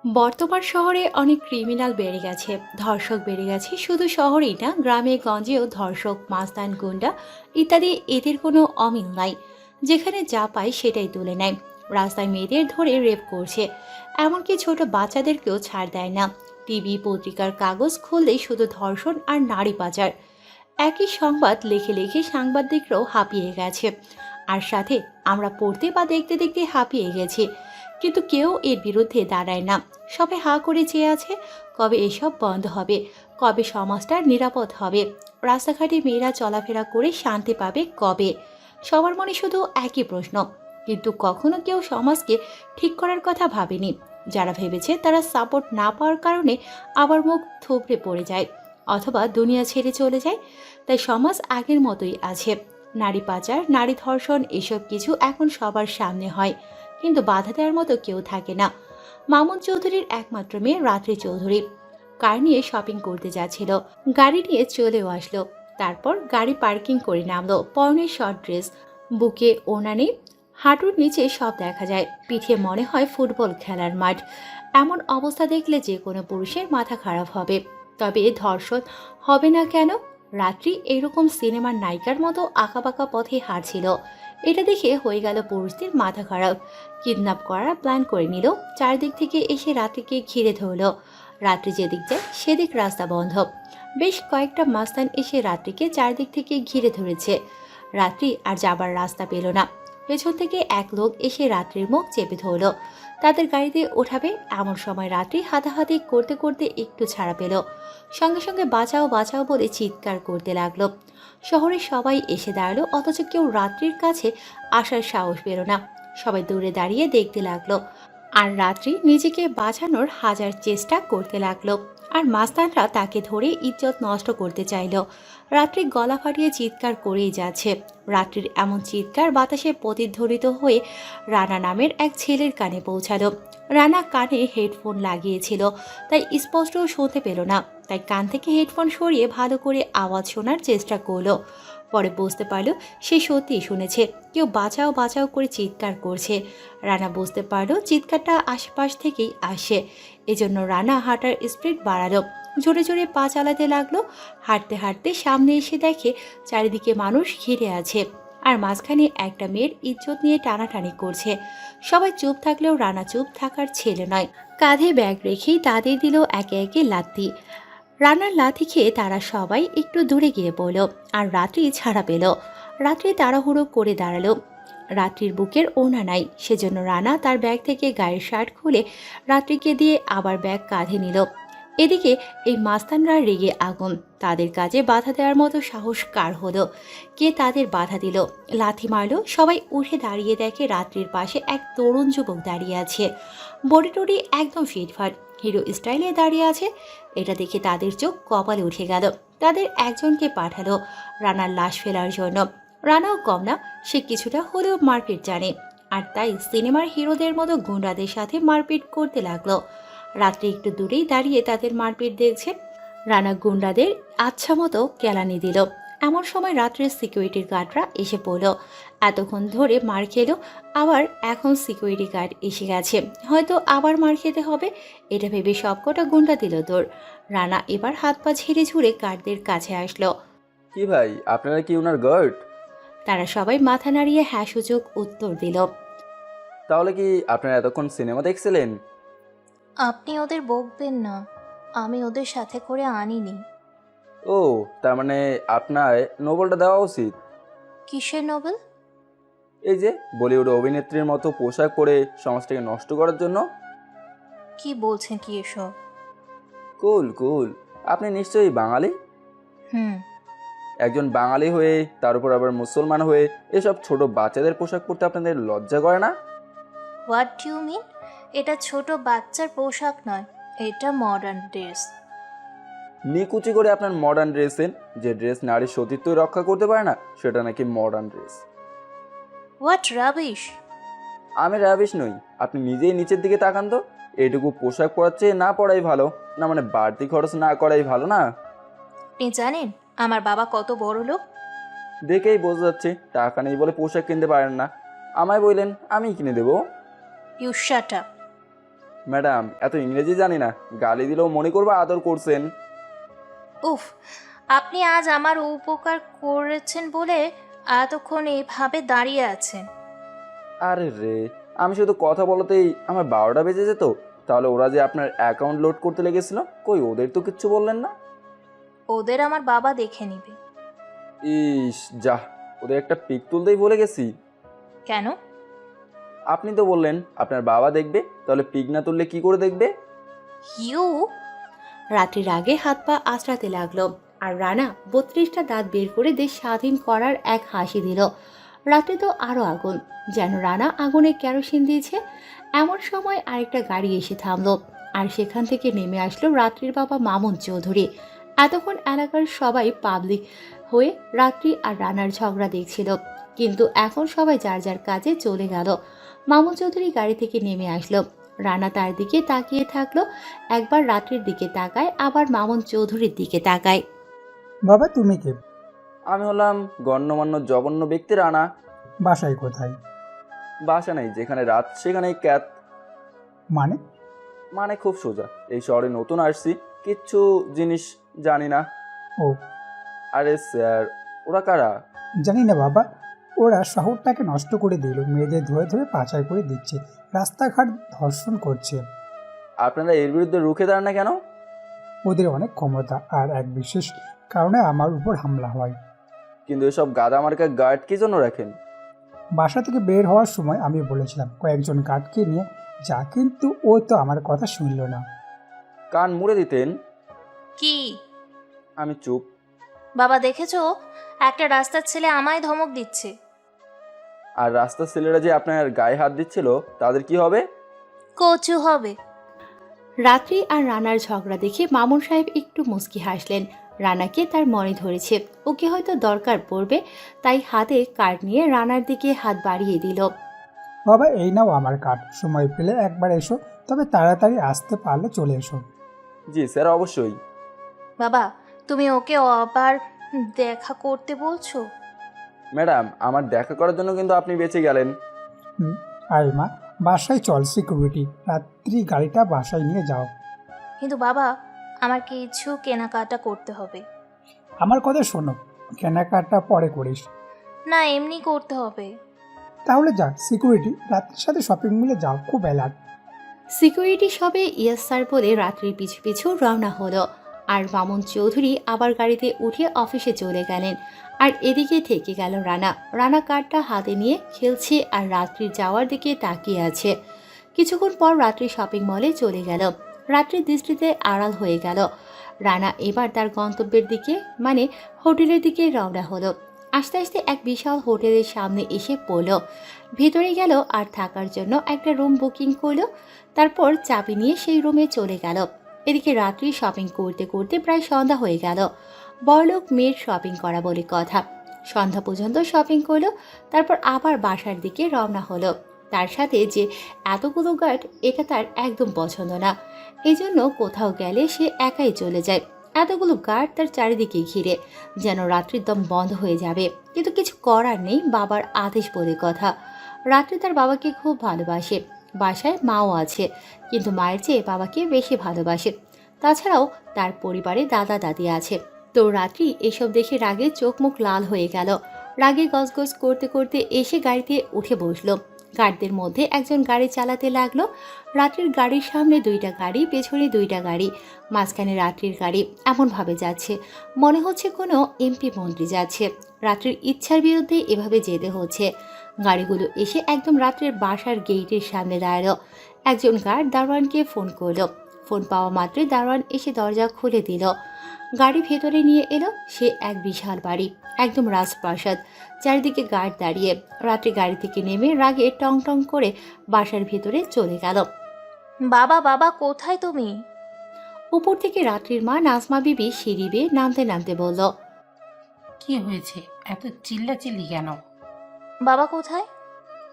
বর্তমান শহরে অনেক ক্রিমিনাল বেড়ে গেছে, ধর্ষক বেড়ে গেছে। শুধু শহরেই না, গ্রামে গঞ্জেও ধর্ষক, মাস্তান, গুন্ডা ইত্যাদি এদের কোনো অমিল নাই। যেখানে যা পায় সেটাই তুলে নেয়। রাস্তায় মেয়েদের ধরে রেপ করছে, এমনকি ছোট বাচ্চাদেরকেও ছাড় দেয় না। টিভি, পত্রিকার কাগজ খুললেই শুধু ধর্ষণ আর নারী পাচার। একই সংবাদ লিখে লিখে সাংবাদিকরাও হাঁপিয়ে গেছে। আর সাথে আমরা পড়তে বা দেখতে দেখতে হাঁপিয়ে গেছি। কিন্তু কেউ এর বিরুদ্ধে দাঁড়ায় না। সবাই হাঁ করে চেয়ে আছে, কবে এসব বন্ধ হবে, কবে সমাজটা নিরাপদ হবে, রাস্তাঘাটে মেয়েরা চলাফেরা করে শান্তি পাবে কবে। সবার মনে শুধু একই প্রশ্ন, কিন্তু কখনো কেউ সমাজকে ঠিক করার কথা ভাবেনি। যারা ভেবেছে তারা সাপোর্ট না পাওয়ার কারণে আবার মুখ থুবড়ে পড়ে যায়, অথবা দুনিয়া ছেড়ে চলে যায়। তাই সমাজ আগের মতোই আছে। নারী পাচার, নারী ধর্ষণ এসব কিছু এখন সবার সামনে হয়, কিন্তু বাধা দেওয়ার মতো কেউ থাকে না। মামুন চৌধুরীর একমাত্র মেয়ে রাত্রি চৌধুরী কার নিয়ে শপিং করতে যাচ্ছিল, গাড়ি নিয়ে চলেও আসলো। তারপর গাড়ি পার্কিং করে নামলো। পরনে শর্ট ড্রেস, বুকে ওড়না নেই, হাঁটুর নিচে সব দেখা যায়, পিঠে মনে হয় ফুটবল খেলার মাঠ। এমন অবস্থা দেখলে যে কোনো পুরুষের মাথা খারাপ হবে। তবে ধর্ষণ হবে না কেন? রাত্রি এরকম সিনেমার নায়িকার মতো আঁকাবাঁকা পথে হাঁটছিল। এটা দেখে হয়ে গেল পুরুষদের মাথা খারাপ। কিডন্যাপ করার প্ল্যান করে নিল। চারদিক থেকে এসে রাত্রিকে ঘিরে ধরল। রাত্রি যেদিক যায় সেদিক রাস্তা বন্ধ। বেশ কয়েকটা মাস্তান এসে রাত্রিকে চারদিক থেকে ঘিরে ধরেছে। রাত্রি আর যাবার রাস্তা পেল না। পেছন থেকে এক লোক এসে রাত্রির মুখ চেপে ধরল। তাদের গাড়িতে ওঠাবে এমন সময় রাত্রি হাতাহাতি করতে করতে একটু ছাড়া পেল। সঙ্গে সঙ্গে বাঁচাও বাঁচাও বলে চিৎকার করতে লাগলো। শহরের সবাই এসে দাঁড়ালো, অথচ কেউ রাত্রির কাছে আসার সাহস পেল না। সবাই দূরে দাঁড়িয়ে দেখতে লাগলো। আর রাত্রি নিজেকে বাঁচানোর হাজার চেষ্টা করতে লাগলো। আর মাস্তানরা তাকে ধরে ইজ্জত নষ্ট করতে চাইল। রাত্রি গলা ফাটিয়ে চিৎকার করেই যাচ্ছে। রাত্রির এমন চিৎকার বাতাসে প্রতিধ্বনিত হয়ে রানা নামের এক ছেলের কানে পৌঁছালো। রানা কানে হেডফোন লাগিয়েছিল, তাই স্পষ্ট শুনতে পেল না। তাই কান থেকে হেডফোন সরিয়ে ভালো করে আওয়াজ শোনার চেষ্টা করলো। পরে বুঝতে পারল সে সত্যিই শুনেছে, কেউ বাঁচাও বাঁচাও করে চিৎকার করছে। রানা বুঝতে পারল চিৎকারটা আশেপাশ থেকেই আসে। এজন্য রানা হাঁটার স্পিড বাড়ালো, জোরে জোরে পা চালাতে লাগলো। হাঁটতে হাঁটতে সামনে এসে দেখে চারিদিকে মানুষ ঘিরে আছে, আর মাঝখানে একটা মেয়ের ইজ্জত নিয়ে টানাটানি করছে। সবাই চুপ থাকলেও রানা চুপ থাকার ছেলে নয়। কাঁধে ব্যাগ রেখেই তাদের দিল একে একে লাথি। রানার লাথি খেয়ে তারা সবাই একটু দূরে গিয়ে পড়ল, আর রাত্রি ছাড়া পেল। রাত্রি তাড়াহুড়ো করে দাঁড়ালো। রাত্রির বুকের ওড়না নাই, সেজন্য রানা তার ব্যাগ থেকে গায়ের শার্ট খুলে রাত্রিকে দিয়ে আবার ব্যাগ কাঁধে নিল। এদিকে এই মাস্তানরা রেগে আগুন। তাদের কাজে বাধা দেওয়ার মতো সাহস কার হলো? কে তাদের বাধা দিল? লাথি মারলো। সবাই উঠে দাঁড়িয়ে দেখে রাত্রির পাশে এক তরুণ যুবক দাঁড়িয়ে আছে। বডি টডি একদম ফিটফাট, হিরো স্টাইলে দাঁড়িয়ে আছে। এটা দেখে তাদের চোখ কপালে উঠে গেল। তাদের একজনকে পাঠালো রানার লাশ ফেলার জন্য। রানাও কম না, সে কিছুটা হলেও মারপিট জানে, আর তাই সিনেমার হিরোদের মতো গুন্ডাদের সাথে মারপিট করতে লাগলো। রাত্রি একটু দূরেই দাঁড়িয়ে তাদের মারপিট দেখছে। রানা গুন্ডাদের আচ্ছা মতো কেলানি দিল। এমন সময় রাত্রের সিকিউরিটির গার্ডরা এসে পড়ল। এতক্ষণ ধরে মার খেলো, আবার এখন সিকিউরিটি গার্ড এসে গেছে, হয়তো আবার মার খেতে হবে। এটা ভেবে সবকটা গুন্ডা দিল তোর। রানা এবার হাত পা ঝেড়ে ঝুড়ে গার্ডদের কাছে আসলো। কি ভাই, আপনারা কি ওনার গার্ড? তারা সবাই মাথা নাড়িয়ে হ্যাঁ সূচক উত্তর দিল। তাহলে কি আপনারা এতক্ষণ সিনেমা দেখছিলেন? আপনি ওদের বকবেন না, আমি ওদের সাথে করে আনিনি। ও, তার মানে আপনার নোবেলটা দেওয়া উচিত। কিসের নোবেল? এই যে বলিউড অভিনেত্রীর মতো পোশাক পরে সমাজটাকে নষ্ট করার জন্য। কি বলছেন কি এসব? কুল কুল, আপনি নিশ্চয়ই বাঙালি। হুম। একজন বাঙালি হয়ে তার উপর আবার মুসলমান হয়ে এসব ছোট বাচ্চাদের পোশাক পরতে আপনাদের লজ্জা করে না? What do you mean? এটা ছোট বাচ্চার পোশাক নয়, এটা মডার্ন ড্রেস। নিকুচি করে আপনার মডার্ন ড্রেসের, যে ড্রেস নারীর সতীত্বই রক্ষা করতে পারে না, সেটা নাকি মডার্ন ড্রেস। What rubbish! আমি রাবিশ নই, আপনি নিজেই নিচের দিকে তাকান তো। এইটুকু পোশাক পরার চেয়ে না পরাই ভালো। না মানে বাড়তি খরচ না করাই ভালো না? আপনি জানেন আমার বাবা কত বড় লোক? দেখেই বোঝা যাচ্ছে টাকা নেই বলে পোশাক কিনতে পারেন না। আমায় বললেন, আমি কিনে দেবো। You shut up! ম্যাডাম এত ইংরেজি জানি না, গালি দিলেও মনে করবো আদর করছেন। উফ, আপনি আজ আমার উপকার করেছেন বলে এতক্ষণ এইভাবে দাঁড়িয়ে আছেন। আরে রে, আমি শুধু কথা বলতেই আমার 12টা বেজে যেত। তাহলে ওরা যে আপনার অ্যাকাউন্ট লোড করতে লেগেছিল, কই ওদের তো কিচ্ছু বললেন না? ওদের আমার বাবা দেখে নিবে। ইস যা, ওদের একটা পিক তুলতেই ভুলে গেছি। কেন? আপনি তো বললেন আপনার বাবা দেখবে, তাহলে পিক না তুললে কি করে দেখবে? ইউ। রাত্রির আগে হাত পা আঁচড়াতে লাগলো, আর রানা 32টা দাঁত বের করে দেশ স্বাধীন করার এক হাসি দিল। রাতে তো আরো আগুন, যেন রানা আগুনে কেরোসিন দিয়েছে। এমন সময় আরেকটা গাড়ি এসে থামলো, আর সেখান থেকে নেমে আসলো রাত্রির বাবা মামুন চৌধুরী। এতক্ষণ এলাকার সবাই পাবলিক হয়ে রাত্রি আর রানার ঝগড়া দেখছিল, কিন্তু এখন সবাই যার যার কাজে চলে গেল। মামুন চৌধুরী গাড়ি থেকে নেমে আসলো। রানা তার দিকে তাকিয়ে থাকলো, একবার রাত্রির দিকে তাকায়, আবার মামুন চৌধুরীর দিকে তাকায়। বাবা তুমি কে? আমি হলাম গণ্যমান্য জঘন্য ব্যক্তি রানা। বাসায় কোথায়? বাসা নেই, যেখানে রাত সেখানেই ক্যাত। মানে? মানে খুব সোজা, এই শহরে নতুন আসছি, কিচ্ছু জিনিস জানি না। ও আরে স্যার, ওরা কারা? জানি না বাবা, ওরা শহরটাকে নষ্ট করে দিল, মেয়েদের ধরে ধরে পাচার করে দিচ্ছে, রাস্তাঘাট ধর্ষণ করছে। আপনারা এর বিরুদ্ধে রুখে দাঁড়ান না কেন? ওদের অনেক ক্ষমতা, আর এক বিশেষ কারণে আমার উপর হামলা হয়। কিন্তু এসব গাদা মার্কা গার্ড কি জন্য রাখেন? বাসা থেকে বের হওয়ার সময় আমি বলেছিলাম কয়েকজন গার্ডকে নিয়ে যা, কিন্তু ও তো আমার কথা শুনল না। কান মুড়ে দিতেন। কি? আমি চুপ। বাবা দেখেছো, একটা রাস্তার ছেলে আমায় ধমক দিচ্ছে। আর রাস্তার ছেলেরা যে আপনার গায়ে হাত দিচ্ছিল, তাদের কি হবে? কচু হবে। রাত্রি আর রানার ঝগড়া দেখে মামুন সাহেব একটু মুচকি হাসলেন। রানাকে তার মনে ধরেছে, ওকে হয়তো দরকার পড়বে, তাই হাতে কার্ড নিয়ে রানার দিকে হাত বাড়িয়ে দিল। বাবা এই নাও আমার কার্ড, সময় পেলে একবার এসো, তবে তাড়াতাড়ি আসতে পারলে চলে এসো। জি স্যার, অবশ্যই। বাবা, তুমি ওকে আবার দেখা করতে বলছো? ম্যাডাম, আমার দেখা করার জন্য কিন্তু আপনি বেঁচে গেলেন। আয় মা, বাসায় চল, সিকিউরিটি রাত্রি গাড়িটা বাসায় নিয়ে যাও। কিন্তু বাবা, আমার কিছু কেনাকাটা করতে হবে। আমার কথা শোনো, কেনাকাটা পরে করিস। না, এমনি করতে হবে। তাহলে যা, সিকিউরিটি রাত্রির সাথে শপিং মলে যাও, খুব এলাট। সিকিউরিটি সবে ইয়েস স্যার বলে রাত্রির পিছু পিছু রওনা হলো, আর মামুন চৌধুরী আবার গাড়িতে উঠে অফিসে চলে গেলেন। আর এদিকে থেকে গেল রানা। রানা কার্ডটা হাতে নিয়ে খেলছে আর রাত্রির যাওয়ার দিকে তাকিয়ে আছে। কিছুক্ষণ পর রাত্রি শপিং মলে চলে গেল। রাত্রির দৃষ্টিতে আড়াল হয়ে গেল। রানা এবার তার গন্তব্যের দিকে, মানে হোটেলের দিকে রওনা হলো। আস্তে আস্তে এক বিশাল হোটেলের সামনে এসে পড়ল। ভেতরে গেল আর থাকার জন্য একটা রুম বুকিং করলো। তারপর চাবি নিয়ে সেই রুমে চলে গেল। এদিকে রাত্রি শপিং করতে করতে প্রায় সন্ধ্যা হয়ে গেল। বড়লোক মেয়ের শপিং করা বলে কথা, সন্ধ্যা পর্যন্ত শপিং করলো। তারপর আবার বাসার দিকে রওনা হলো। তার সাথে যে এতগুলো গার্ড, এটা তার একদম পছন্দ না। এই জন্য কোথাও গেলে সে একাই চলে যায়। এতগুলো গার্ড তার চারিদিকে ঘিরে, যেন রাত্রির দম বন্ধ হয়ে যাবে। কিন্তু কিছু করার নেই, বাবার আদেশ বলে কথা। রাত্রি তার বাবাকে খুব ভালোবাসে। বাসায় মাও আছে, কিন্তু মায়ের চেয়ে বাবাকে বেশি ভালোবাসে। তাছাড়াও তার পরিবারে দাদা দাদি আছে। তো রাত্রি এসব দেখে রাগে চোখ মুখ লাল হয়ে গেল। রাগে গজগজ করতে করতে এসে গাড়িতে উঠে বসলো। গার্ডদের মধ্যে একজন গাড়ি চালাতে লাগলো। রাত্রির গাড়ির সামনে 2টা গাড়ি, পেছনে 2টা গাড়ি, মাঝখানে রাত্রির গাড়ি। এমনভাবে যাচ্ছে মনে হচ্ছে কোনো এমপি মন্ত্রী যাচ্ছে। রাত্রির ইচ্ছার বিরুদ্ধে এভাবে যেতে হচ্ছে। গাড়িগুলো এসে একদম রাত্রের বাসার গেটের সামনে দাঁড়ালো। একজন গার্ড দারোয়ানকে ফোন করলো। ফোন পাওয়া মাত্রই দারোয়ান এসে দরজা খুলে দিল। গাড়ি ভেতরে নিয়ে এলো। সে এক বিশাল বাড়ি, একদম রাজপ্রাসাদ, চারিদিকে গার্ড দাঁড়িয়ে। রাত্রি গাড়ি থেকে নেমে রাগে টং টং করে বাসার ভেতরে চলে গেল। বাবা, বাবা কোথায় তুমি? উপর থেকে রাত্রির মা নাজমা বিবি সিঁড়ি বেয়ে নামতে নামতে বলল, কি হয়েছে, এত চিল্লাচিল্লি কেন? বাবা কোথায়?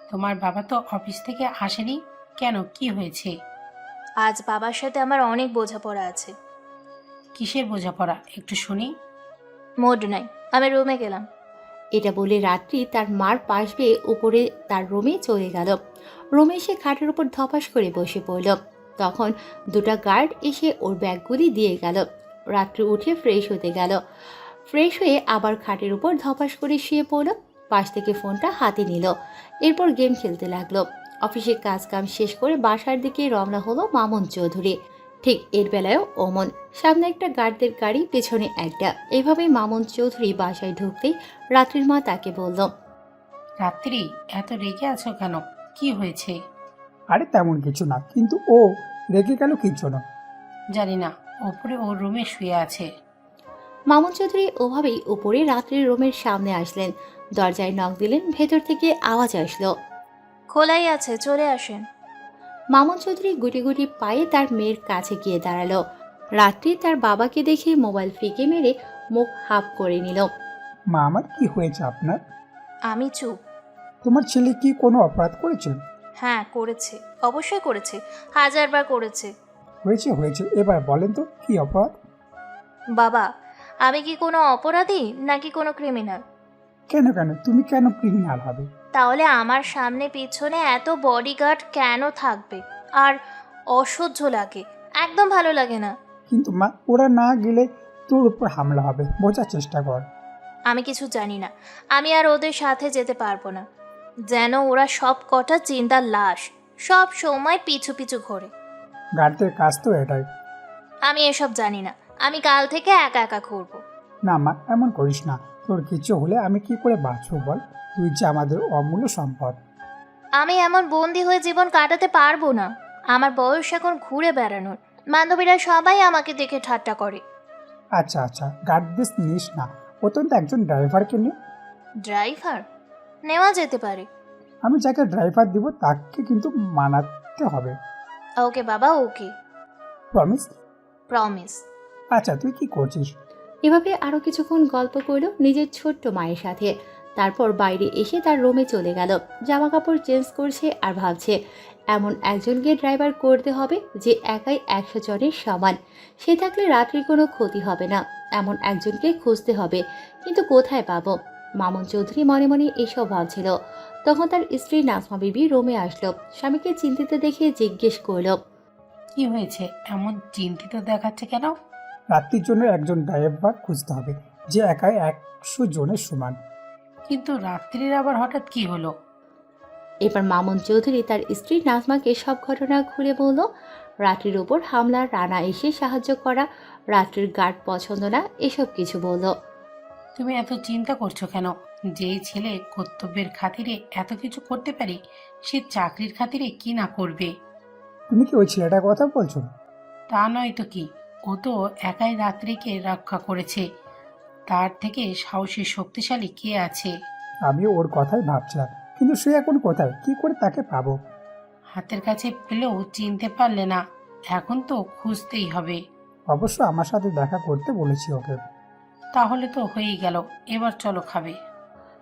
তোমার বাবা তো অফিস থেকে আসেনি কেন, কি হয়েছে? আজ বাবার সাথে আমার অনেক বোঝাপড়া আছে। কিসের বোঝাপড়া একটু শুনি। মোড নাই, আমি রুমে গেলাম। এটা বলে রাত্রি তার মার পাশ বেয়ে উপরে তার রুমে চলে গেল। রুমে এসে খাটের উপর ধপাস করে বসে পড়ল। তখন দুটা গার্ড এসে ওর ব্যাগগুলি দিয়ে গেল। রাত্রে উঠে ফ্রেশ হতে গেল। ফ্রেশ হয়ে আবার খাটের উপর ধপাস করে শুয়ে পড়ল। পাশ থেকে ফোনটা হাতে নিল। এরপর গেম খেলতে লাগলো। অফিসের কাজ কাম শেষ করে বাসার দিকে রওনা হলো মামুন চৌধুরী। ঠিক এর বেলায়ও অমন। সামনে একটা গার্ডদের গাড়ি, পেছনে একটা। এভাবেই মামুন চৌধুরী বাসায় ঢুকতেই রাত্রির মা তাকে বলল, রাত্রি, এত রেগে আছো কেন? কি হয়েছে? আরে তেমন কিছু না, কিন্তু ও রেগে গেল কি জন্য? জানি না, ওপরে ওর রুমে শুয়ে আছে। মামুন চৌধুরী ওভাবেই উপরে রাত্রির রুমের সামনে আসলেন। দরজায় নক দিলেন। ভেতর থেকে আওয়াজ আসলো। খোলাই আছে, চলে আসেন। মামুন চৌধুরী গুটি গুটি পায়ে তার মেয়ের কাছে গিয়ে দাঁড়ালো। রাত্রি তার বাবাকে দেখে মোবাইল ফিকে মেরে মুখ হাফ করে নিল। মা আমার, কি হয়েছে আপনার? আমি চুপ। তোমার ছেলে কি কোনো অপরাধ করেছে? হ্যাঁ করেছে, অবশ্যই করেছে, হাজারবার করেছে। হয়েছে হয়েছে, এবার বলেন তো কি অপরাধ? বাবা, আমি কি কোনো অপরাধী নাকি কোনো ক্রিমিনাল? কেন কেন, তুমি কেন ক্রিমিনাল হবে? তাহলে আমার সামনে পিছনে এত বডিগার্ড কেন থাকবে? আর অসহ্য লাগে, একদম ভালো লাগে না। কিন্তু মা, ওরা না গেলে তোর উপর হামলা হবে, বোঝার চেষ্টা কর। আমি কিছু জানি না, আমি আর ওদের সাথে যেতে পারবো না। যেন ওরা সব কটা চিন্তার লাশ, সব সময় পিছু পিছু ঘোরে। গার্ডদের কাজ তো এটাই। আমি এসব জানি না, আমি কাল থেকে একা একা ঘুরবো। না মা, এমন করিস না। তোর কিছু হলে আমি কি করে বাঁচবো বল? তুই যে আমাদের অমূল্য সম্পদ। আমি এমন বন্দি হয়ে জীবন কাটাতে পারবো না। আমার বয়স এখন ঘুরে বেড়ানোর। বান্ধবীরা সবাই আমাকে দেখে ঠাট্টা করে। আচ্ছা আচ্ছা, গার্ডদের নিস না, অত্যন্ত একজন ড্রাইভারকে নিয়ে। ড্রাইভার নেওয়া যেতে পারে। আমি যাকে ড্রাইভার দিব তাকে কিন্তু মানাতে হবে। ওকে বাবা, ওকে, প্রমিস? প্রমিস। আচ্ছা, তুই কি করছিস? এভাবে আরো কিছুক্ষণ গল্প করলো নিজের ছোট্ট মায়ের সাথে। তারপর বাইরে এসে তার রুমে চলে গেল। জামা কাপড় চেঞ্জ করছে আর ভাবছে এমন একজনকে ড্রাইভার করতে হবে যে একাই 100 জনের সমান। সে থাকলে রাত্রি কোনো ক্ষতি হবে না। এমন একজনকে খুঁজতে হবে, কিন্তু কোথায় পাবো? মামুন চৌধুরী মনে মনে এসব ভাবছিল। তখন তার স্ত্রী নাজমা বিবি রুমে আসলো। স্বামীকে চিন্তিত দেখে জিজ্ঞেস করলো, কি হয়েছে? এমন চিন্তিত দেখাচ্ছে কেন? রাত্রির জন্য একজন ড্রাইভার খুঁজতে হবে যে একাই 100 জনের সমান। কিন্তু রাত্রির আবার হঠাৎ কি হলো? এবার মামুন চৌধুরী তার স্ত্রী নাজমাকে সব ঘটনা খুলে বলল। রাত্রির ওপর হামলা, রানা এসে সাহায্য করা, রাত্রির গার্ড পছন্দ না, এসব কিছু বলল। তুমি এত চিন্তা করছো কেন? যেই ছেলে কর্তব্যের খাতিরে এত কিছু করতে পারে, সে চাকরির খাতিরে কি না করবে? তুমি কি ওই ছেলেটার কথা বলছো? তা নয় তো কি, ও তো একাই রাত্রিকে রক্ষা করেছে। তার থেকে সাহসী শক্তিশালী কে আছে? আমিও ওর কথাই ভাবছিলাম, কিন্তু সে এখন কোথায়, কি করে তাকে পাবো? হাতের কাছে পেলেও চিনতে পারলে না, এখন তো খুঁজতেই হবে। অবশ্য আমার সাথে দেখা করতে বলেছি ওকে। তাহলে তো হয়েই গেল, এবার চলো খাবে।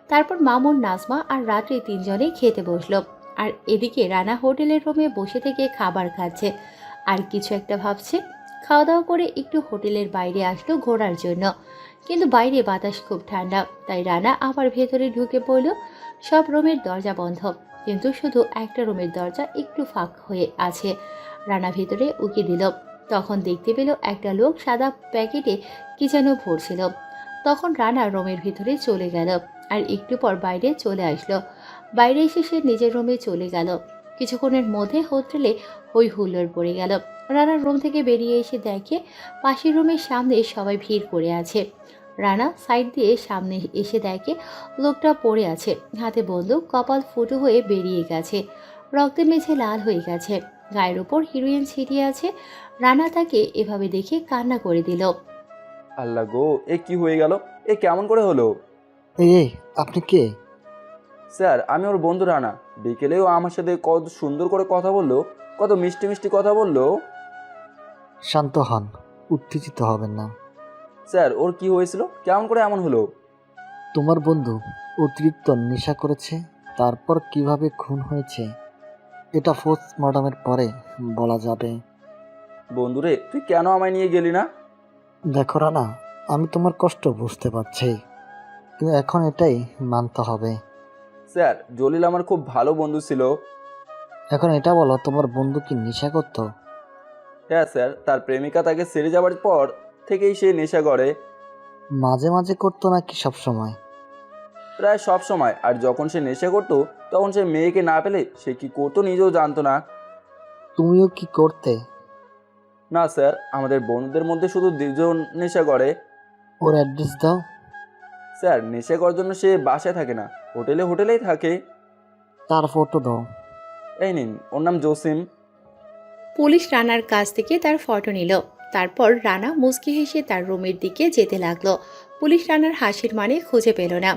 তারপর মামুন, নাজমা আর রাত্রি তিনজনেই খেতে বসলো। আর এদিকে রানা হোটেলের রুমে বসে থেকে খাবার খাচ্ছে আর কিছু একটা ভাবছে। খাওয়া দাওয়া করে একটু হোটেলের বাইরে আসলো ঘোরার জন্য, কিন্তু বাইরে বাতাস খুব ঠান্ডা। তাই রানা আবার ভেতরে ঢুকে পড়ল। সব রুমের দরজা বন্ধ, কিন্তু শুধু একটা রুমের দরজা একটু ফাঁক হয়ে আছে। রানা ভেতরে উকি দিল। তখন দেখতে পেল একটা লোক সাদা প্যাকেটে কি যেন ভরছিল। তখন রানা রুমের ভিতরে চলে গেল আর একটু পর বাইরে চলে আসলো। বাইরে এসে সে নিজের রুমে চলে গেল। কিছুক্ষণের মধ্যে হোটেলে হই হুল্লোড় পড়ে গেল। রানার রুম থেকে বেরিয়ে এসে দেখে পাশের রুমের সামনে সবাই ভিড় করে আছে। রানা সাইড দিয়ে সামনে এসে দেখে লোকটা পড়ে আছে, হাতে বন্দুক, কপাল ফুটো হয়ে বেরিয়ে গেছে, রক্তে মেঝে লাল হয়ে গেছে, গায়ের ওপর হিরোইন ছিটিয়ে আছে। রানা তাকে এভাবে দেখে কান্না করে দিল। আল্লাহ গো, এ কি হয়ে গেল? এ কেমন করে হলো? এই আপনি কে? স্যার, আমি ওর বন্ধু রানা। বিকেলেও আমার সাথে কত সুন্দর করে কথা বললো, কত মিষ্টি মিষ্টি কথা বললো। শান্ত হন, উত্তেজিত হবেন না। স্যার, ওর কি হয়েছিল? কেমন করে এমন হলো? তোমার বন্ধু অতিরিক্ত নেশা করেছে, তারপর কিভাবে খুন হয়েছে এটা পোস্টমর্টমের পরে বলা যাবে। বন্ধুরে, তুই কেন আমায় নিয়ে গেলি না? দেখো রানা, আমি তোমার কষ্ট বুঝতে পারছি, কিন্তু এখন এটাই মানতে হবে। স্যার, জলিল আমার খুব ভালো বন্ধু ছিল। এখন এটা বলো, তোমার বন্ধু কি নেশা করতো? হ্যাঁ স্যার, তার প্রেমিকা তাকে ছেড়ে যাওয়ার পর থেকেই সে নেশা করে, মাঝে মাঝে করতো নাকি সব সময়? প্রায় সব সময়। আর যখন সে নেশা করতো তখন সে মেয়েকে না পেলে সে কি করতো নিজেও জানতো না। তুমিও কি করতে? না স্যার, আমাদের বন্ধুদের মধ্যে শুধু দুজন নেশা করে। ওর অ্যাড্রেস দাও। স্যার, নেশা করার জন্য সে বাসায় থাকে না, হোটেলেই থাকে। তার ফটো দাও। এই নিন, ওর নাম জসিম। পুলিশ রানার কাছ থেকে তার ফটো নিল। তারপর রানা মুচকি হেসে তার রুমের দিকে যেতে লাগলো। পুলিশ রানার হাসির মানে খুঁজে পেল না।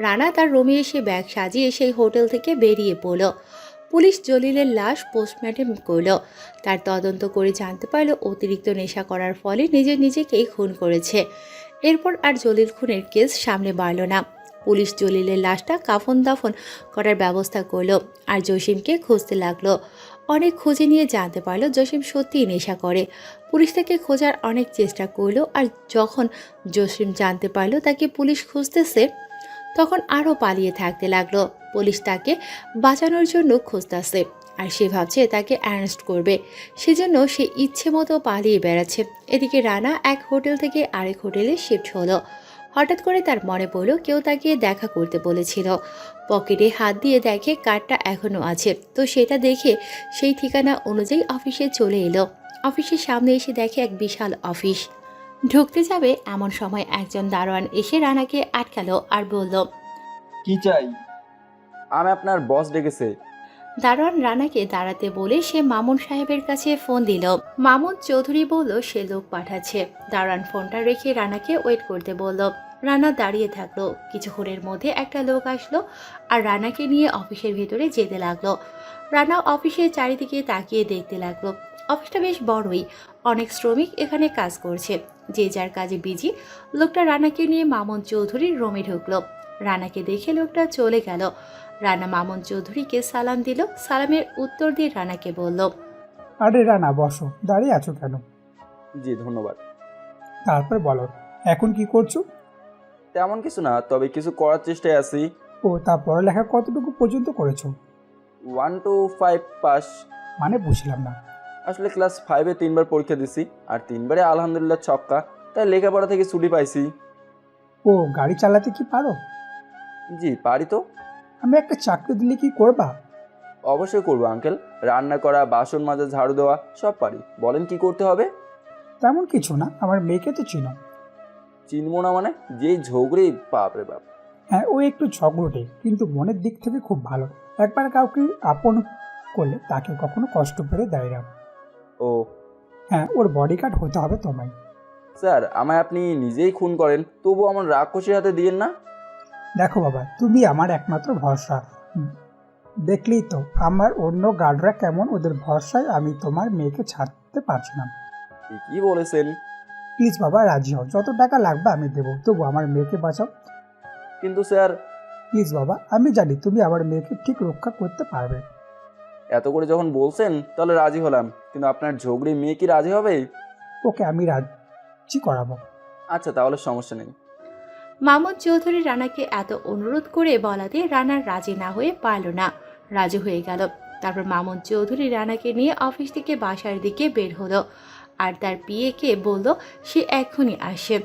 রানা তার রুমে এসে ব্যাগ সাজিয়ে সেই হোটেল থেকে বেরিয়ে পড়ল। পুলিশ জলিলের লাশ পোস্টমর্টেম করল। তার তদন্ত করে জানতে পারল অতিরিক্ত নেশা করার ফলে নিজেকেই খুন করেছে। এরপর আর জলিল খুনের কেস সামনে বাড়ল না। পুলিশ জলিলের লাশটা কাফন দাফন করার ব্যবস্থা করলো আর জসিমকে খুঁজতে লাগলো। অনেক খুঁজে নিয়ে জানতে পারলো জসিম সত্যিই নেশা করে। পুলিশ তাকে খোঁজার অনেক চেষ্টা করলো, আর যখন জসিম জানতে পারলো তাকে পুলিশ খুঁজতেছে তখন আরও পালিয়ে থাকতে লাগলো। পুলিশ তাকে বাঁচানোর জন্য খুঁজতেছে আর সে ভাবছে তাকে অ্যারেস্ট করবে, সেজন্য সে ইচ্ছে মতো পালিয়ে বেড়াচ্ছে। এদিকে রানা এক হোটেল থেকে আরেক হোটেলে শিফট হলো। হঠাৎ করে তার মনে পড়ল কেউ তাকে দেখা করতে বলেছিল। পকেটে হাত দিয়ে দেখে কার্ডটা এখনও আছে, তো সেটা দেখে সেই ঠিকানা অনুযায়ী অফিসে চলে এলো। অফিসের সামনে এসে দেখে এক বিশাল অফিস। ঢুকতে যাবে এমন সময় একজন দারোয়ান এসে রানাকে আটকালো আর বলল, কি চাই? আমি আপনার বস ডেকেছে। দারোয়ান রানাকে দাঁড়াতে বলে সে মামুন সাহেবের কাছে ফোন দিল। মামুন চৌধুরী বলল সে লোক পাঠাচ্ছে। দারোয়ান ফোনটা রেখে রানাকে ওয়েট করতে বলল। রানা দাঁড়িয়ে থাকলো। কিছুক্ষণের মধ্যে একটা লোক আসলো আর রানাকে নিয়ে অফিসের ভেতরে যেতে লাগলো। রানা অফিসের চারিদিকে তাকিয়ে দেখতে লাগলো। অফিসটা বেশ বড়ই, অনেক শ্রমিক এখানে কাজ করছে, যে যার কাজে বিজি। লোকটা রানাকে নিয়ে মামুন চৌধুরীর রুমে ঢুকলো। রানাকে দেখে লোকটা চলে গেল। রানা মামুন চৌধুরীকে সালাম দিল। সালামের উত্তর দিয়ে রানাকে বলল, আরে রানা, বসো, দাঁড়িয়ে আছো কেন? জি ধন্যবাদ। তারপর বলো, এখন কি করছো? তেমন কিছু না, তবে কিছু করার চেষ্টায় আছি। ও, তা পড়ালেখা কতটুকু পর্যন্ত করেছো? 1 to 5 পাস। মানে বুঝলাম না। আসলে ক্লাস 5-এ 3বার পরীক্ষা দিছি, আর 3বারে আলহামদুলিল্লাহ ছক্কা, তাই লেখাপড়া থেকে ছুটি পাইছি। ও, গাড়ি চালাতে কি পারো? জি পারি তো। আমি একটা চাকরি দিলে কি করবা? অবশ্যই করবো আঙ্কেল। রান্না করা, বাসন মাজা, ঝাড়ু দেওয়া সব পারি। বলেন কি করতে হবে? তেমন কিছু না, আমার মেয়েকে তো চিনো। চিনবো না মানে? যেই ঝগড়ি, বাপ রে বাপ। হ্যাঁ, ও একটু ঝগড়টে, কিন্তু মনের দিক থেকে খুব ভালো। একবার কাউকে আপন করলে তাকে কখনো কষ্ট পেতে দেয় না। ও হ্যাঁ, ওর বডিগার্ড হতে হবে তোমায়। স্যার, আমায় আপনি নিজেই খুন করেন, তবু আমার রাক্ষসীর হাতে দিয়েন না। দেখো বাবা, তুমি আমার একমাত্র ভরসা। দেখলেই তো আমার অন্য গার্ডরা কেমন, ওদের ভরসায় আমি তোমার মেয়েকে ছাড়তে পারছি না। কি বলেছেন? প্লিজ বাবা, রাজি হও, যত টাকা লাগবে আমি দেবো, তবু আমার মেয়েকে বাঁচাও। কিন্তু স্যার। প্লিজ বাবা, আমি জানি তুমি আমার মেয়েকে ঠিক রক্ষা করতে পারবে। এত করে যখন বলছেন তাহলে রাজি হলাম, কিন্তু আপনার ঝগড়ি মেয়ে কি রাজি হবে? ওকে আমি রাজি করাবো। আচ্ছা, তাহলে সমস্যা নেই। মামুন চৌধুরী রানাকে এত অনুরোধ করে বলাতে রানার রাজি না হয়ে পারল না, রাজি হয়ে গেল। তারপর মামুন চৌধুরী রানাকে নিয়ে অফিস থেকে বাসার দিকে বের হলো আর তার পিএকে বলল সে এক্ষুনি আসে।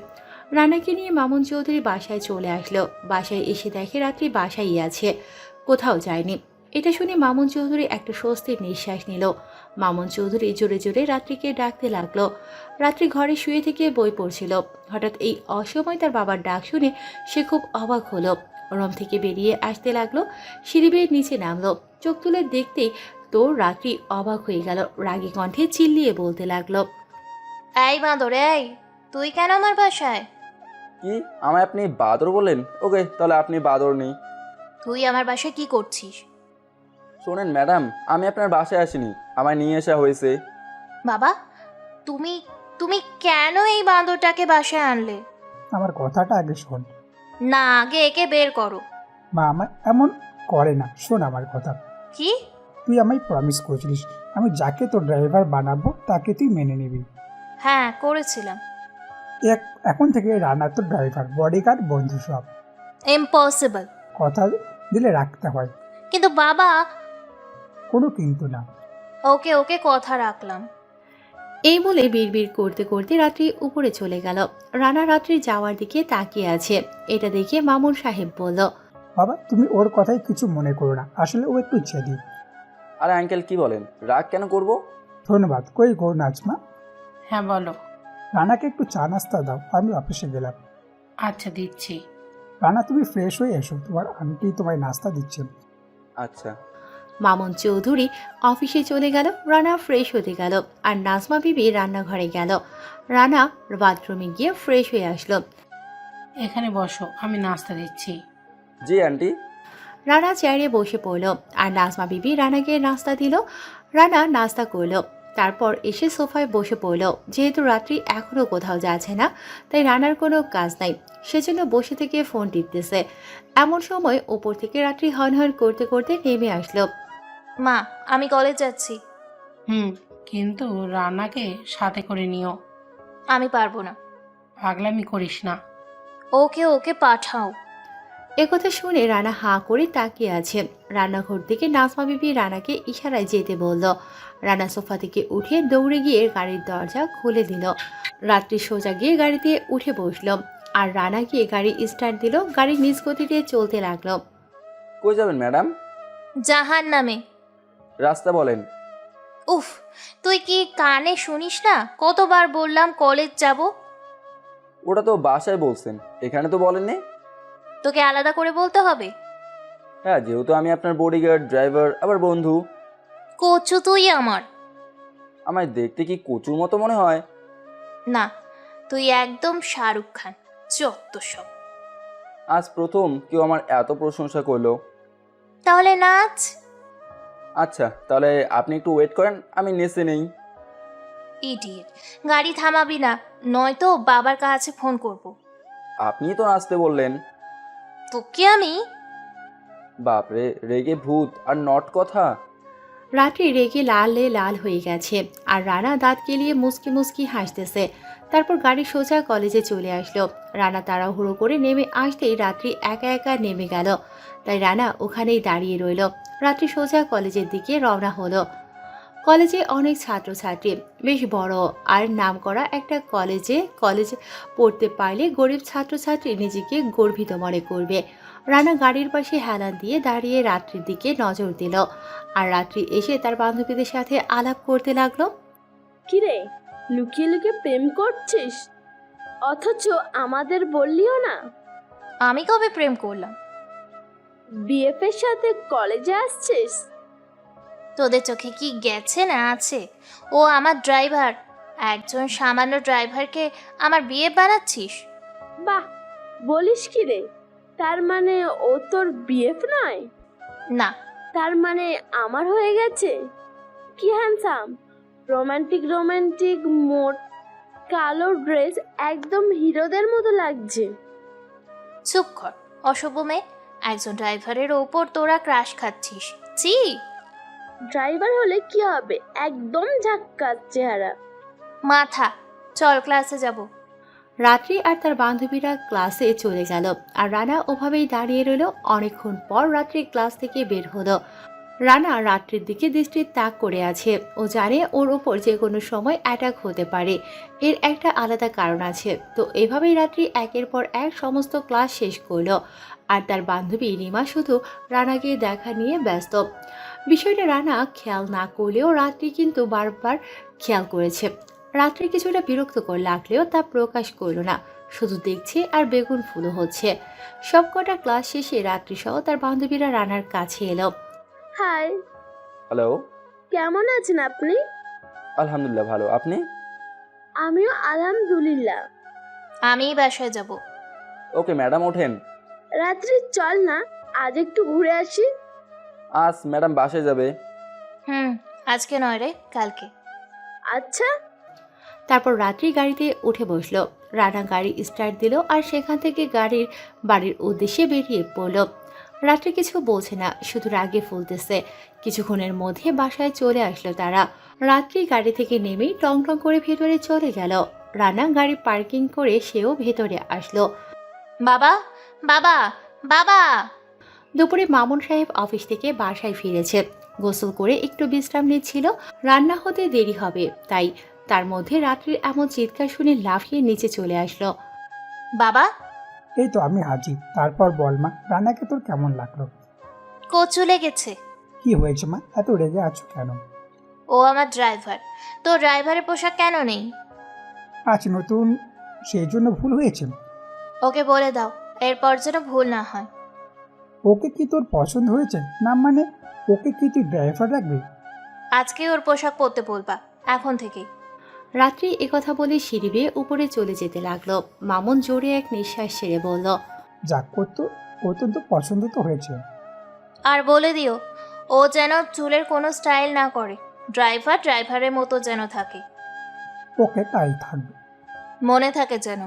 রানাকে নিয়ে মামুন চৌধুরী বাসায় চলে আসলো। বাসায় এসে দেখে রাত্রি বাসায়ই আছে, কোথাও যায়নি। এটা শুনে মামুন চৌধুরী একটা স্বস্তির নিঃশ্বাস নিল। মামুন চৌধুরী জোরে জোরে রাত্রিকে ডাকতে লাগলো। রাত্রি ঘরে শুয়ে থেকে বই পড়ছিল। হঠাৎ এই অসময় তার বাবার ডাক শুনে সে খুব অবাক হলো। রুম থেকে বেরিয়ে আসতে লাগলো, সিঁড়ি বেয়ে নিচে নামলো। চোখ তুলে দেখতেই তো রাত্রি অবাক হয়ে গেল, রাগী কণ্ঠে চিল্লিয়ে বলতে লাগলো, এই বাঁদর, এই তুই কেন আমার বাসায়? কি, আমায় আপনি বাদর বলেন? ওকে, তাহলে আপনি বাদর নেই। তুই আমার বাসায় কি করছিস? শোনেন ম্যাডাম, আমি আপনার বাসায় আসিনি, আমায় নিয়ে আসা হয়েছে। বাবা, তুমি তুমি কেন এই বাঁদরটাকে বাসায় আনলে? আমার কথাটা আগে শোন। না, আগে একে বের করো। মা আমার এমন করে না, শোন আমার কথা। কি? তুই আমায় প্রমিস করেছিলিস আমি যাকে তোর ড্রাইভার বানাবো তাকে তুই মেনে নিবি। হ্যাঁ, করেছিলাম। এখন থেকে রানা তোর ড্রাইভার, বডিগার্ড, বন্ধু সব। ইম্পসিবল। কথা দিলে রাখতে হয়। কিন্তু বাবা। কোনো কিন্তু না। ওকে ওকে, কথা রাখলাম। এই বলে বিড়বিড় করতে করতে রাত্রি উপরে চলে গেল। রানা রাত্রি যাওয়ার দিকে তাকিয়ে আছে। এটা দেখে মামুন সাহেব বলল, বাবা তুমি ওর কথাই কিছু মনে করো না, আসলে ও একটু জেদি। আরে আঙ্কেল কি বলেন, রাগ কেন করব? ধন্যবাদ। কই গো নাজমা, হ্যাঁ বলো। রানাকে একটু চা নাস্তা দাও, আমি অফিসে গেলাম। আচ্ছা দিচ্ছি। রানা তুমি ফ্রেশ হয়ে এসো, তোমার আন্টি তোমায় নাস্তা দিচ্ছেন। আচ্ছা। মামুন চৌধুরী অফিসে চলে গেল। রানা ফ্রেশ হতে গেল আর নাজমা বিবি রান্নাঘরে গেল। রানা বাথরুমে গিয়ে ফ্রেশ হয়ে আসলো। এখানে বসো, আমি নাস্তা দিচ্ছি। জি আন্টি। রানা চেয়ারে বসে পড়ল আর নাজমা বিবি রানাকে নাস্তা দিল। রানা নাস্তা করলো, তারপর এসে সোফায় বসে পড়ল। যেহেতু রাত্রি এখনো কোথাও যাচ্ছে না, তাই রানার কোনো কাজ নাই, সেজন্য বসে থেকে ফোন টিপতেছে। এমন সময় ওপর থেকে রাত্রি হনহন করতে করতে নেমে আসলো। মা, আমি কলেজ যাচ্ছি। কিন্তু রান্নাকে সাথে করে নিও। আমি পারবো না। পাগলামি করিস না। ওকে ওকে পাঠাও। একথা শুনে রানা হাঁ করে তাকিয়ে আছে। রান্নাঘর থেকে নাজমা বিবি রানাকে ইশারায় যেতে বলল। রানা সোফা থেকে উঠে দৌড়ে গিয়ে গাড়ির দরজা খুলে দিল। রাত্রি সোজা গিয়ে গাড়িতে উঠে বসলো আর রানা গিয়ে গাড়ি স্টার্ট দিল। গাড়ি নিজ গতিতে চলতে লাগলো। কই যাবেন ম্যাডাম? জাহান নামে। রাস্তা বলেন। উফ, তুই কি কানে শুনিস না? কতবার বললাম কলেজ যাব। ওটা তো বাসায় বলছেন, এখানে তো বলেননি। তোকে আলাদা করে বলতে হবে? হ্যাঁ, যেহেতু আমি আপনার বডিগার্ড, ড্রাইভার, আবার বন্ধু। কচু তুই আমার। আমায় দেখতে কি কচুর মতো মনে হয়? না, তুই একদম শাহরুখ খান। যত সব। আজ প্রথম কেউ আমার এত প্রশংসা করলো। তাহলে নাচ। আচ্ছা, তাহলে আপনি একটু ওয়েট করেন, আমি নেচে নেই। ইডিয়েট, গাড়ি থামাবি না, নয়তো বাবার কাছে ফোন করব। আপনিই তো নাচতে বললেন। তোকে আমি। বাপরে, রেগে ভূত আর নট কথা। রাত্রি রেগে লালে লাল হয়ে গেছে আর রানা দাঁত কেলিয়ে মুচকি মুচকি হাসতেছে। তারপর গাড়ি সোজা কলেজে চলে আসলো। রানা তাড়াহুড়ো করে নেমে আসতেই রাত্রি একা একা নেমে গেল, তাই রানা ওখানেই দাঁড়িয়ে রইল। রাত্রি সোজা কলেজের দিকে রওনা হলো। কলেজে অনেক ছাত্রছাত্রী, বেশ বড় আর নামকরা একটা কলেজে পড়তে পারলে গরিব ছাত্রছাত্রী নিজেকে গর্বিত মনে করবে। রানা গাড়ির পাশে হেলান দিয়ে দাঁড়িয়ে রাত্রির দিকে নজর দিল আর রাত্রি এসে তার বান্ধবীদের সাথে আলাপ করতে লাগলো। কিরে, লুকিয়ে লুকিয়ে প্রেম করছিস, অথচ আমাদের বললিও না? আমি কবে প্রেম করলাম? বিএফ এর সাথে কলেজে আসছিস? তোদের চোখে কি গেছে না আছে? ও আমার ড্রাইভার। একজন সামান্য ড্রাইভারকে আমার বিয়ে বানাচ্ছিস? বাহ, বলিস কি রে? তার মানে ও তোর বিএফ নয়? না। তার মানে আমার হয়ে গেছে? কি হ্যান্ডসাম, রোমান্টিক রোমান্টিক, মোট কালো ড্রেস, একদম হিরোদের মতো লাগছে। চুপ কর, অসভ্য মেয়ে। একজন ড্রাইভারের ওপর তোরা ক্রাশ খাচ্ছিস। ছি। ড্রাইভার হলে কি হবে, একদম ঝাক্কাস চেহারা। মাথা, চল ক্লাসে যাব। রাত্রি আর তার বান্ধবীরা ক্লাসে চলে গেল আর রানা ওভাবেই দাঁড়িয়ে রইল। অনেকক্ষণ পর রাত্রি ক্লাস থেকে বের হলো। রানা রাত্রির দিকে দৃষ্টির তাক করে আছে। ও জানে ওর ওপর যে কোনো সময় অ্যাটাক হতে পারে, এর একটা আলাদা কারণ আছে। তো এভাবেই রাত্রি একের পর এক সমস্ত ক্লাস শেষ করলো আর তার বান্ধবী রিমা শুধু রানাকে দেখা নিয়ে ব্যস্ত। বিষয়টা রানা খেয়াল না করলেও রাত্রি কিন্তু বারবার খেয়াল করেছে। রাত্রি কিছুটা বিরক্তকর লাগলেও তা প্রকাশ করলো না, শুধু দেখছে আর বেগুন ফুলো হচ্ছে। সবকটা ক্লাস শেষে রাত্রি সহ তার বান্ধবীরা রানার কাছে এলো। Hi, hello. কেমন আছেন আপনি? আলহামদুলিল্লাহ ভালো, আপনি? আমিও আলহামদুলিল্লাহ। আমি বাসায় যাব। ওকে ম্যাডাম, ওঠেন। রাত্রি চল না, আজ একটু ঘুরে আসি। আজ ম্যাডাম বাসায় যাবে। আজকে নয় রে, কালকে। আচ্ছা। তারপর রাত্রি গাড়িতে উঠে বসলো। রানা গাড়ি স্টার্ট দিল আর সেখান থেকে বাড়ির উদ্দেশ্যে বেরিয়ে পড়ল। রাত্রি কিছু বলছে না, শুধু রাগে ফুলতেছে। কিছুক্ষণের মধ্যে বাসায় চলে আসলো তারা। রাত্রি গাড়ি থেকে নেমেই টং টং করে ভেতরে চলে গেল। রানা গাড়ি পার্কিং করে সেও ভেতরে আসলো। বাবা, বাবা, বাবা। দুপুরে মামুন সাহেব অফিস থেকে বাসায় ফিরেছে। গোসল করে একটু বিশ্রাম নিচ্ছিল। রান্না হতে দেরি হবে, তাই তার মধ্যে রাত্রির এমন চিৎকার শুনে লাফিয়ে নিচে চলে আসলো। বাবা, এই তো আমি হাজির। তারপর বল মা, রানাকে তোর কেমন লাগলো? কোচু লেগেছে। কি হয়েছে মা, এত রেগে আছো কেন? ও আমার ড্রাইভার, তো ড্রাইভারের পোশাক কেন নেই? আজ নতুন, সেই জন্য ভুল হয়েছে। ওকে বলে দাও এরপর যেন ভুল না হয়। ওকে কি তোর পছন্দ হয়েছে? না মানে, ওকে কি তুই ড্রাইভার রাখবি? আজকে ওর পোশাক পরতে বলবা, এখন থেকেই। রাত্রি একথা বলে সিঁড়ি বেয়ে উপরে চলে যেতে লাগলো। মামুন জোরে এক নিঃশ্বাস ছেড়ে বলল, যাক, অত্যন্ত পছন্দ তো হয়েছে। আর বলে দিও ও যেন চুলের কোনো স্টাইল না করে, ড্রাইভারের মতো যেন থাকে। ওকে, তাই থাকবে। মনে থাকে যেন।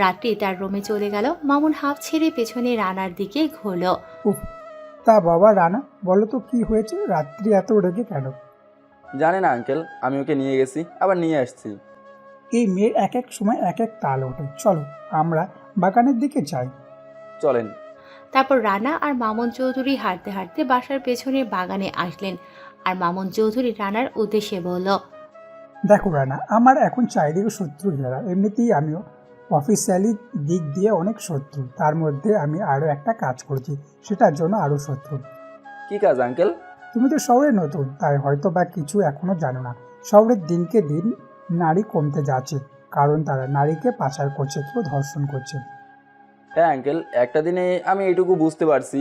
রাত্রি তার রুমে চলে গেল। মামুন হাঁপ ছেড়ে পেছনে রানার দিকে ঘুরল। উফ, তা বাবা রানা, বলো তো কি হয়েছে? রাত্রি এত রেগে কেন? জানে না আঙ্কেল, আমি ওকে নিয়ে গেছি আবার নিয়ে আসছি। এই মেয়ের এক এক সময় এক এক তাল ওঠে। চলো আমরা বাগানের দিকে যাই। চলেন। তারপর রানা আর মামুন চৌধুরী হাঁটতে হাঁটতে বাসার পেছনের বাগানে আসলেন। আর মামুন চৌধুরী রানার উদ্দেশ্যে বলল, দেখো রানা, আমার এখন চারিদিকে শত্রু ঘেরা। এমনিতেই আমিও অফিসিয়ালি দিক দিয়ে অনেক শত্রু, তার মধ্যে আমি আরও একটা কাজ করছি, সেটার জন্য আরও শত্রু। কি কাজ আঙ্কেল? তুমি তো শহরে নতুন, তাই হয়তো বা কিছু এখনো জানো না। শহরের দিনকে দিন নারী কমতে যাচ্ছে, কারণ তারা নারীকে পাচার করছে, কেউ ধর্ষণ করছে। হ্যাঁ আঙ্কেল, একটা দিনে আমি এইটুকু বুঝতে পারছি।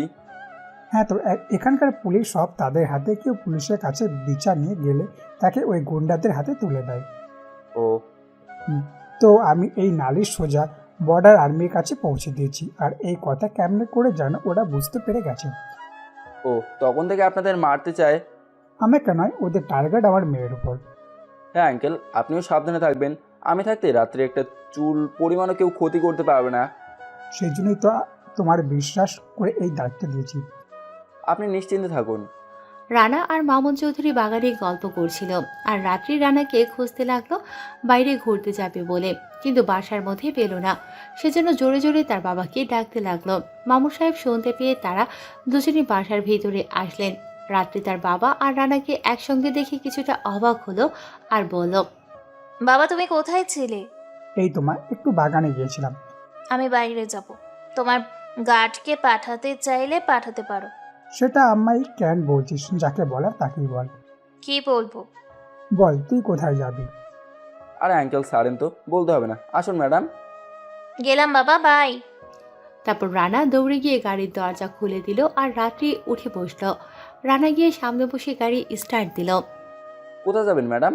হ্যাঁ, তো এখানকার পুলিশ সব তাদের হাতে, কেউ পুলিশের কাছে বিচার নিয়ে গেলে তাকে ওই গুন্ডাদের হাতে তুলে দেয়। ও, তো আমি এই নালিশ সোজা বর্ডার আর্মির কাছে পৌঁছে দিয়েছি, আর এই কথা কেমনে করে জানো? ওরা বুঝতে পেরে গেছে। ও তখন থেকে আপনাদের মারতে চায়? আমাকে নয়, ওদের টার্গেট আমার মেয়ের উপর। হ্যাঁ আঙ্কেল, আপনিও সাবধানে থাকবেন। আমি থাকতে রাত্রে একটা চুল পরিমাণও কেউ ক্ষতি করতে পারবে না। সেই জন্যই তো তোমার বিশ্বাস করে এই দায়িত্ব দিয়েছি। আপনি নিশ্চিন্তে থাকুন। রানা আর মামুন চৌধুরী বাগানে গল্প করছিল। আর রাত্রি রানাকে খুঁজতে লাগলো বাইরে ঘুরতে যাবে বলে, কিন্তু বাসার মধ্যে পেল না। সেজন্য জোরে জোরে তার বাবাকে ডাকতে লাগলো। মামুন সাহেব শুনতে পেয়ে তারা দুজনই বাসার ভিতরে আসলেন। রাত্রি তার বাবা আর রানাকে একসঙ্গে দেখে কিছুটা অবাক হলো আর বলল, বাবা, তুমি কোথায় ছিলে? এই তোমার একটু বাগানে গিয়েছিলাম। আমি বাইরে যাব, তোমার গার্ডকে পাঠাতে চাইলে পাঠাতে পারো। সেটা আম্মাই কেন বলছিস? যাকে বলার তাকেই বল। কি বলবো? বল, তুই কোথায় যাবি? আরে আঙ্কেল ছাড়েন তো, বলতে হবে না। আসুন ম্যাডাম। গেলাম বাবা, বাই। তারপর রানা দৌড়ে গিয়ে গাড়ির দরজা খুলে দিল আর রাত্রি উঠে বসলো। রানা গিয়ে সামনে বসে গাড়ি স্টার্ট দিল। কোথায় যাবেন ম্যাডাম?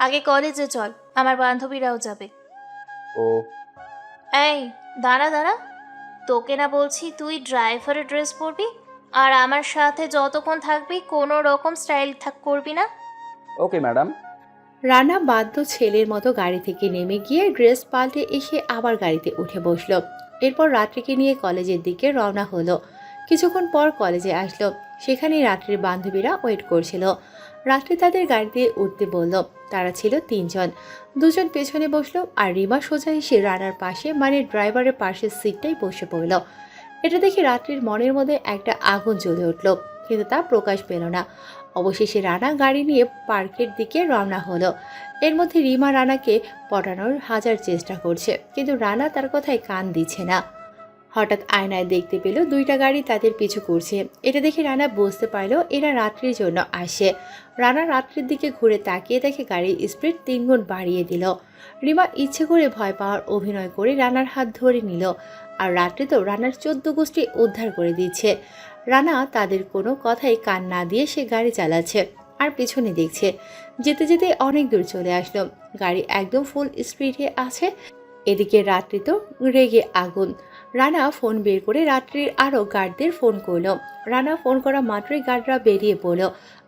আগে কলেজে চল, আমার বান্ধবীরাও যাবে। ও, এই দাঁড়া দাঁড়া, তোকে না বলছি তুই ড্রাইভারের ড্রেস পরবি, আর আমার সাথে যতক্ষণ থাকবি কোনো রকম স্টাইল করবি না। Okay madam. রানা বাধ্য ছেলের মতো গাড়ি থেকে নেমে গিয়ে ড্রেস পাল্টে এসে আবার গাড়িতে উঠে বসলো। এরপর রাত্রিকে নিয়ে কলেজের দিকে রওনা হলো। কিছুক্ষণ পর কলেজে আসলো। সেখানে রাত্রির বান্ধবীরা ওয়েট করছিল। রাত্রি তাদের গাড়িতে উঠতে বলল। তারা ছিল 3 জন। 2 জন পেছনে বসলো আর রিমা সোজা এসে রানার পাশে, মানে ড্রাইভারের পাশের সিটটাই বসে পড়ল। এটা দেখে রাত্রির মনের মধ্যে একটা আগুন জ্বলে উঠল, কিন্তু তা প্রকাশ পেল না। অবশেষে রানা গাড়ি নিয়ে পার্কের দিকে রওনা হলো। এর মধ্যে রিমা রানাকে পটানোর হাজার চেষ্টা করছে, কিন্তু রানা তার কথায় কান দিচ্ছে না। হঠাৎ আয়নায় দেখতে পেল 2টা গাড়ি তাদের পিছু করছে। এটা দেখে রানা বুঝতে পারল এরা রাত্রির জন্য আসে। রানা রাত্রির দিকে ঘুরে তাকিয়ে দেখে গাড়ির স্পিড 3 গুণ বাড়িয়ে দিল। রিমা ইচ্ছে করে ভয় পাওয়ার অভিনয় করে রানার হাত ধরে নিল। আর রাত্রি তো রানার 14 গোষ্ঠী উদ্ধার করে দিচ্ছে। রানা তাদের কোনো কথাই কান না দিয়ে সে গাড়ি চালাচ্ছে আর পেছনে দেখছে। যেতে যেতে অনেক দূর চলে আসলো। গাড়ি একদম ফুল স্পিডে আছে। এদিকে রাত্রি তো রেগে আগুন। রানা ফোন বের করে রাত্রির আরও গার্ডদের ফোন করলো। রানা ফোন করা মাত্রই গার্ডরা বেরিয়ে পড়ল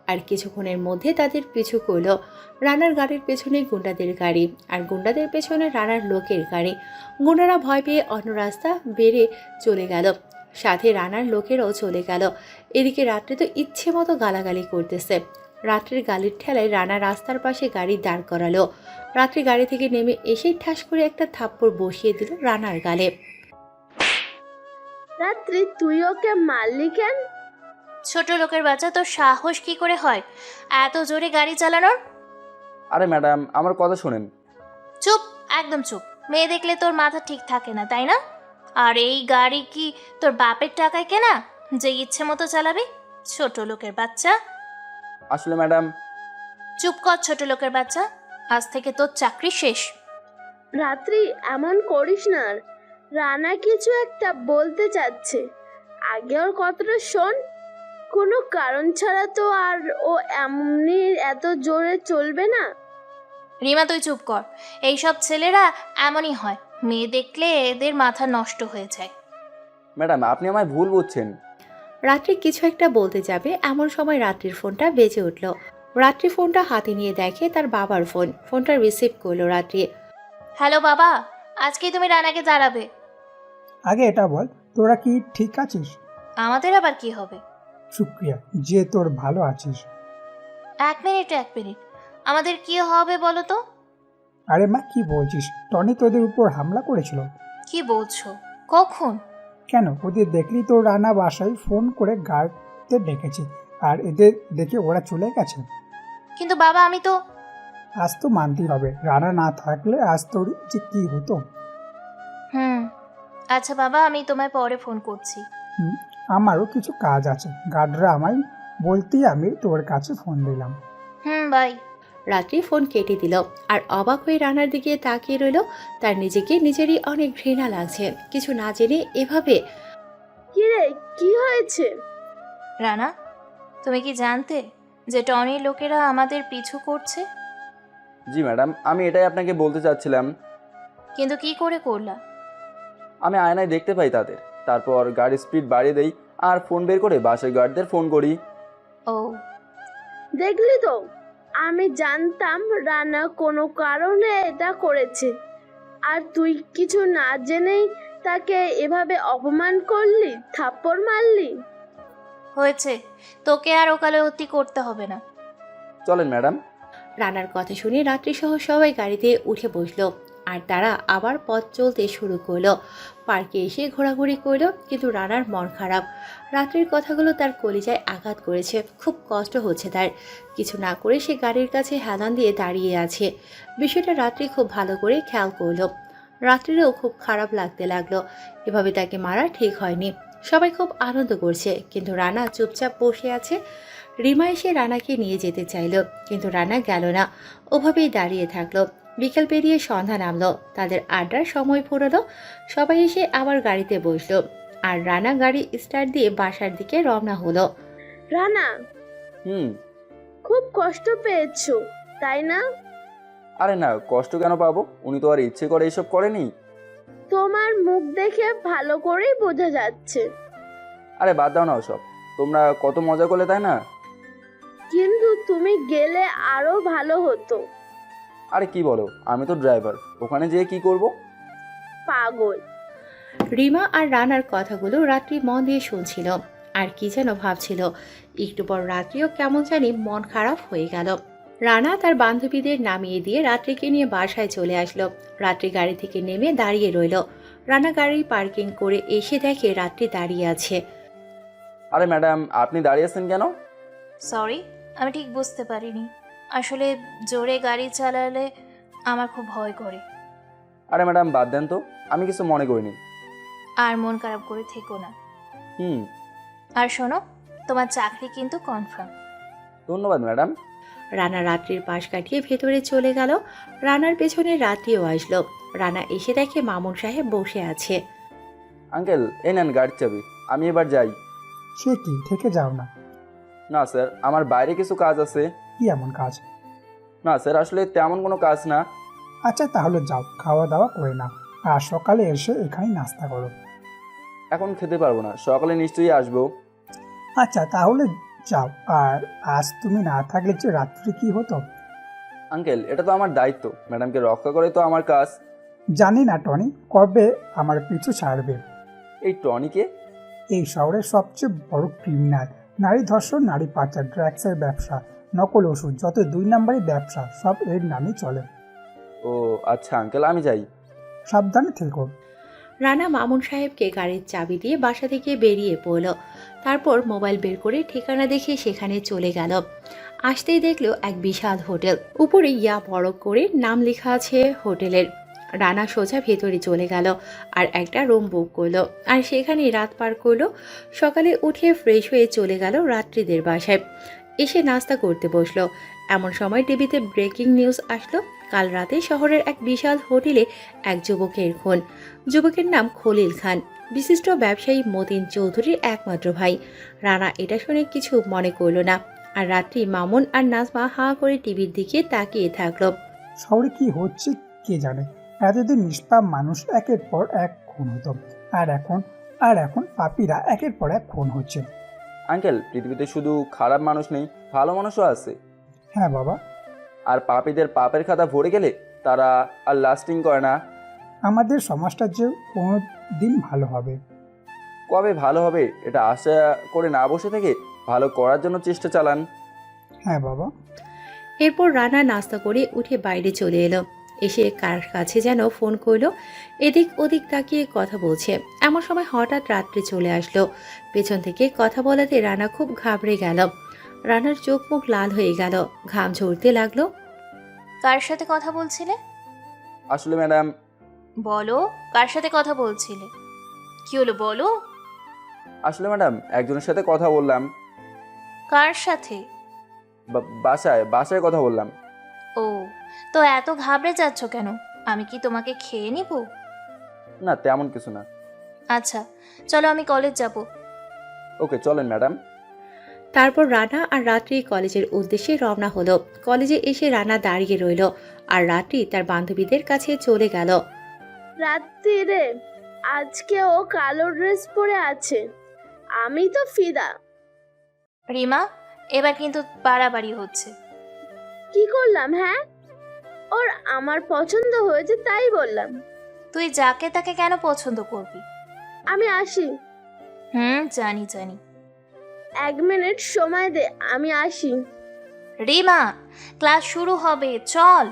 আর কিছুক্ষণের মধ্যে তাদের পিছু করলো। রানার গাড়ির পেছনে গুন্ডাদের গাড়ি, আর গুন্ডাদের পেছনে রানার লোকের গাড়ি। গুন্ডারা ভয় পেয়ে অন্য রাস্তা বেরিয়ে চলে গেল, সাথে রানার লোকেরাও চলে গেল। এদিকে রাত্রি তো ইচ্ছে মতো গালাগালি করতেছে। রাত্রির গালির ঠেলায় রানা রাস্তার পাশে গাড়ি দাঁড় করালো। রাত্রি গাড়ি থেকে নেমে এসেই ঠাস করে একটা থাপ্পড় বসিয়ে দিল রানার গালে। রাত্রি, তুই ওকে মারলি কেন? ছোট লোকের বাচ্চা, তোর সাহস কি করে হয় এত জোরে গাড়ি চালানোর? আরে ম্যাডাম আমার কথা শোনেন। চুপ, একদম চুপ। মেয়ে দেখলে তোর মাথা ঠিক থাকে না, তাই না? আর এই গাড়ি কি তোর বাপের টাকায় কেনা যে ইচ্ছে মতো চালাবি? ছোট লোকের বাচ্চা। আসলে ম্যাডাম, চুপ কর ছোট লোকের বাচ্চা, আজ থেকে তোর চাকরি শেষ। রাত্রি এমন করিস না। রানা কিছু একটা বলতে চাচ্ছে, আগে ওর কথাটা শোন। কোনো কারণ ছাড়া তো আর ও এমনি এত জোরে চলবে না। রিমা তুই চুপ কর। এইসব ছেলেরা এমনই হয়, মেয়ে দেখলে এদের মাথা নষ্ট হয়ে যায়। ম্যাডাম আপনি আমায় ভুল বুঝছেন। রাত্রি কিছু একটা বলতে যাবে এমন সময় রাত্রির ফোনটা বেজে উঠল। রাত্রি ফোনটা হাতে নিয়ে দেখে তার বাবার ফোন। ফোনটা রিসিভ করলো রাত্রি। হ্যালো বাবা, আজকে তুমি রানাকে দাঁড়াবে? আগে এটা বল, তোরা কি ঠিক আছিস? আমাদের আবার কি হবে? শুক্রিয়া যে তোর ভালো আছিস। এক মিনিট, আমাদের কি হবে বলো তো? আরে মা কি বলছিস? টনি তোদের উপর হামলা করেছিল। কি বলছো? কখন? কেন, ওদের দেখলি তো রানা বাসায় ফোন করে গার্ডদের ডেকেছে, আর এদের দেখে ওরা চলে গেছে। কিন্তু বাবা আমি তো। আজ তো মানতেই হবে, রানা না থাকলে আজ তোর যে কি হতো। আচ্ছা বাবা, আমি তোমায় পরে ফোন করছি। আমারও কিছু কাজ আছে, গার্ডরা আমায় বলতেই আমি তোর কাছে ফোন দিলাম। বাই। রাত্রি ফোন কেটে দিল আর অবাক হয়ে রানার দিকে তাকিয়ে রইল। তার নিজেকে নিজেরই অনেক ঘৃণা লাগছে, কিছু না জেনে এভাবে। কি রে, কি হয়েছে? রানা, তুমি কি জানতে যে টনির লোকেরা আমাদের পিছু করছে? জি ম্যাডাম, আমি এটাই আপনাকে বলতে চাচ্ছিলাম। কিন্তু কি করে করলা? আমি আয়নায় দেখতে পাই তাদের, তারপর গাড়ির স্পিড বাড়িয়ে দেই আর ফোন বের করে বাসের গার্ডদের ফোন করি। ও দেখলি তো, আমি জানতাম রানা কোনো কারণে এটা করেছে, আর তুই কিছু না জেনেই তাকে এভাবে অপমান করলি, থাপ্পড় মারলি। হয়েছে, তোকে আর ওকালতি করতে হবে না। চলেন ম্যাডাম। রানার কথা শুনে রাত্রি সহ সবাই গাড়িতে উঠে বসলো আর তারা আবার পথ চলতে শুরু করলো। পার্কে এসে ঘোরাঘুরি করলো, কিন্তু রানার মন খারাপ। রাত্রির কথাগুলো তার কলিজায় আঘাত করেছে, খুব কষ্ট হচ্ছে তার। কিছু না করে সে গাড়ির কাছে হেলান দিয়ে দাঁড়িয়ে আছে। বিষয়টা রাত্রি খুব ভালো করে খেয়াল করলো। রাত্রিরও খুব খারাপ লাগতে লাগলো, এভাবে তাকে মারা ঠিক হয়নি। সবাই খুব আনন্দ করছে, কিন্তু রানা চুপচাপ বসে আছে। রিমা এসে রানাকে নিয়ে যেতে চাইল, কিন্তু রানা গেল না, ওভাবেই দাঁড়িয়ে থাকলো। বিকেল পেরিয়ে সন্ধ্যা নামলো, তাদের আড্ডার সময় ফুরলো। সবাই এসে আবার গাড়িতে বসলো আর রানা গাড়ি স্টার্ট দিয়ে বাসার দিকে রওনা হলো। রানা, হুম। খুব কষ্ট পেয়েছো তাই না? আরে না, কষ্ট কেন পাবো? উনি তো আর ইচ্ছে করে এইসব করেনি। তোমার মুখ দেখে ভালো করেই বোঝা যাচ্ছে। আরে বাদ দাও না ওসব, তোমরা কত মজা করলে তাই না? কিন্তু তুমি গেলে আরো ভালো হতো। আরে কি বলো, আমি তো ড্রাইভার, ওখানে যেয়ে কি করব? পাগল। রিমা আর রানার কথাগুলো রাত্রি মন দিয়ে শুনছিল আর কি যেন ভাবছিল। একটু পর রাত্রিও কেমন জানি মন খারাপ হয়ে গেল। রানা তার বান্ধবীদের নামিয়ে দিয়ে রাত্রিকে নিয়ে বাসায় চলে আসলো। রাত্রি গাড়ি থেকে নেমে দাঁড়িয়ে রইল। রানা গাড়ি পার্কিং করে এসে দেখে রাত্রি দাঁড়িয়ে আছে। আরে ম্যাডাম আপনি দাঁড়িয়ে আছেন কেন? সরি, আমি ঠিক বুঝতে পারিনি। আসলে জোরে গাড়ি চালালে আমার খুব ভয় করে। আরে ম্যাডাম বাদ দেন তো, আমি কিছু মনে করিনি। আর মন খারাপ করে থেকো না। হুম। আর শোনো, তোমার চাকরি কিন্তু কনফার্ম। ধন্যবাদ ম্যাডাম। রানা রাত্রির পাশ কাটিয়ে ভেতরে চলে গেল। রানার পেছনে রাত্রিও আসলো। রানা এসে দেখে মামুন সাহেব বসে আছে। আঙ্কেল এই নেন গাড়ির চাবি, আমি এবার যাই। সে কি, থেকে যাও না? না স্যার, আমার বাইরে কিছু কাজ আছে। কি এমন কাজ? না স্যার, আসলে তেমন কোনো কাজ না। আচ্ছা তাহলে যাও, খাওয়া দাওয়া করে নাও, আর সকালে এসে এখানেই নাস্তা করো। এখন খেতে পারবো না, সকালে নিশ্চয়ই আসবো। আচ্ছা তাহলে যাও। আর আজ তুমি না থাকলে যে রাত্রে কি হতো? আঙ্কেল এটা তো আমার দায়িত্ব, ম্যাডামকে রক্ষা করে তো আমার কাজ। জানি না টনি কবে আমার পিছু ছাড়বে। এই টনিকে? এই শহরের সবচেয়ে বড় ক্রিমিনাল। নারী ধর্ষণ, নারী পাচার, ড্রাগসের ব্যবসা, নকল ওষুধ, যত 2 নম্বরই ব্যবসা সব এর নামই চলে। ও আচ্ছা আঙ্কেল, আমি যাই। সাবধানে থেকো। রানা মামুন সাহেবকে গাড়ির চাবি দিয়ে বাসা থেকে বেরিয়ে পড়ল। তারপর মোবাইল বের করে ঠিকানা দেখে সেখানে চলে গেল। আসতেই দেখলো এক বিশাল হোটেল, উপরে ইয়া বড় করে নাম লেখা আছে হোটেলের। রানা সোজা ভেতরে চলে গেল আর একটা রুম বুক করলো, আর সেখানেই রাত পার করলো। সকালে উঠে ফ্রেশ হয়ে চলে গেল রাত্রিদের বাসায়, এসে নাস্তা করতে বসলো। এমন সময় টিভিতে ব্রেকিং নিউজ আসলো, কাল রাতে শহরের এক বিশাল হোটেলে এক যুবকের খুন। যুবকের নাম খলিল খান, বিশিষ্ট ব্যবসায়ী মতিন চৌধুরীর একমাত্র ভাই। রানা এটা শুনে কিছু মনে করল না, আর রাত্রি মামুন আর নাজমা হাঁ করে টিভির দিকে তাকিয়ে থাকলো। শহরে কি হচ্ছে কে জানে। এতদিন নিষ্পাপ মানুষ একের পর এক খুন হতো, আর এখন পাপীরা একের পর এক খুন হচ্ছে। আঙ্কেল, পৃথিবীতে শুধু খারাপ মানুষ নেই, ভালো মানুষও আছে। হ্যাঁ বাবা, আর পাপীদের পাপের খাতা ভরে গেলে তারা আর লাস্টিং করে না। আমাদের সমাজটা যে কোনো দিন ভালো হবে। কবে ভালো হবে এটা আশা করে না বসে থেকে ভালো করার জন্য চেষ্টা চালান। হ্যাঁ বাবা। এরপর রানা নাস্তা করে উঠে বাইরে চলে এলো, এসে কার কাছে যেন ফোন করলো। এদিক ওদিক তাকিয়ে কথা বলছে, এমন সময় হঠাৎ রাত্রে চলে আসলো। পেছন থেকে কথা বলাতে রানা খুব ঘাবড়ে গেল। রানার চোখ মুখ লাল হয়ে গেল, ঘাম ঝরতে লাগলো। কার সাথে কথা বলছিলে? আসলে ম্যাডাম, বলো, কার সাথে কথা বলছিলে? কি হলো বলো। আসলে ম্যাডাম একজনের সাথে কথা বললাম। কার সাথে? বাসায় কথা বললাম। ও, তো এত ঘাবড়ে যাচ্ছ কেন? আমি কি তোমাকে খেয়ে নিব? না, তেমন কিছু না। আচ্ছা, চলো আমি কলেজ যাব। ওকে, চলেন ম্যাডাম। তারপর রানা আর রাত্রি কলেজের উদ্দেশ্যে রওনা হলো। কলেজে এসে রানা দাঁড়িয়ে রইল, আর রাত্রি তার বান্ধবীদের কাছে চলে গেল। রাত্রিরে আজকে ও কালো ড্রেস পরে আছে, আমি তো ফিদা। রিমা, এবার কিন্তু বাড়াবাড়ি হচ্ছে। কি করলাম? হ্যাঁ, ওর আমার পছন্দ হয়েছে তাই বললাম। তুই যাকে তাকে কেন পছন্দ করবি? আমি আসি। জানি জানি। 1 মিনিট সময় দে, আমি আসি। রিমা, ক্লাস শুরু হবে, চল।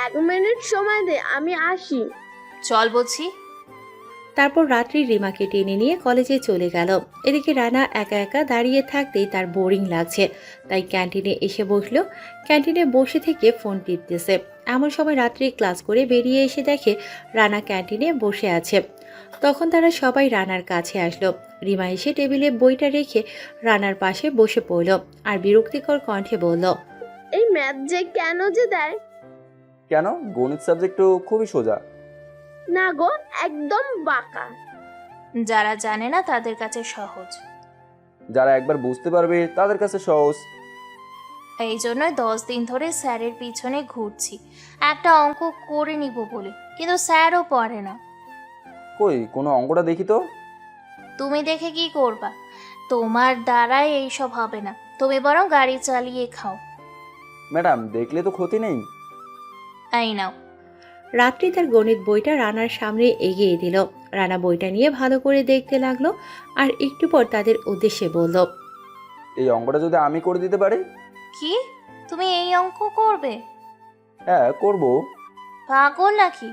1 মিনিট সময় দে, আমি আসি। চল বলছি। তারপর রাত্রি রিমাকে টেনে নিয়ে কলেজে চলে গেল। এদিকে রানা একা একা দাঁড়িয়ে থাকতেই তার বোরিং লাগছে, তাই ক্যান্টিনে এসে বসলো। ক্যান্টিনে বসে থেকে ফোন টিপতেছে। এমন সময় রাত্রি ক্লাস করে বেরিয়ে এসে দেখে রানা ক্যান্টিনে বসে আছে। তখন তারা সবাই রানার কাছে আসলো। রিমা এসে টেবিলে বইটা রেখে রানার পাশে বসে পড়ল, আর বিরক্তিকর কণ্ঠে বলল, এই ম্যাথ যে কেন যে দেয়? কেন? গণিত সাবজেক্ট তো খুবই সোজা। না গো, একদম বাঁকা। যারা জানে না তাদের কাছে সহজ, যারা একবার বুঝতে পারবে তাদের কাছে সহজ। এই জন্যই 10 দিন ধরে স্যারের পিছনে ঘুরছি একটা অঙ্ক করে নিব বলে, কিন্তু স্যারও পড়ে না। কই, কোনো অঙ্কটা দেখি তো। তুমি দেখে কি করবা? তোমার দ্বারাই এইসব হবে না, তুমি বরং গাড়ি চালিয়ে খাও। ম্যাডাম, দেখলে তো ক্ষতি নেই। এই নাও। রাত্রি তার গণিত বইটা রানার সামনে এগিয়ে দিল। রানা বইটা নিয়ে ভালো করে দেখতে লাগলো, আর একটু পর তাদের উদ্দেশ্যে বলল, এই অঙ্কটা যদি আমি করে দিতে পারি। কি? তুমি এই অঙ্ক করবে? হ্যাঁ, করব। পাগল নাকি?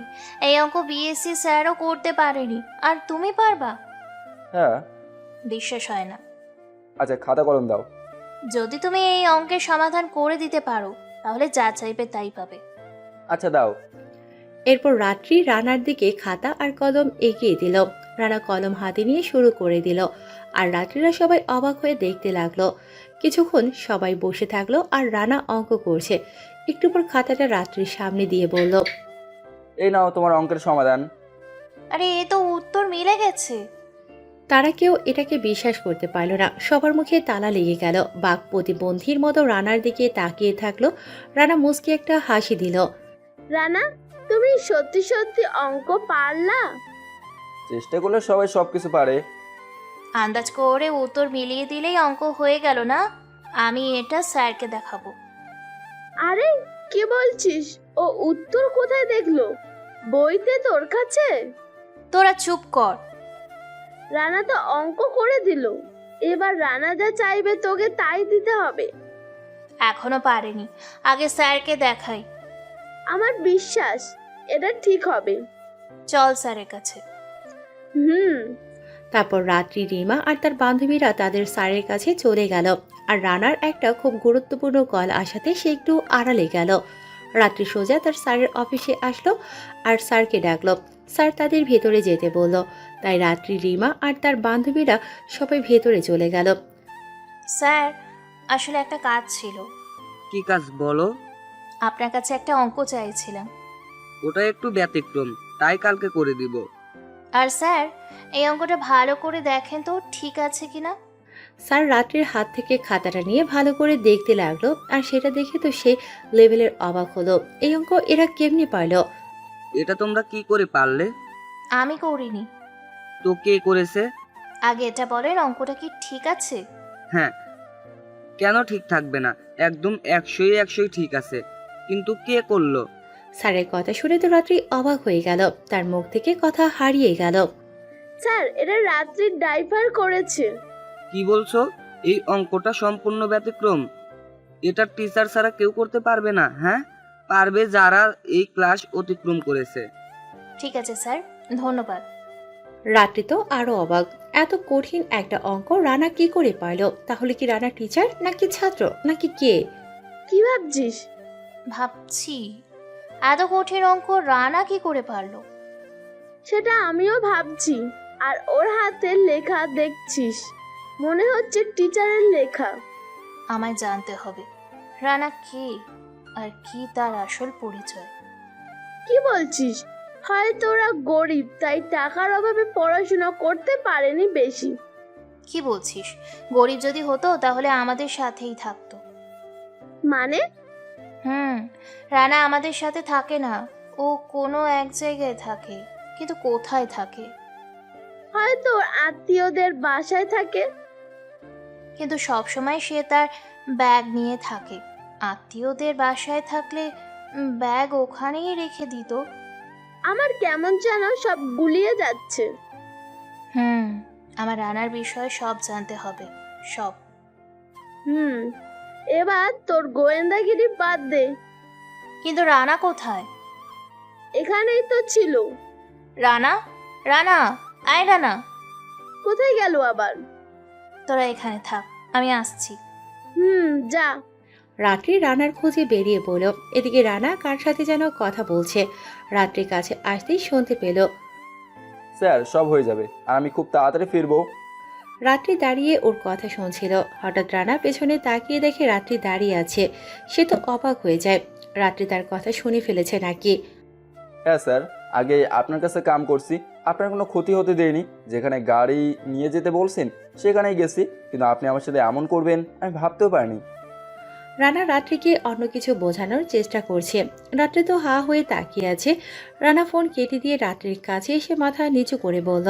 এই অঙ্ক বিএসসি স্যারও করতে পারেনি, আর তুমি পারবা? হ্যাঁ। বিশ্বাস হয় না। আচ্ছা, খাতা কলম দাও। যদি তুমি এই অঙ্কের সমাধান করে দিতে পারো তাহলে যা চাইবে তাই পাবে। আচ্ছা, দাও। এরপর রাত্রি রানার দিকে খাতা আর কলম এগিয়ে দিল। রানা কলম হাতে নিয়ে শুরু করে দিল, আর রাত্রিরা সবাই অবাক হয়ে দেখতে লাগলো। কিছুক্ষণ সবাই বসে থাকলো, আর রানা অঙ্ক করছে। একটু পর খাতাটা রাত্রির সামনে দিয়ে বলল, এই নাও তোমার অঙ্কের সমাধান। আরে, এ তো উত্তর মিলে গেছে। তারা কেউ এটাকে বিশ্বাস করতে পারল না। সবার মুখে তালা লেগে গেল। বাঘ প্রতিবন্ধীর মতো রানার দিকে তাকিয়ে থাকলো। রানা মুচকি একটা হাসি দিল। রানা, তুমি সত্যি সত্যি অঙ্ক পারলা? চেষ্টা করলে সবাই সবকিছু পারে। আন্দাজ করে উত্তর মিলিয়ে দিলেই অঙ্ক হয়ে গেল না? আমি এটা স্যারকে দেখাবো। আরে কি বলছিস? ও উত্তর কোথায় দেখলো? বইতে তোর কাছে? তোরা চুপ কর। রানা তো অঙ্ক করে দিল, এবার রানা যা চাইবে তোকে তাই দিতে হবে। এখনো পারেনি, আগে স্যারকে দেখাই। আমার বিশ্বাস এটা ঠিক হবে। চল স্যারের কাছে। হুম। তারপর রাত্রি রিমা আর তার বান্ধবীরা তাদের স্যারের কাছে চলে গেল। আর রানার একটা খুব গুরুত্বপূর্ণ কল আসাতে সে একটু আড়ালে গেল। রাত্রি সোজা তার স্যারের অফিসে আসলো আর স্যারকে ডাকলো। স্যার তাদের ভেতরে যেতে বলল, তাই রাত্রি রিমা আর তার বান্ধবীরা সবাই ভেতরে চলে গেল। স্যার, আসলে একটা কাজ ছিল। কি কাজ বলো? আপনার কাছে একটা অঙ্ক চাইছিলাম। ওটা একটু ব্যতিক্রম, তাই কালকে করে দিব। আর স্যার, এই অঙ্কটা ভালো করে দেখেন তো ঠিক আছে কিনা। স্যার রাত্রির হাত থেকে খাতাটা নিয়ে ভালো করে দেখতে লাগলো, আর সেটা দেখে তো সে লেভেলের অবাক হলো। এই অঙ্ক এরা কেমনি পারলো? এটা তোমরা কি করে পারলে? আমি করিনি। তো কে করেছে? আগে এটা বলেন, অঙ্কটা কি ঠিক আছে? হ্যাঁ, কেন ঠিক থাকবে না? একদম 100-100 ঠিক আছে, কিন্তু কে করলো? স্যারের কথা শুনে তো রাত্রি অবাক হয়ে গেল, তার মুখ থেকে কথা হারিয়ে গেল। স্যার, এটা রাত্রির ড্রাইভার করেছে। কি বলছো? এই অঙ্কটা সম্পূর্ণ ব্যতিক্রম। এটা টিচার ছাড়া কেউ করতে পারবে না। হ্যাঁ, পারবে যারা এই ক্লাস অতিক্রম করেছে। ঠিক আছে স্যার, ধন্যবাদ। রাত্রি তো আরো অবাক, এত কঠিন একটা অঙ্ক রানা কি করে পারলো? তাহলে কি রানা টিচার, নাকি ছাত্র, নাকি কে? কি ভাবছিস? ভাবছি এত কঠিন অঙ্ক রানা কি করে পারলো। সেটা আমিও ভাবছি। আর ওর হাতের লেখা দেখছিস, মনে হচ্ছে টিচারের লেখা। আমায় জানতে হবে রানা কে আর কি তার আসল পরিচয়। কি বলছিস? হয়তো ওরা গরিব, তাই টাকার অভাবে পড়াশোনা করতে পারেনি বেশি। কি বলছিস? গরিব যদি হতো তাহলে আমাদের সাথেই থাকতো। মানে? রানা আমাদের সাথে থাকে না, ও কোনো এক জায়গায় থাকে, কিন্তু কোথায় থাকে? হয়তো ওর আত্মীয়দের বাসায় থাকে। কিন্তু সব সময় সে তার ব্যাগ নিয়ে থাকে। আত্মীয়দের বাসায় থাকলে ব্যাগ ওখানেই রেখে দিত। আমার কেমন যেন সব গুলিয়ে যাচ্ছে। আমার রানার বিষয়ে সব জানতে হবে, সব। এবার তোর গোয়েন্দাগিরি বাদ দে। কিন্তু রানা কোথায়? এখানেই তো ছিল। রানা, রানা, আয় রানা। কোথায় গেল আবার? তোরা এখানে থাক, আমি আসছি। যা। রাত্রি রানার খোঁজে বেরিয়ে পড়ল। এদিকে রানা কার সাথে যেন কথা বলছে। রাত্রির কাছে আসতেই শুনতে পেল। স্যার, সব হয়ে যাবে আর আমি খুব তাড়াতাড়ি ফিরবো। রাত্রি দাঁড়িয়ে ওর কথা শুনছিল। হঠাৎ রানা পেছনে তাকিয়ে দেখে রাত্রি দাঁড়িয়ে আছে। সে তো অবাক হয়ে যায়, রাত্রি তার কথা শুনে ফেলেছে নাকি। হ্যাঁ স্যার, আগে আপনার কাছে কাম করছি, আপনার কোনো ক্ষতি হতে দেয়নি। যেখানে গাড়ি নিয়ে যেতে বলছেন সেখানেই গেছি, কিন্তু আপনি আমার সাথে এমন করবেন আমি ভাবতেও পারিনি। রানা রাত্রিকে অন্য কিছু বোঝানোর চেষ্টা করছে। রাত্রি তো হা হয়ে তাকিয়ে আছে। রানা ফোন কেটে দিয়ে রাত্রির কাছে এসে মাথা নিচু করে বলল,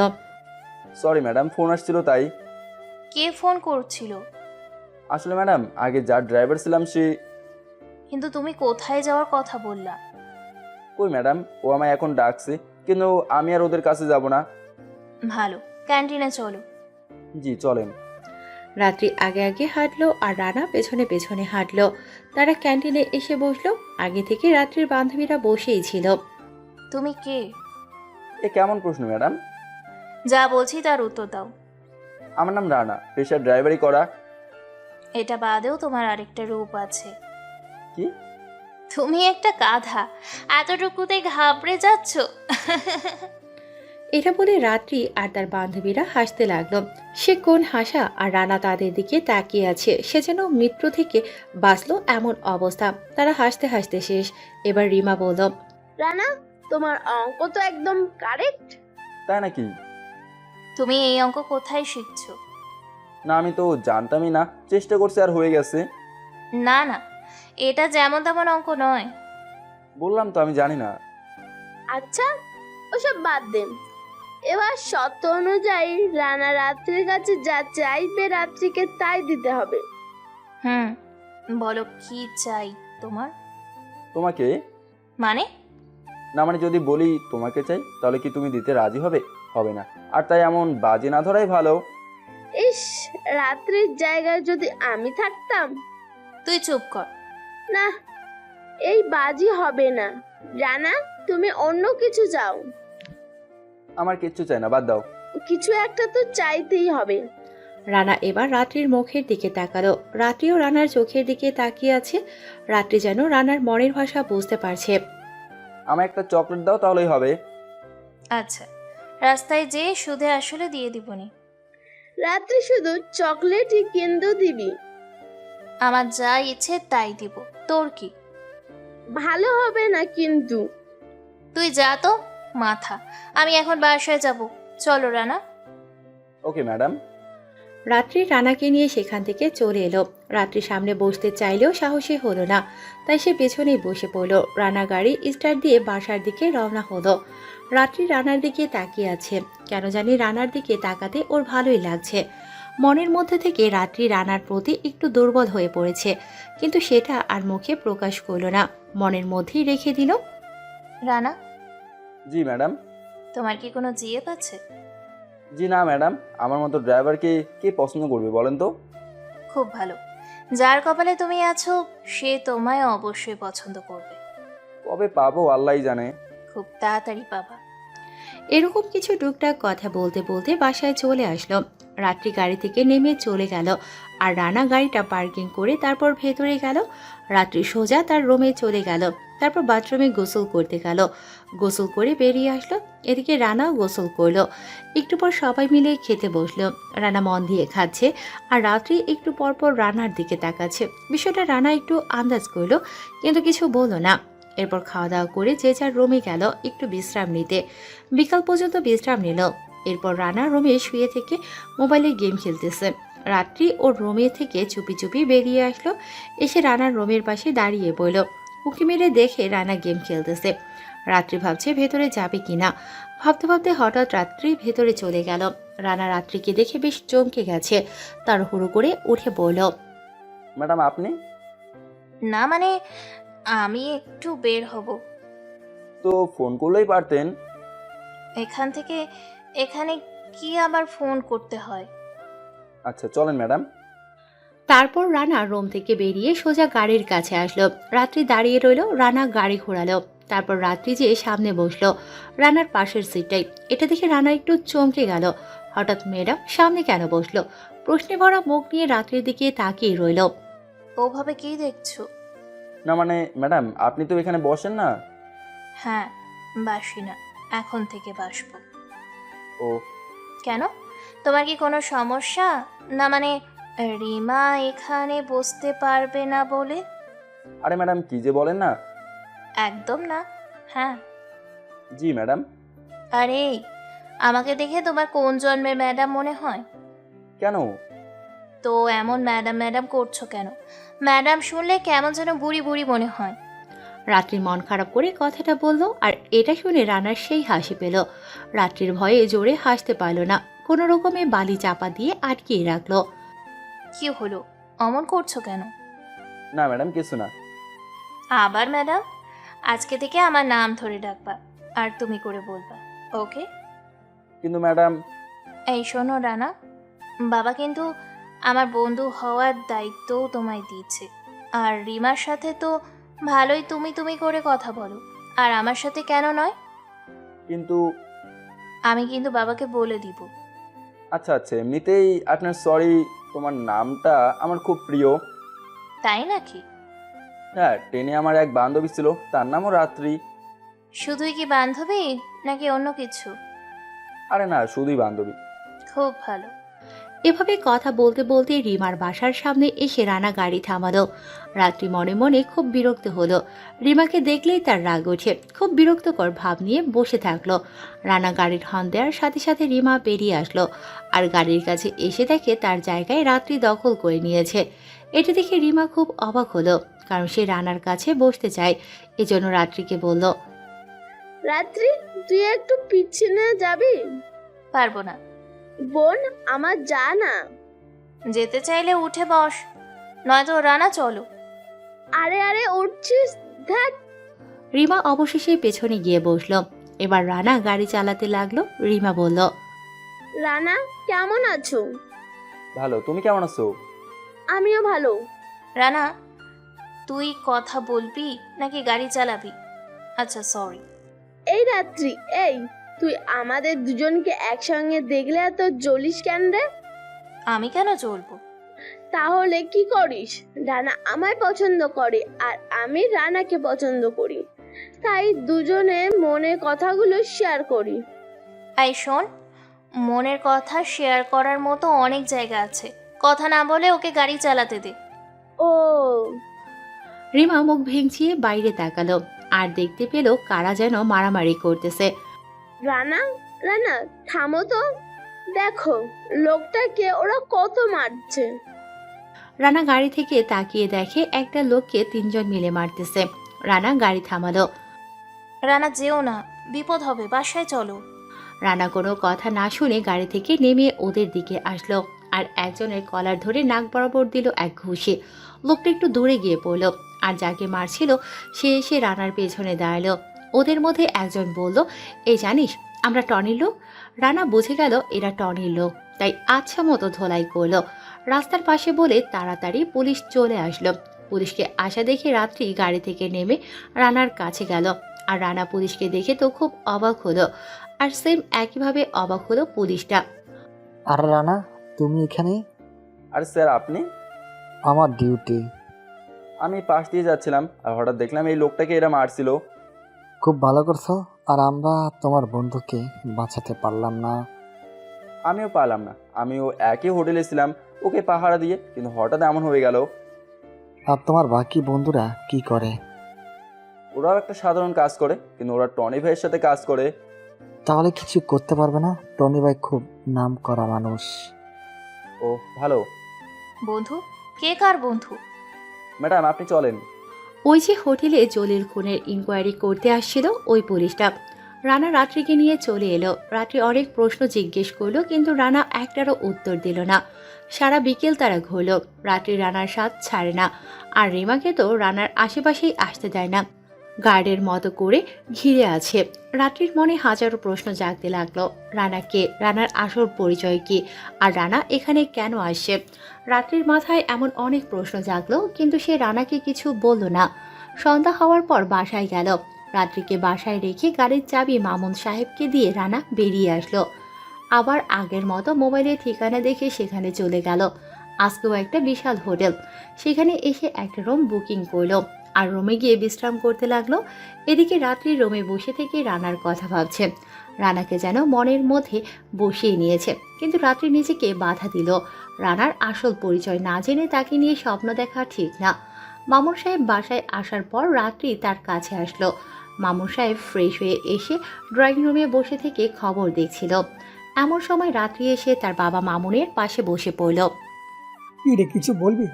সরি ম্যাডাম, ফোন আসছিল তাই। কে ফোন করছিল? আসলে ম্যাডাম, আগে যার ড্রাইভার ছিলাম সে। কিন্তু তুমি কোথায় যাওয়ার কথা বললা? কই ম্যাডাম, ও আমায় এখন ডাকছে, কিন্তু আমি আর ওদের কাছে যাব না। ভালো, ক্যান্টিনে চলো। জি চলেন। রাত্রি আগে আগে হাঁটলো আর রানা পেছনে পেছনে হাঁটলো। তারা ক্যান্টিনে এসে বসলো। আগে থেকে রাত্রির বান্ধবীরা বসেই ছিল। তুমি কে? এ কেমন প্রশ্ন ম্যাডাম? যা বলছি তার উত্তর দাও। আমার নাম রানা, পেশার ড্রাইভারি করা। এটা বাদেও তোমার আরেকটা রূপ আছে। কি? তুমি একটা গাধা, এতটুকুতে ঘাবড়ে যাচ্ছ? এটা বলে রাত্রি আর তার বান্ধবীরা হাসতে লাগলো। সে কোন হাসা, আর রানা তাদের দিকে তাকিয়ে আছে। সে যেন মৃত্যু থেকে বাঁচলো এমন অবস্থা। তারা হাসতে হাসতে শেষ। এবার রিমা বলল, রানা, তোমার অঙ্ক তো একদম কারেক্ট। তাই নাকি? তুমি এই অঙ্ক কোথায় শিখছো? না, আমি তো জানতামই না, চেষ্টা করছি আর হয়ে গেছে। না না, এটা যেমন তেমন অঙ্ক নয়। বললাম তো আমি জানি না। আচ্ছা, ওসব বাদ দে। এবার শর্ত অনুযায়ী রানা রাত্রির কাছে যা চাইবে রাত্রিকে তাই দিতে হবে। বলো কি চাই তোমার? তোমাকে? মানে? না মানে যদি বলি তোমাকে চাই, তাহলে কি তুমি দিতে রাজি হবে? হবে না। আর তাই এমন বাজি না ধরাই ভালো। ইস, রাত্রির জায়গায় যদি আমি থাকতাম। তুই চুপ কর। না, এই বাজি হবে না। রানা, তুমি অন্য কিছু চাও। আমার কিচ্ছু চাই না, বাদ দাও। কিছু একটা তো চাইতেই হবে। রানা এবার রাত্রির মুখের দিকে তাকালো। রাত্রিও রানার চোখের দিকে তাকিয়ে আছে। রাত্রি যেন রানার মনের ভাষা বুঝতে পারছে। আমার একটা চকলেট দাও তাহলেই হবে। আচ্ছা, রাস্তায় যেয়ে সুদে আসলে দিয়ে দিবনি। রাত্রি শুধু চকলেটই কিন্তু দিবি। আমার যা ইচ্ছে তাই দিব, তোর কি? ভালো হবে না কিন্তু। তুই যা তো, মাথা। আমি এখন বাসায় যাব, চলো রানা। Okay madam. রাত্রি রানাকে নিয়ে সেখান থেকে চলে এলো। রাত্রি সামনে বসতে চাইলেও সাহসী হলো না, তাই সে পেছনেই বসে পড়ল। রানা গাড়ি স্টার্ট দিয়ে বাসার দিকে রওনা হলো। রাত্রি রানার দিকে তাকিয়ে আছে। কেন জানি রানার দিকে তাকাতে ওর ভালোই লাগছে। মনের মধ্যে থেকে রাত্রি রানার প্রতি একটু দুর্বল হয়ে পড়েছে, কিন্তু সেটা আর মুখে প্রকাশ করল না, মনের মধ্যেই রেখে দিল। রানা, জি ম্যাডাম। তোমার কি কোনো জিএফ আছে? জি না ম্যাডাম, আমার মতো ড্রাইভারকে কে পছন্দ করবে বলেন তো? খুব ভালো। যার কপালে তুমি আছো সে তোমায় অবশ্যই পছন্দ করবে। কবে পাবো আল্লাহই জানে। খুব তাড়াতাড়ি পাবা। এরকম কিছু টুকটাক কথা বলতে বলতে বাসায় চলে আসলো। রাত্রি গাড়ি থেকে নেমে চলে গেল, আর রানা গাড়িটা পার্কিং করে তারপর ভেতরে গেল। রাত্রি সোজা তার রুমে চলে গেল, তারপর বাথরুমে গোসল করতে গেল। গোসল করে বেরিয়ে আসলো। এদিকে রানাও গোসল করলো। একটু পর সবাই মিলে খেতে বসলো। রানা মন দিয়ে খাচ্ছে, আর রাত্রি একটু পর পর রানার দিকে তাকাচ্ছে। বিষয়টা রানা একটু আন্দাজ করলো, কিন্তু কিছু বলল না। এরপর খাওয়া দাওয়া করে যে যার রুমে গেল একটু বিশ্রাম নিতে। বিকাল পর্যন্ত বিশ্রাম নিল। এরপর রানা রুমে শুয়ে থেকে মোবাইলে গেম খেলতেছে। রাত্রি ওর রুমে থেকে চুপি চুপি বেরিয়ে আসলো, এসে রানার রুমের পাশে দাঁড়িয়ে বলল। উঁকি মেরে দেখে রানা গেম খেলতেছে। রাত্রি ভাবছে ভেতরে যাবে কিনা। ভাবতে ভাবতে হঠাৎ রাত্রি ভেতরে চলে গেল। রানা রাত্রিকে দেখে বেশ চমকে গেছে। তার হুড়ো করে উঠে বলল। ম্যাডাম আপনি? না মানে, আমি একটু বের হব। তো ফোন করলেই পারতেন। এখান থেকে এখানে কি আবার ফোন করতে হয়? আচ্ছা চলেন ম্যাডাম। তারপর রানা রুম থেকে বেরিয়ে সোজা গাড়ির কাছে আসলো। রাত্রি দাঁড়িয়ে রইল। রানা গাড়ি ঘোরালো। তারপর রাত্রি যেয়ে সামনে বসলো, রানার পাশের সিটটাই। এটা দেখে রানা একটু চমকে গেল। হঠাৎ ম্যাডাম সামনে কেন বসলো? প্রশ্নে ভরা মুখ নিয়ে রাত্রির দিকে তাকিয়ে রইল। ওভাবে কি দেখছো? না মানে ম্যাডাম আপনি তো এখানে বসেন না। হ্যাঁ, বাসি না, এখন থেকে বাসবো। ও কেন? তোমার কি কোনো সমস্যা? না মানে, রিমা এখানে বসতে পারবে না বলে? আরে ম্যাডাম কি যে বলেন না। একদম না। হ্যাঁ। জি ম্যাডাম। আরে, আমাকে দেখে তোমার কোন জন্মের ম্যাডাম মনে হয়? কেন? তো এমন ম্যাডাম ম্যাডাম করছো কেন? ম্যাডাম শুনলে কেমন যেন বুড়ি বুড়ি মনে হয়। রাত্রির মন খারাপ করে কথাটা বলল, আর এটা শুনে রানার সেই হাসি পেল। রাত্রির ভয়ে জোরে হাসতে পারল না, কোনো রকমে বালি চাপা দিয়ে আটকিয়ে রাখলো। কি হলো, অমন করছো কেন? না ম্যাডাম কিছু না। আবার ম্যাডাম? আজকে থেকে আমার নাম ধরে ডাকবা, আর তুমি করে বলবা, ওকে? কিন্তু ম্যাডাম। এই শোনো রানা, বাবা কিন্তু আমার বন্ধু হওয়ার দায়িত্বও তোমায় দিয়েছে। আর রিমার সাথে তো ভালোই তুমি তুমি করে কথা বলো, আর আমার সাথে কেন নয়? কিন্তু। আমি কিন্তু বাবাকে বলে দিব। আচ্ছা আচ্ছা এমনিতেই আপনার সরি। তোমার নামটা আমার খুব প্রিয়। তাই নাকি? হ্যাঁ ট্রেনে আমার এক বান্ধবী ছিল, তার নামও রাত্রি। শুধুই কি বান্ধবী নাকি অন্য কিছু? আরে না শুধুই বান্ধবী। খুব ভালো। এভাবে কথা বলতে বলতে রিমার বাসার সামনে এসে রানা গাড়ি থামালো। রাত্রি মনে মনে খুব বিরক্ত হলো। রিমাকে দেখলেই তার রাগ ওঠে। খুব বিরক্তকর ভাব নিয়ে বসে থাকলো। রানা গাড়ির হর্ন দেওয়ার সাথে সাথে রিমা বেরিয়ে আসলো, আর গাড়ির কাছে এসে দেখে তার জায়গায় রাত্রি দখল করে নিয়েছে। এটা দেখে রিমা খুব অবাক হলো, কারণ সে রানার কাছে বসতে চায়। এজন্য রাত্রিকে বলল। রাত্রি, তুই একটু পিছনে যাবি? পারবো না। বোন আমার, যা না। যেতে চাইলে উঠে বস, নয়তো রানা চলো। আরে আরে উঠছিস, ধ্যাৎ। রিমা অবশেষে পেছনে গিয়ে বসলো। এবার রানা গাড়ি চালাতে লাগলো। রিমা বলল। রানা কেমন আছো? ভালো, তুমি কেমন আছো? আমিও ভালো। রানা, তুই কথা বলবি নাকি গাড়ি চালাবি? আচ্ছা সরি। এই রাত্রি, এই তুই আমাদের দুজনকে একসঙ্গে দেখলে এত জ্বলিস কেন রে? আমি কেন চলবো? তাহলে কি করিস? রানা আমায় পছন্দ করে আর আমি রানাকে পছন্দ করি, তাই দুজনে মনের কথাগুলো শেয়ার করি। এই শোন, মনের কথা শেয়ার করার মতো অনেক জায়গা আছে। কথা না বলে ওকে গাড়ি চালাতে দে। ও রিমা মুখ ভেঙচিয়ে বাইরে তাকালো আর দেখতে পেল কারা যেন মারামারি করতেছে। রানা, রানা থামো তো, দেখো লোকটাকে ওরা কত মারছে। রানা গাড়ি থেকে তাকিয়ে দেখে একটা লোককে তিনজন মিলে মারতেছে। রানা গাড়ি থামালো। রানা যেও না, বিপদ হবে, বাসায় চলো। রানা কোনো কথা না শুনে গাড়ি থেকে নেমে ওদের দিকে আসলো আর একজনের কলার ধরে নাক বরাবর দিল এক ঘুষি। লোকটা একটু দূরে গিয়ে পড়ল আর যাকে মারছিল সে এসে রানার পেছনে দাঁড়ালো। ওদের মধ্যে একজন বলল, এই জানিস আমরা টনির লোক। রানা বুঝে গেল এরা টনির লোক, তাই আচ্ছা মতো ধোলাই করলো। রাস্তার পাশে বলে তাড়াতাড়ি পুলিশ চলে আসলো। পুলিশকে আসা দেখে রাত্রি গাড়ি থেকে নেমে রানার কাছে গেল আর রানা পুলিশকে দেখে তো খুব অবাক হলো। আর সেম একইভাবে অবাক হলো পুলিশটা। আর রানা, তুমি এখানে? আর স্যার আপনি? আমার ডিউটি। আমি পাশ দিয়ে যাচ্ছিলাম আর হঠাৎ দেখলাম এই লোকটাকে এরা মারছিল। খুব ভালো করছো। আর আমরা তোমার বন্ধুকে বাঁচাতে পারলাম না। আমিও পারলাম না, আমিও একই হোটেলে ছিলাম ওকে পাহারা দিয়ে, কিন্তু হঠাৎ এমন হয়ে গেল। আর তোমার বাকি বন্ধুরা কি করে? ওরাও একটা সাধারণ কাজ করে, কিন্তু ওরা টনি ভাইয়ের সাথে কাজ করে। তাহলে কিছু করতে পারবে না? টনি ভাই খুব নাম করা মানুষ। ও ভালো। বন্ধু? কে কার বন্ধু? ম্যাডাম আপনি চলেন। ওই যে হোটেলে জলিল খুনের ইনকোয়ারি করতে আসছিল ওই পুলিশটা। রানা রাত্রিকে নিয়ে চলে এলো। রাত্রি অনেক প্রশ্ন জিজ্ঞেস করলো, কিন্তু রানা একটারও উত্তর দিল না। সারা বিকেল তারা ঘুরল। রাত্রি রানার স্বাদ ছাড়ে না, আর রিমাকে তো রানার আশেপাশেই আসতে দেয় না। গার্ডের মতো করে ঘিরে আছে। রাত্রির মনে হাজারো প্রশ্ন জাগতে লাগলো। রানাকে, রানার আসল পরিচয় কি, আর রানা এখানে কেন আসছে? রাত্রির মাথায় এমন অনেক প্রশ্ন জাগলো, কিন্তু সে রানাকে কিছু বলল না। সন্ধ্যা হওয়ার পর বাসায় গেল। রাত্রিকে বাসায় রেখে গাড়ির চাবি মামুন সাহেবকে দিয়ে রানা বেরিয়ে আসলো। আবার আগের মতো মোবাইলের ঠিকানা দেখে সেখানে চলে গেল। আজকেও একটা বিশাল হোটেল। সেখানে এসে একটা রুম বুকিং করলো আর রুমে গিয়ে বিশ্রাম করতে লাগলো। এদিকে রাত্রি রুমে বসে থেকে রানার কথা ভাবছে। রানাকে যেন মনের মধ্যে বসিয়ে নিয়েছে, কিন্তু রাত্রি নিজেকে বাধা দিল। রানার আসল পরিচয় না জেনে তাকে নিয়ে স্বপ্ন দেখা ঠিক না। মামুন সাহেব বাসায় আসার পর রাত্রি তার কাছে আসলো। মামুন সাহেব ফ্রেশ হয়ে এসে ড্রয়িং রুমে বসে থেকে খবর দেখছিল। এমন সময় রাত্রি এসে তার বাবা মামুনের পাশে বসে পড়ল। কি রে, কিছু বলবি?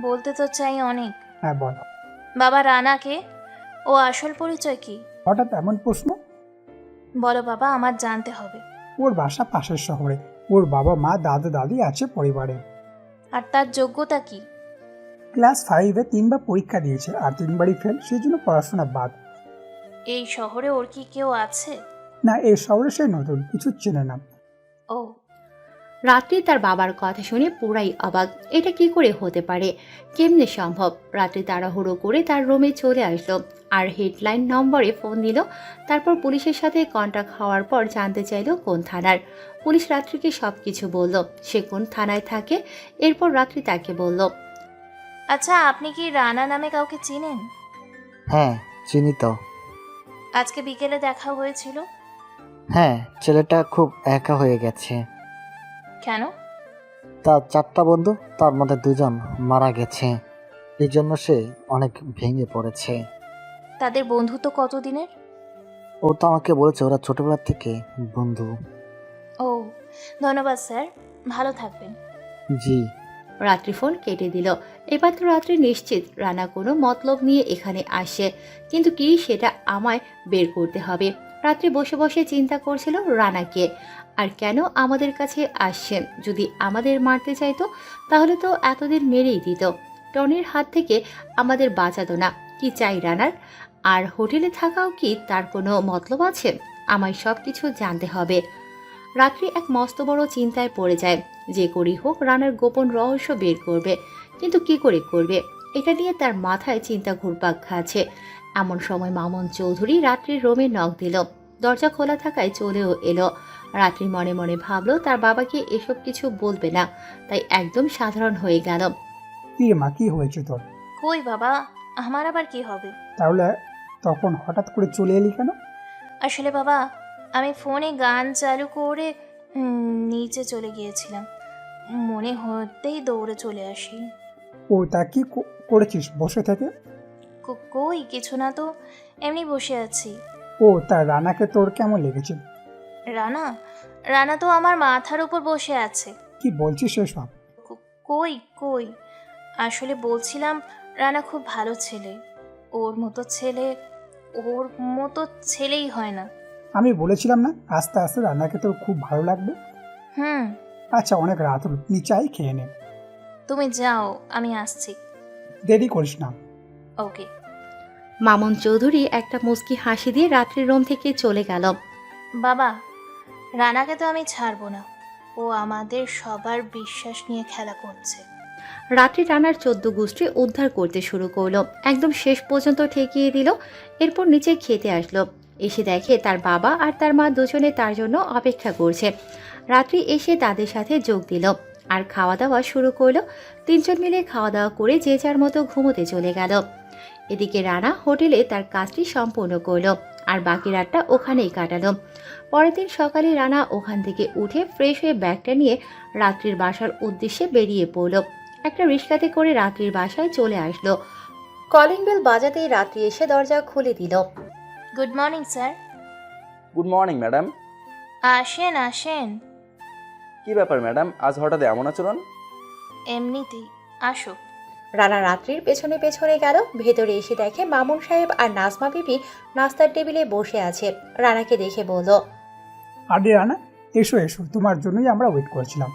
বলতে তো চাই অনেক। হ্যাঁ বল। বাবা, রানাকে ও আসল পরিচয় কি? হঠাৎ এমন প্রশ্ন? বলো বাবা, আমার জানতে হবে। ওর বাসা পাশের শহরে। ওর বাবা মা দাদা দাদি আছে পরিবারে। আর তার যোগ্যতা কি? ক্লাস 5-এ 3বার পরীক্ষা দিয়েছে আর 3বারই ফেল, সেই জন্য পড়াশোনা বাদ। এই শহরে ওর কি কেউ আছে? না, এই শহরে সে নতুন, কিছু চেনে না। ও, রাত্রি তার বাবার কথা শুনে পুরাই অবাক। এটা কি করে হতে পারে, কেমনে সম্ভব? রাত্রি তাড়াহুড়ো করে তার রুমে চলে আসলো আর হেডলাইন নম্বরে ফোন দিল। তারপর পুলিশের সাথে কন্ট্যাক্ট হওয়ার পর জানতে চাইলো কোন থানার। পুলিশ রাত্রিকে সব কিছু বলল, সে কোন থানায় থাকে। এরপর রাত্রি তাকে বলল, আচ্ছা, আপনি কি রানা নামে কাউকে চিনেন? হ্যাঁ, চিনি তো। আজকে বিকেলে দেখা হয়েছিল। হ্যাঁ, ছেলেটা খুব একা হয়ে গেছে। কেন? তার 4টা বন্ধু, তার মধ্যে 2জন মারা গেছে। এই জন্য সে অনেক ভেঙে পড়েছে। তাদের বন্ধুত্ব কতদিনের? ও তো আমাকে বলেছে ওরা ছোটবেলা থেকে বন্ধু। ও, ধন্যবাদ স্যার, ভালো থাকবেন। জি। রাত্রি ফোন কেটে দিল। এবার তো রাত্রি নিশ্চিত রানা কোনো মতলব নিয়ে এখানে আসে, কিন্তু কি সেটা আমায় বের করতে হবে। রাত্রি বসে বসে চিন্তা করছিল রানাকে, আর কেন আমাদের কাছে আসছেন। যদি আমাদের মারতে চাইতো তাহলে তো এতদিন মেরেই দিত। টনির হাত থেকে আমাদের বাঁচাতো না। কি চাই রানার? আর হোটেলে থাকাও কি তার কোনো মতলব আছে? আমায় সব কিছু জানতে হবে। রাত্রি এক মস্ত বড় চিন্তায় পড়ে যায়। যে করেই হোক রানার গোপন রহস্য বের করবে, কিন্তু কি করে করবে এটা নিয়ে তার মাথায় চিন্তা ঘুরপাক খাচ্ছে। এমন সময় মামুন চৌধুরী রাত্রির রুমে নক দিল। দরজা খোলা থাকায় চলেও এলো। রাত্রি মনে মনে ভাবলো তার বাবাকে এসব কিছু বলবে না, তাই একদম সাধারণ হয়ে গেল। কি রে মা, কি হয়েছে তোর? কই বাবা, আমার আবার কি হবে? তাহলে তখন হঠাৎ করে চলে এলি কেন? আসলে বাবা, আমি ফোনে গান চালু করে নিচে চলে গিয়েছিলাম। মনে হতেই দৌড়ে চলে আসি। ও তা কি করেছিস বসে থেকে? কই কিছু না তো, এমনি বসে আছি। ও তা রানাকে তোর কেমন লেগেছে? রানা? রানা তো আমার মাথার উপর বসে আছে। কি বলছিস এসব? কই কই আসলে বলছিলাম, রানা খুব ভালো ছেলে। ওর মতো ছেলে, ওর মতো ছেলেই হয় না। আমি বলেছিলাম না আস্তে আস্তে রানাকে তোর খুব ভালো লাগবে। হুম। আচ্ছা, অনেক রাত হলো, নি চাই খেয়ে নে। তুমি যাও, আমি আসছি। দেরি করিস না। ওকে। মামুন চৌধুরী একটা মুচকি হাসি দিয়ে রাত্রির রুম থেকে চলে গেল। বাবা, রানাকে তো আমি ছাড়বো না। ও আমাদের সবার বিশ্বাস নিয়ে খেলা করছে। রাত্রি রানার 14 গোষ্ঠী উদ্ধার করতে শুরু করলো, একদম শেষ পর্যন্ত ঠেকিয়ে দিল। এরপর নিচে খেতে আসলো। এসে দেখে তার বাবা আর তার মা দুজনে তার জন্য অপেক্ষা করছে। রাত্রি এসে তাদের সাথে যোগ দিল আর খাওয়া দাওয়া শুরু করলো। তিনজন মিলে খাওয়া দাওয়া করে যে যার মতো ঘুমোতে চলে গেল। এদিকে রানা হোটেলে তার কাজটি সম্পূর্ণ করলো আর বাকি রাতটা ওখানেই কাটালো। পরের দিন সকালে রানা ওখান থেকে উঠে ফ্রেশ হয়ে ব্যাগটা নিয়ে রাত্রির বাসার উদ্দেশ্যে বেরিয়ে পড়ল। একটা রিক্সাতে করে রাত্রির বাসায় চলে আসলো। কলিং বেল বাজাতেই রাত্রি এসে দরজা খুলে দিল। Good morning sir. Good morning madam. আসেন আসেন। কি ব্যাপার ম্যাডাম, আজ হঠাৎ এমন আচরণ? এমনিতেই, আসো। রানা রাত্রির পেছনে পেছনে গেল। ভেতরে এসে দেখে মামুন সাহেব আর নাজমা বিবি নাস্তার টেবিলে বসে আছে। রানাকে দেখে বলল, আরে রানা, এসো এসো, তোমার জন্যই আমরা ওয়েট করছিলাম।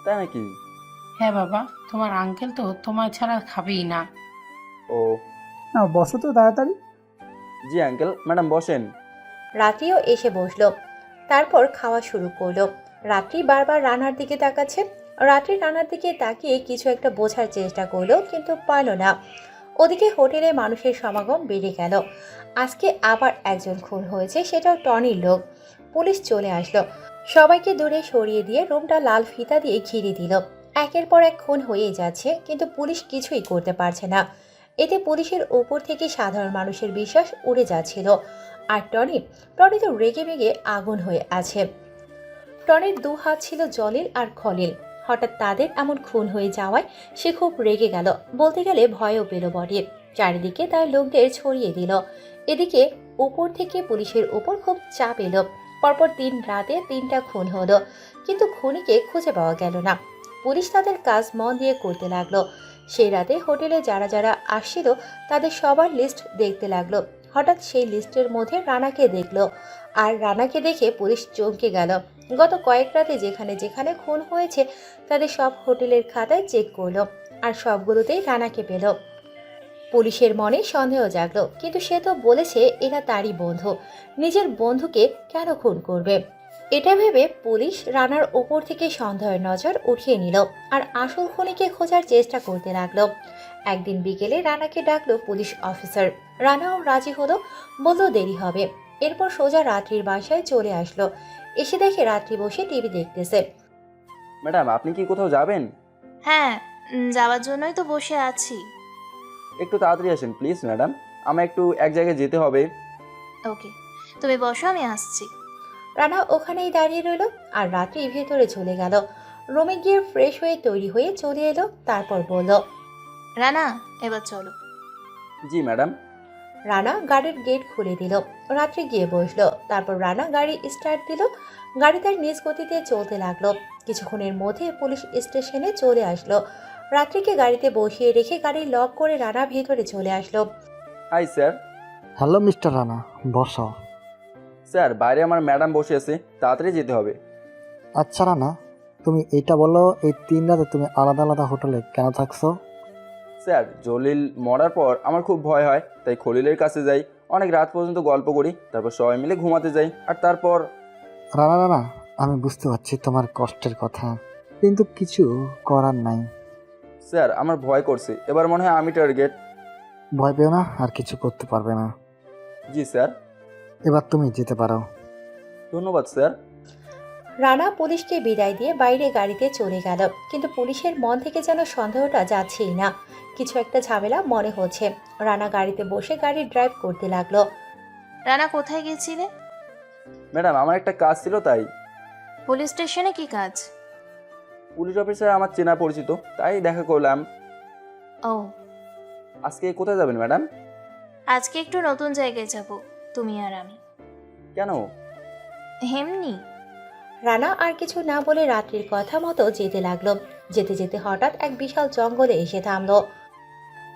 তাই নাকি? হ্যাঁ বাবা, তোমার আঙ্কেল তো তোমার ছাড়া খাবেই না। ও না, বসো তো তাড়াতাড়ি। জি আঙ্কেল। ম্যাডাম বসেন। রাত্রিও এসে বসলো। তারপর খাওয়া শুরু করলো। রাত্রি বারবার রানার দিকে তাকাচ্ছে। রাত্রি রানার দিকে তাকিয়ে কিছু একটা বোঝার চেষ্টা করলো, কিন্তু পারল না। ওদিকে হোটেলে মানুষের সমাগম বেড়ে গেল। আজকে আবার একজন খুন হয়েছে, সেটাও টনির লোক। পুলিশ চলে আসলো। সবাইকে দূরে সরিয়ে দিয়ে রুমটা লাল ফিতা দিয়ে ঘিরে দিল। একের পর এক খুন হয়েই যাচ্ছে, কিন্তু পুলিশ কিছুই করতে পারছে না। এতে পুলিশের ওপর থেকে সাধারণ মানুষের বিশ্বাস উড়ে যাচ্ছিল। আর টনি তো রেগে মেগে আগুন হয়ে আছে। টনির 2 হাত ছিল জলিল আর খলিল। হঠাৎ তাদের এমন খুন হয়ে যাওয়ায় সে খুব রেগে গেল, বলতে গেলে ভয়ও পেল বটে। চারিদিকে তার লোকদের ছড়িয়ে দিল। এদিকে উপর থেকে পুলিশের উপর খুব চাপ এলো। পরপর 3 রাতে 3টা খুন হলো, কিন্তু খুনিকে খুঁজে পাওয়া গেল না। পুলিশ তাদের কাজ মন দিয়ে করতে লাগলো। সেই রাতে হোটেলে যারা যারা আসছিল তাদের সবার লিস্ট দেখতে লাগলো। হঠাৎ সেই লিস্টের মধ্যে রানাকে দেখলো, আর রানাকে দেখে পুলিশ চমকে গেল। গত কয়েক রাতে যেখানে যেখানে খুন হয়েছে তাদের সব হোটেলের খাতায় চেক করলো, আর সবগুলোতেই রানাকে পেল। পুলিশের মনে সন্দেহ জাগলো, কিন্তু সে তো বলেছে এরা তারই বন্ধু, নিজের বন্ধুকে কেন খুন করবে? এটা ভেবে পুলিশ রানার ওপর থেকে সন্দেহের নজর উঠিয়ে নিল আর আসল খুনিকে খোঁজার চেষ্টা করতে লাগলো। একদিন বিকেলে রানাকে ডাকলো পুলিশ অফিসার। রানাও রাজি হলো, বলল দেরি হবে। এরপর সোজা রাত্রির বাসায় চলে আসলো। এসে দেখে রাত্রি বসে টিভি দেখতেছে। ম্যাডাম আপনি কি কোথাও যাবেন? হ্যাঁ, যাওয়ার জন্যই তো বসে আছি। একটু তাড়াতাড়ি আসেন প্লিজ ম্যাডাম, আমার একটু এক জায়গায় যেতে হবে। ওকে, তুমি বসো, আমি আসছি। রানা ওখানেই দাঁড়িয়ে রইল আর রাত্রি ভেতরে চলে গেল। রুমে গিয়ে ফ্রেশ হয়ে তৈরি হয়ে চলে এলো। তারপর বলল, রানা, এবার চলো। জি ম্যাডাম। রানা গাড়ির গেট খুলে দিল। রাত্রি গিয়ে বসলো। তারপর রানা গাড়ি স্টার্ট দিল। গাড়ি তার নিজ গতিতে চলতে লাগলো। কিছুক্ষণের মধ্যে পুলিশ স্টেশনে চলে আসলো। রাত্রিকে গাড়িতে বসিয়ে রেখে গাড়ি লক করে রানা ভেতরে চলে আসলো। Hi sir. Hello mister Rana, বসো। স্যার বাইরে আমার ম্যাডাম বসে আছে, তাড়াতাড়ি যেতে হবে। আচ্ছা রানা, তুমি এটা বলো, এই 3 রাতে তুমি আলাদা আলাদা হোটেলে কেন থাকছো? স্যার জলিল মরার পর আমার খুব ভয় হয়, তাই খলিলের কাছে যাই, অনেক রাত পর্যন্ত গল্প করি, তারপর সবাই মিলে ঘুমাতে যাই, আর তারপর। রানা রানা, আমি বুঝতে পারছি তোমার কষ্টের কথা, কিন্তু কিছু করার নাই। স্যার আমার ভয় করছে, এবার মনে হয় আমি টার্গেট। ভয় পেও না, আর কিছু করতে পারবে না। জি স্যার। এবার তুমি যেতে পারো। ধন্যবাদ স্যার। রানা পুলিশকে বিদায় দিয়ে বাইরে গাড়িতে চলে গেল, কিন্তু পুলিশের মন থেকে যেন সন্দেহটা যাচ্ছেই না। কিছু একটা ঝামেলা মনে হচ্ছে। রানা গাড়িতে বসে গাড়ি ড্রাইভ করতে লাগলো। রানা কোথায় গেছিলে? ম্যাডাম আমার একটা কাজ ছিল তাই। পুলিশ স্টেশনে কি কাজ? পুলিশ অফিসার আমার চেনা পরিচিত, তাই দেখা করলাম। ও, আজকে কোথায় যাবেন ম্যাডাম? আজকে একটু নতুন জায়গায় যাব, তুমি আর আমি। কেন? এমনি। রানা আর কিছু না বলে রাত্রির কথা মতো যেতে লাগলো। যেতে যেতে হঠাৎ এক বিশাল জঙ্গলে এসে থামলো।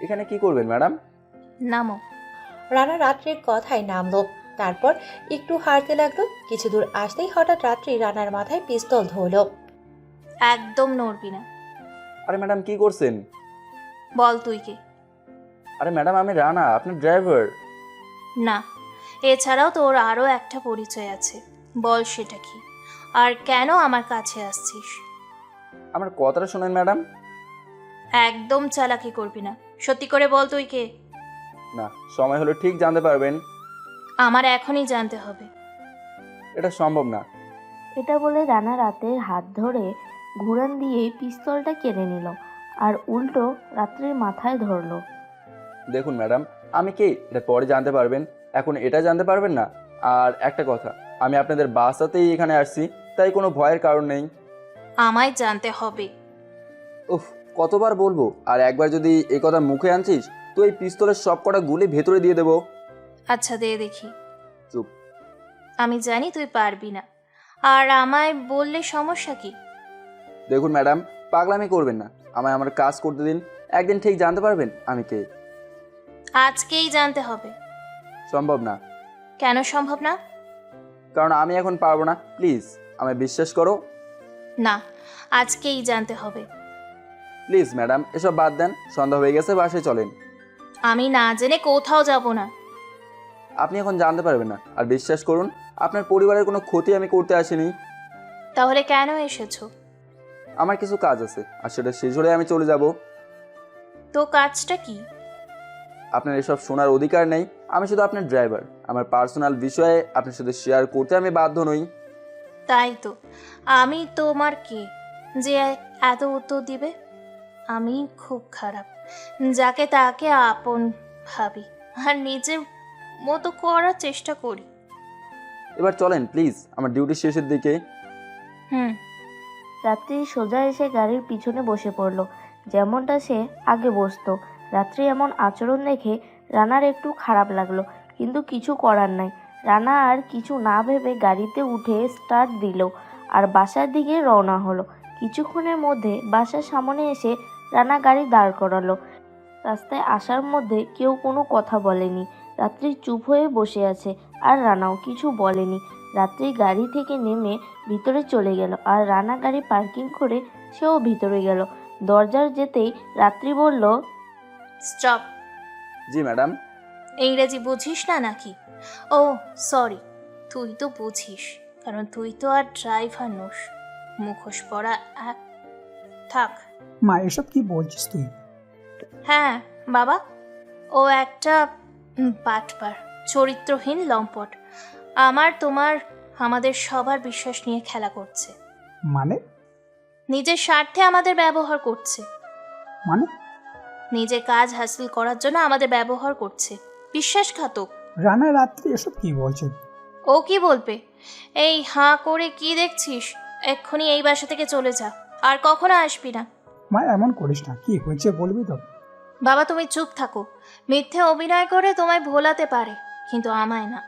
এখানে কি করবেন ম্যাডাম? নামো। রানা রাত্রির কথায় নামলো, তারপর একটু হাঁটতে লাগলো। কিছু দূর আসতেই হঠাৎ রাত্রি রানার মাথায় পিস্তল ধরলো। একদম নড়বি না। আরে ম্যাডাম কি করছেন? বল তুই কে? আরে ম্যাডাম আমি রানা, আপনার ড্রাইভার। না, এছাড়াও তোর আরও একটা পরিচয় আছে, বল সেটা কি, আর কেন আমার কাছে আসছিস? আমার কথাটা শোনেন ম্যাডাম। একদম চালাকি করবি না, সত্যি করে বল তুই কে। না, সময় হলে ঠিক জানতে পারবেন। আমার এখনই জানতে হবে। এটা সম্ভব না। এটা বলে রানা রাতের হাত ধরে ঘুরান দিয়ে পিস্তলটা কেড়ে নিল আর উল্টো রাত্রির মাথায় ধরলো। দেখুন ম্যাডাম, আমি কে এটা পরে জানতে পারবেন, এখন এটা জানতে পারবেন না। আর একটা কথা, আমি আপনাদের বাসাতেই এখানে আসছি, তাই কোনো ভয়ের কারণ নেই। আমায় জানতে হবে। উফ, কতবার বলবো, আর একবার যদি এই কথা মুখে আনছিস তো এই পিস্তলের সব কটা গুলি ভেতরে দিয়ে দেবো। আচ্ছা দে দেখি। চুপ। আমি জানি তুই পারবি না, আর আমায় বললে সমস্যা কি? দেখুন ম্যাডাম, পাগলামি করবেন না, আমায় আমার কাজ করতে দিন, একদিন ঠিক জানতে পারবেন আমি কে। আজকেই জানতে হবে। সম্ভব না। কেন সম্ভব না? কারণ আমি এখন পারবো না, প্লিজ আমায় বিশ্বাস করো। না, আজকেই জানতে হবে। প্লিজ ম্যাডাম, এসব বাদ দেন, সন্ধ্যা হয়ে গেছে, বাসায় চলেন। আমি না জেনে কোথাও যাব না। আপনি এখন জানতে পারবেন না, আর বিশ্বাস করুন আপনার পরিবারের কোনো ক্ষতি আমি করতে আসিনি। তাহলে কেন এসেছো? আমার কিছু কাজ আছে, আর সেটা শেষ হলে আমি চলে যাব। তো কাজটা কি? আপনার এসব শোনার অধিকার নেই, আমি শুধু আপনার ড্রাইভার। আমার পার্সোনাল বিষয়ে আপনার সাথে শেয়ার করতে আমি বাধ্য নই। তাই তো, আমি তোমার কে যে এত উত্তর দিবে? আমি খুব খারাপ, যাকে তাকে আপন ভাবি আর নিজের মতো করার চেষ্টা করি। এবার চলেন প্লিজ, আমার ডিউটি শেষের দিকে। হুম। রাত্রি সোজা এসে গাড়ির পিছনে বসে পড়ল, যেমনটা সে আগে বসতো। রাত্রি এমন আচরণ দেখে রানার একটু খারাপ লাগলো, কিন্তু কিছু করার নাই। রানা আর কিছু না ভেবে গাড়িতে উঠে স্টার্ট দিল আর বাসার দিকে রওনা হলো। কিছুক্ষণের মধ্যে বাসার সামনে এসে রানা গাড়ি দাঁড় করালো। রাস্তায় আসার মধ্যে কেউ কোনো কথা বলেনি। রাত্রি চুপ হয়ে বসে আছে আর রানাও কিছু বলেনি। রাত্রি গাড়ি থেকে নেমে ভিতরে চলে গেল আর রানা গাড়ি পার্কিং করে সেও ভিতরে গেল। দরজার যেতেই রাত্রি বলল, স্টপ। জি ম্যাডাম। ইংরেজি বুঝিস না নাকি? ও সরি, তুই তো বুঝিস, কারণ তুই তো আর ড্রাইভার নোস, মুখোশ পরা এক। থাক। মা এসব কি বলছিস তুই? হ্যাঁ বাবা, ও একটা বাটপার, চরিত্রহীন লম্পট। তোমার আমাদের সবার বিশ্বাস নিয়ে খেলা করছে। মানে? নিজের স্বার্থে আমাদের ব্যবহার করছে। মানে? নিজের কাজ হাসিল করার জন্য আমাদের ব্যবহার করছে। বিশ্বাসঘাতক। রানা রাত্রি এসব কি বলছে? ও কি বলবে? এই হাঁ করে কি দেখছিস? এক্ষুনি এই বাসা থেকে চলে যা, আর কখনো আসবি না। মা এমন করিস না, কি হয়েছে বলবি তো? বাবা তুমি চুপ থাকো। মিথ্যে অভিনয় করে তোমায় ভোলাতে পারে, কিন্তু আমায় না।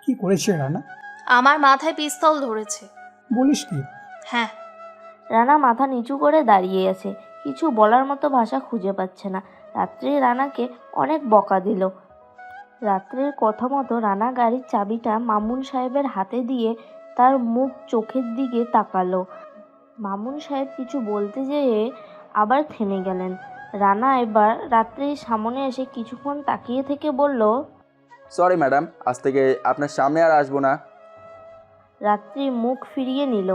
কি করেছে রানা? আমার মাথায় পিস্তল ধরেছে। বলিস কি? হ্যাঁ। রানা মাথা নিচু করে দাঁড়িয়ে আছে, কিছু বলার মতো ভাষা খুঁজে পাচ্ছে না। রাত্রি রানাকে অনেক বকা দিল। রাত্রির কথা মতো রানা গাড়ির চাবিটা মামুন সাহেবের হাতে দিয়ে তার মুখ চোখের দিকে তাকালো। মামুন সাহেব কিছু বলতে যেয়ে আবার থেমে গেলেন। রানা এবার রাত্রির সামনে এসে কিছুক্ষণ তাকিয়ে থেকে বলল, সরি ম্যাডাম, আজ থেকে আপনার সামনে আর আসবো না। রাত্রি মুখ ফিরিয়ে নিল।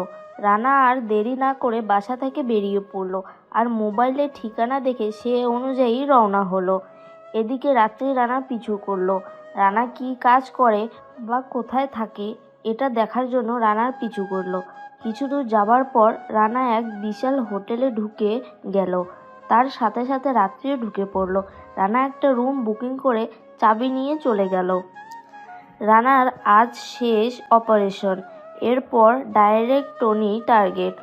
রানা আর দেরি না করে বাসা থেকে বেরিয়ে পড়ল আর মোবাইলের ঠিকানা দেখে সে অনুযায়ী রওনা হলো। এদিকে রাত্রি রানা পিছু করলো। রানা কি কাজ করে বা কোথায় থাকে এটা দেখার জন্য রানার পিছু করলো। কিছু দূর যাবার পর রানা এক বিশাল হোটেলে ঢুকে গেল। তার সাথে সাথে রাত্রিও ঢুকে পড়ল। রানা একটা রুম বুকিং করে চাবি নিয়ে চলে গেল। রানার আজ শেষ অপারেশন, এরপর ডাইরেক্ট টনি টার্গেট।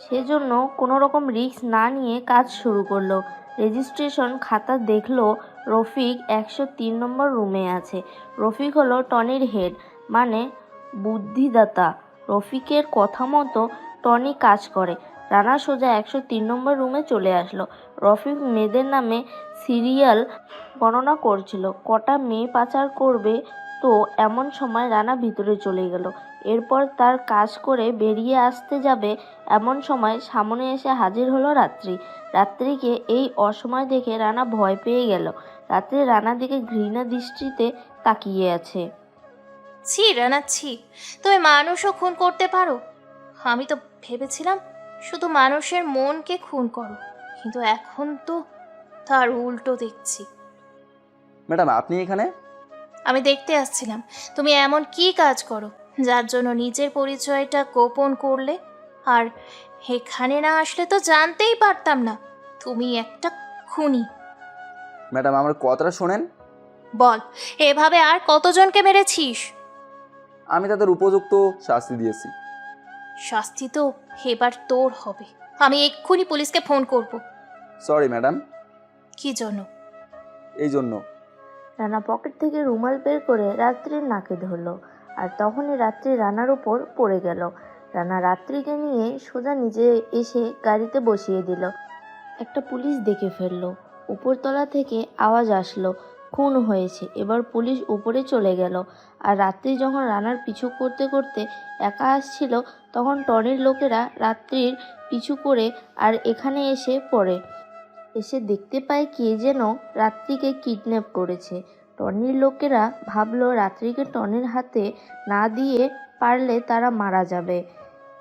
সেজন্য কোনো রকম রিস্ক না নিয়ে কাজ শুরু করলো। রেজিস্ট্রেশন খাতা দেখলো রফিক 103 নম্বর রুমে আছে। রফিক হলো টনির হেড, মানে বুদ্ধিদাতা। রফিকের কথা মতো টনি কাজ করে। রানা সোজা 103 নম্বর রুমে চলে আসলো। রফিক মেয়েদের নামে সিরিয়াল গণনা করছিল, কটা মেয়ে পাচার করবে। তো এমন সময় রানা ভিতরে চলে গেল। এরপর তার কাজ করে বেরিয়ে আসতে যাবে, এমন সময় সামনে এসে হাজির হলো রাত্রি। রাত্রিকে এই অসময় দেখে রানা ভয় পেয়ে গেল। রাত্রি রানার দিকে ঘৃণা দৃষ্টিতে তাকিয়ে আছে। ছি রানা ছি, তুমি মানুষও খুন করতে পারো? আমি তো ভেবেছিলাম শুধু মানুষের মনকে খুন করো, কিন্তু এখন তো তার উল্টো দেখছি। ম্যাডাম আপনি এখানে? আমি দেখতে আসছিলাম তুমি এমন কি কাজ করো যার জন্য নিজের পরিচয়টা গোপন করলে। আর এখানে না আসলে তো জানতেই পারতাম না তুমি একটা খুনি। ম্যাডাম আমার কথাটা শোনেন। বল, এভাবে আর কতজনকে মেরেছিস? আমি তাদের উপযুক্ত শাস্তি দিয়েছি। শাস্তি তো এবার তোর হবে। আমি এক্ষুনি পুলিশকে ফোন করব। Sorry madam. কি জন্য? এই জন্য। রানা পকেট থেকে রুমাল বের করে রাত্রির নাকে ধরলো, আর তখনই রাত্রি রানার উপর পড়ে গেল। রানা রাত্রিকে নিয়ে সোজা নিজে এসে গাড়িতে বসিয়ে দিল। একটা পুলিশ দেখে ফেললো। উপরতলা থেকে আওয়াজ আসলো, খুন হয়েছে। এবার পুলিশ উপরে চলে গেল। আর রাত্রি যখন রানার পিছু করতে করতে একা আসছিল, তখন টনির লোকেরা রাত্রির পিছু করে আর এখানে এসে পড়ে। এসে দেখতে পায় কে যেন রাত্রিকে কিডন্যাপ করেছে। টনির লোকেরা ভাবলো রাত্রিকে টনির হাতে না দিয়ে পারলে তারা মারা যাবে,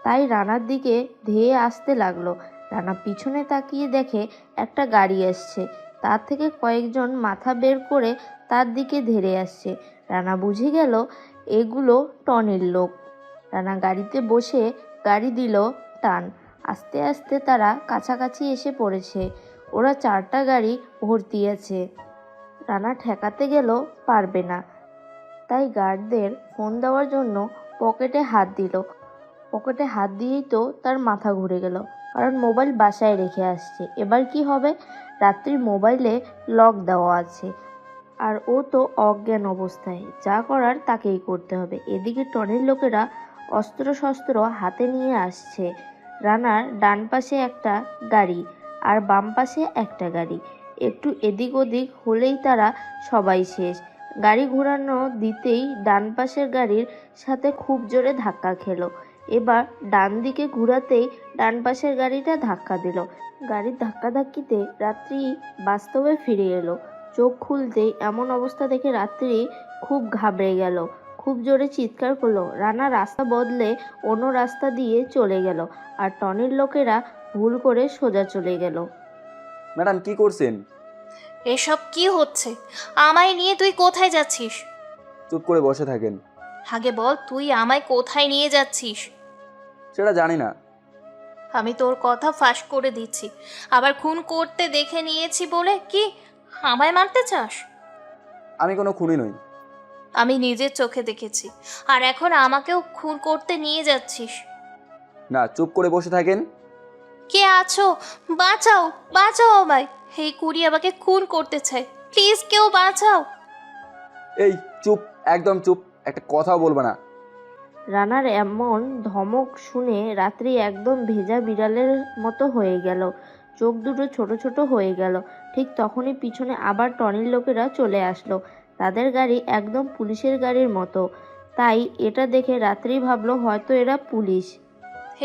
তাই রানার দিকে ধেয়ে আসতে লাগলো। রানা পিছনে তাকিয়ে দেখে একটা গাড়ি আসছে, তার থেকে কয়েকজন মাথা বের করে তার দিকে ধেড়ে আসছে। রানা বুঝে গেল এগুলো টনির লোক। রানা গাড়িতে বসে গাড়ি দিল টান। আস্তে আস্তে তারা কাছাকাছি এসে পড়েছে। ওরা 4টা গাড়ি ভর্তি আছে। রানা ঠেকাতে গেল, পারবে না, তাই গার্ডদের ফোন দেওয়ার জন্য পকেটে হাত দিল। পকেটে হাত দিয়েই তো তার মাথা ঘুরে গেল, কারণ মোবাইল বাসায় রেখে আসছে। এবার কি হবে? রাত্রির মোবাইলে লক দেওয়া আছে, আর ও তো অজ্ঞান অবস্থায়। যা করার তাকেই করতে হবে। এদিকে টনির লোকেরা অস্ত্র শস্ত্র হাতে নিয়ে আসছে। রানার ডান পাশে একটা গাড়ি আর বাম পাশে একটা গাড়ি। একটু এদিক ওদিক হলেই তারা সবাই শেষ। গাড়ি ঘোরানো দিতেই ডান পাশের গাড়ির সাথে খুব জোরে ধাক্কা খেলো। এবার ডান দিকে ঘোরাতেই ডান পাশের গাড়িটা ধাক্কা দিল। গাড়ির ধাক্কাধাক্কিতে রাত্রি বাস্তবে ফিরে এলো। চোখ খুলতেই এমন অবস্থা দেখে রাত্রি খুব ঘাবড়ে গেল, খুব জোরে চিৎকার করলো। রানা রাস্তা বদলে অন্য রাস্তা দিয়ে চলে গেল, আর টনির লোকেরা ভুল করে সোজা চলে গেল। ম্যাডাম কি করছেন? এসব কি হচ্ছে? আমায় নিয়ে তুই কোথায় যাচ্ছিস? চুপ করে বসে থাকেন। আগে বল, তুই আমায় কোথায় নিয়ে যাচ্ছিস? সেটা জানি না। আমি তোর কথা ফাঁস করে দিচ্ছি। আবার খুন করতে দেখে নিয়েছি বলে কি আমায় মারতে চাস? আমি কোনো খুনি নই। আমি নিজের চোখে দেখেছি, আর এখন আমাকেও খুন করতে নিয়ে যাচ্ছিস। না, চুপ করে বসে থাকেন। কে আছো? বাঁচাও, বাঁচাও আমায়। এই কুড়ি আমাকে খুন করতে চায়, প্লিজ কেউ বাঁচাও। এই চুপ, একদম চুপ, একটা কথাও বলবে না। রানার এমন ধমক শুনে রাত্রি একদম ভেজা বিড়ালের মতো হয়ে গেল, চোখ দুটো ছোট ছোট হয়ে গেল। ঠিক তখনই পিছনে আবার টনির লোকেরা চলে আসলো। তাদের গাড়ি একদম পুলিশের গাড়ির মতো, তাই এটা দেখে রাত্রি ভাবলো হয়তো এরা পুলিশ।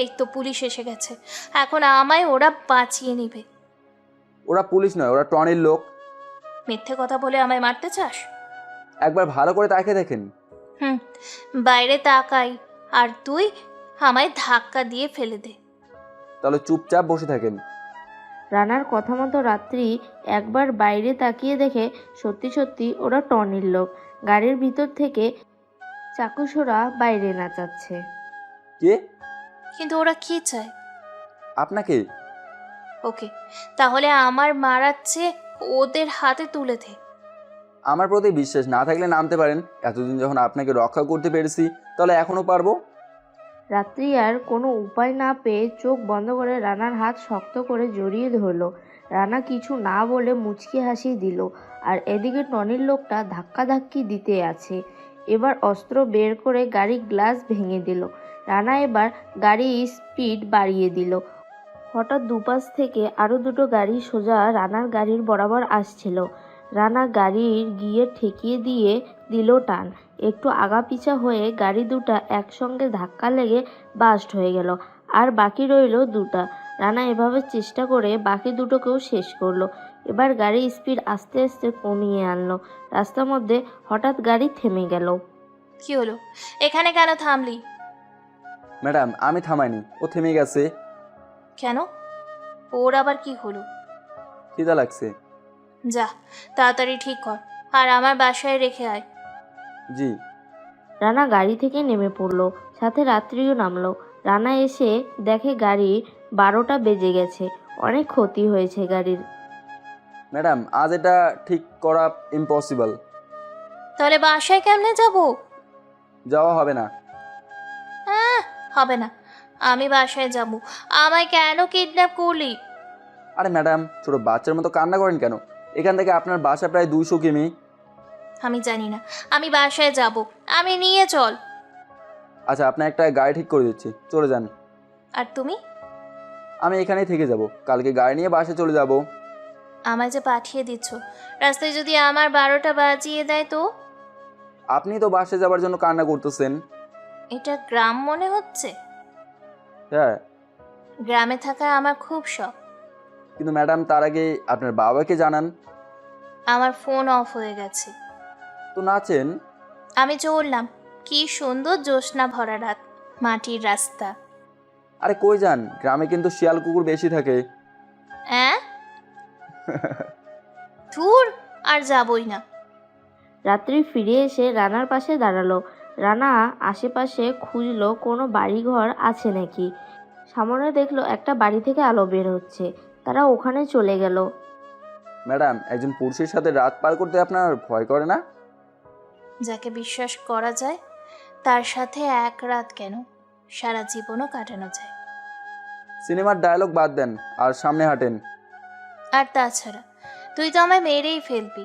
এই তো পুলিশ এসে গেছে, এখন আমায় ওরা বাঁচিয়ে নেবে। ওরা পুলিশ নয়, ওরা টনির লোক। মিথ্যে কথা বলে আমায় মারতে চাস? একবার ভালো করে তাকিয়ে দেখেন। বাইরে তাকাই, আর তুই আমায় ধাক্কা দিয়ে ফেলে দে। তাহলে চুপচাপ বসে থাকেন। রানার কথা মতো রাত্রি একবার বাইরে তাকিয়ে দেখে সত্যি সত্যি ওরা টনির লোক। গাড়ির ভিতর থেকে চাকুসোরা বাইরে নাচাচ্ছে। কে? কিন্তু ওরা কি চায়? আপনাকে? ওকে, তাহলে আমার মারাচ্ছে ওদের হাতে তুলে দে। আমার প্রতি বিশ্বাস না থাকলে নামতে পারেন। এতদিন যখন আপনাকে রক্ষা করতে পেরেছি, তাহলে এখনো পারবো। রাত্রি আর কোনো উপায় না পেয়ে চোখ বন্ধ করে রানার হাত শক্ত করে জড়িয়ে ধরলো। রানা কিছু না বলে মুচকি হাসি দিল। আর এদিকে টনির লোকটা ধাক্কাধাক্কি দিতে আছে। এবার অস্ত্র বের করে গাড়ির গ্লাস ভেঙে দিল। রানা এবার গাড়ির স্পিড বাড়িয়ে দিল। হঠাৎ দুপাশ থেকে আরও দুটো গাড়ি সোজা রানার গাড়ির বরাবর আসছিল। রানা গাড়ির গিয়ে ঠেকিয়ে দিয়ে দিল টান। একটু আগাপিছা হয়ে গাড়ি দুটা একসঙ্গে ধাক্কা লেগে বাস্ট হয়ে গেল। আর বাকি রইল দুটা। রানা এভাবে চেষ্টা করে বাকি দুটোকেও শেষ করলো। এবার গাড়ির স্পিড আস্তে আস্তে কমিয়ে আনলো। রাস্তার মধ্যে হঠাৎ গাড়ি থেমে গেল। কি হলো? এখানে কেন থামলি? ম্যাডাম, আমি থামাইনি, ও থেমে গেছে। কেন? ওর আবার কি হলো? খিদা লাগছে। যা, তাড়াতাড়ি ঠিক কর, আর আমার বাসায় রেখে আয়। জি। রানা গাড়ি থেকে নেমে পড়লো, সাথে রাত্রিও নামলো। রানা এসে দেখে গাড়ি 12টা বেজে গেছে। অনেক ক্ষতি হয়েছে গাড়ির। ম্যাডাম, আজ এটা ঠিক করা ইম্পসিবল। তাহলে বাসায় কেমনে যাব? যাওয়া হবে না। হবে না, আমি বাসায় যাব। আমায় কেন কিডন্যাপ করলি? আরে ম্যাডাম, ছোট বাচ্চার মতো কান্না করেন কেন? এখান থেকে আপনার বাসা প্রায় 200 কিমি। আমি জানি না, আমি বাসায় যাব। আমি নিয়ে চল। আচ্ছা, আপনার একটা গাড়ি ঠিক করে দিচ্ছি, চলে যান। আর তুমি? আমি এখানেই থেকে যাব, কালকে গাড়ি নিয়ে বাসে চলে যাব। আমায় যে পাঠিয়ে দিচ্ছ, রাস্তায় যদি আমার 12টা বাজিয়ে দেয় তো? আপনি তো বাসে যাওয়ার জন্য কান্না করতেছেন। এটা গ্রাম মনে হচ্ছে? হ্যাঁ, গ্রামে থাকা আমার খুব শখ। কিন্তু ম্যাডাম, তার আগে আপনার বাবাকে জানান। আমার ফোন অফ হয়ে গেছে। তো নাচেন। আমি চললাম। কি সুন্দর জ্যোৎস্না ভরা রাত, মাটির রাস্তা। আরে কই যান? গ্রামে কিন্তু শিয়াল কুকুর বেশি থাকে। হ্যাঁ? ধুর, আর যাবই না। রাত্রি ফিরে এসে রানার পাশে দাঁড়ালো। রানা আশেপাশে খুঁজলো কোনো বাড়িঘর আছে নাকি। সামনে দেখলো একটা বাড়ি থেকে আলো বের হচ্ছে। তারা ওখানে চলে গেল। ম্যাডাম, একজন পুরুষের সাথে রাত পার করতে আপনার ভয় করে না? যাকে বিশ্বাস করা যায় তার সাথে এক রাত কেন, সারা জীবনও কাটানো যায়। সিনেমার ডায়লগ বাদ দেন আর সামনে হাঁটেন। আর তাছাড়া তুই তো আমায় মেরেই ফেলবি।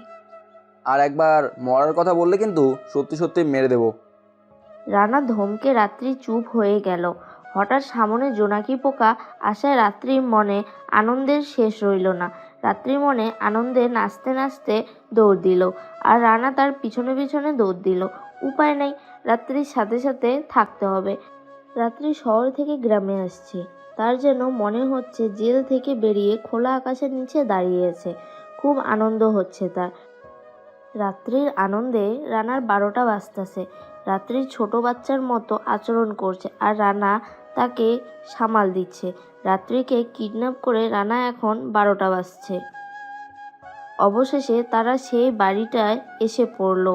আর একবার মরার কথা বললে কিন্তু সত্যি সত্যি মেরে দেব। রানা ধমকে রাত্রি চুপ হয়ে গেল। হঠাৎ সামনে জোনাকি পোকা আসায় রাত্রির মনে আনন্দের শেষ রইল না। রাত্রির মনে আনন্দে নাচতে নাচতে দৌড় দিল। আর রানা তার পিছনে পিছনে দৌড় দিল। উপায় নেই, রাত্রির সাথে সাথে থাকতে হবে। রাত্রি শহর থেকে গ্রামে আসছে। তার যেন মনে হচ্ছে জেল থেকে বেরিয়ে খোলা আকাশের নিচে দাঁড়িয়েছে। খুব আনন্দ হচ্ছে তার। রাত্রির আনন্দে রানার 12টা বাজতেছে। রাত্রি ছোট বাচ্চার মতো আচরণ করছে আর রানা তাকে সামাল দিচ্ছে। রাত্রিকে কিডন্যাপ করে রানা এখন 12টা বাজছে। অবশেষে তারা সেই বাড়িটায় এসে পড়ল।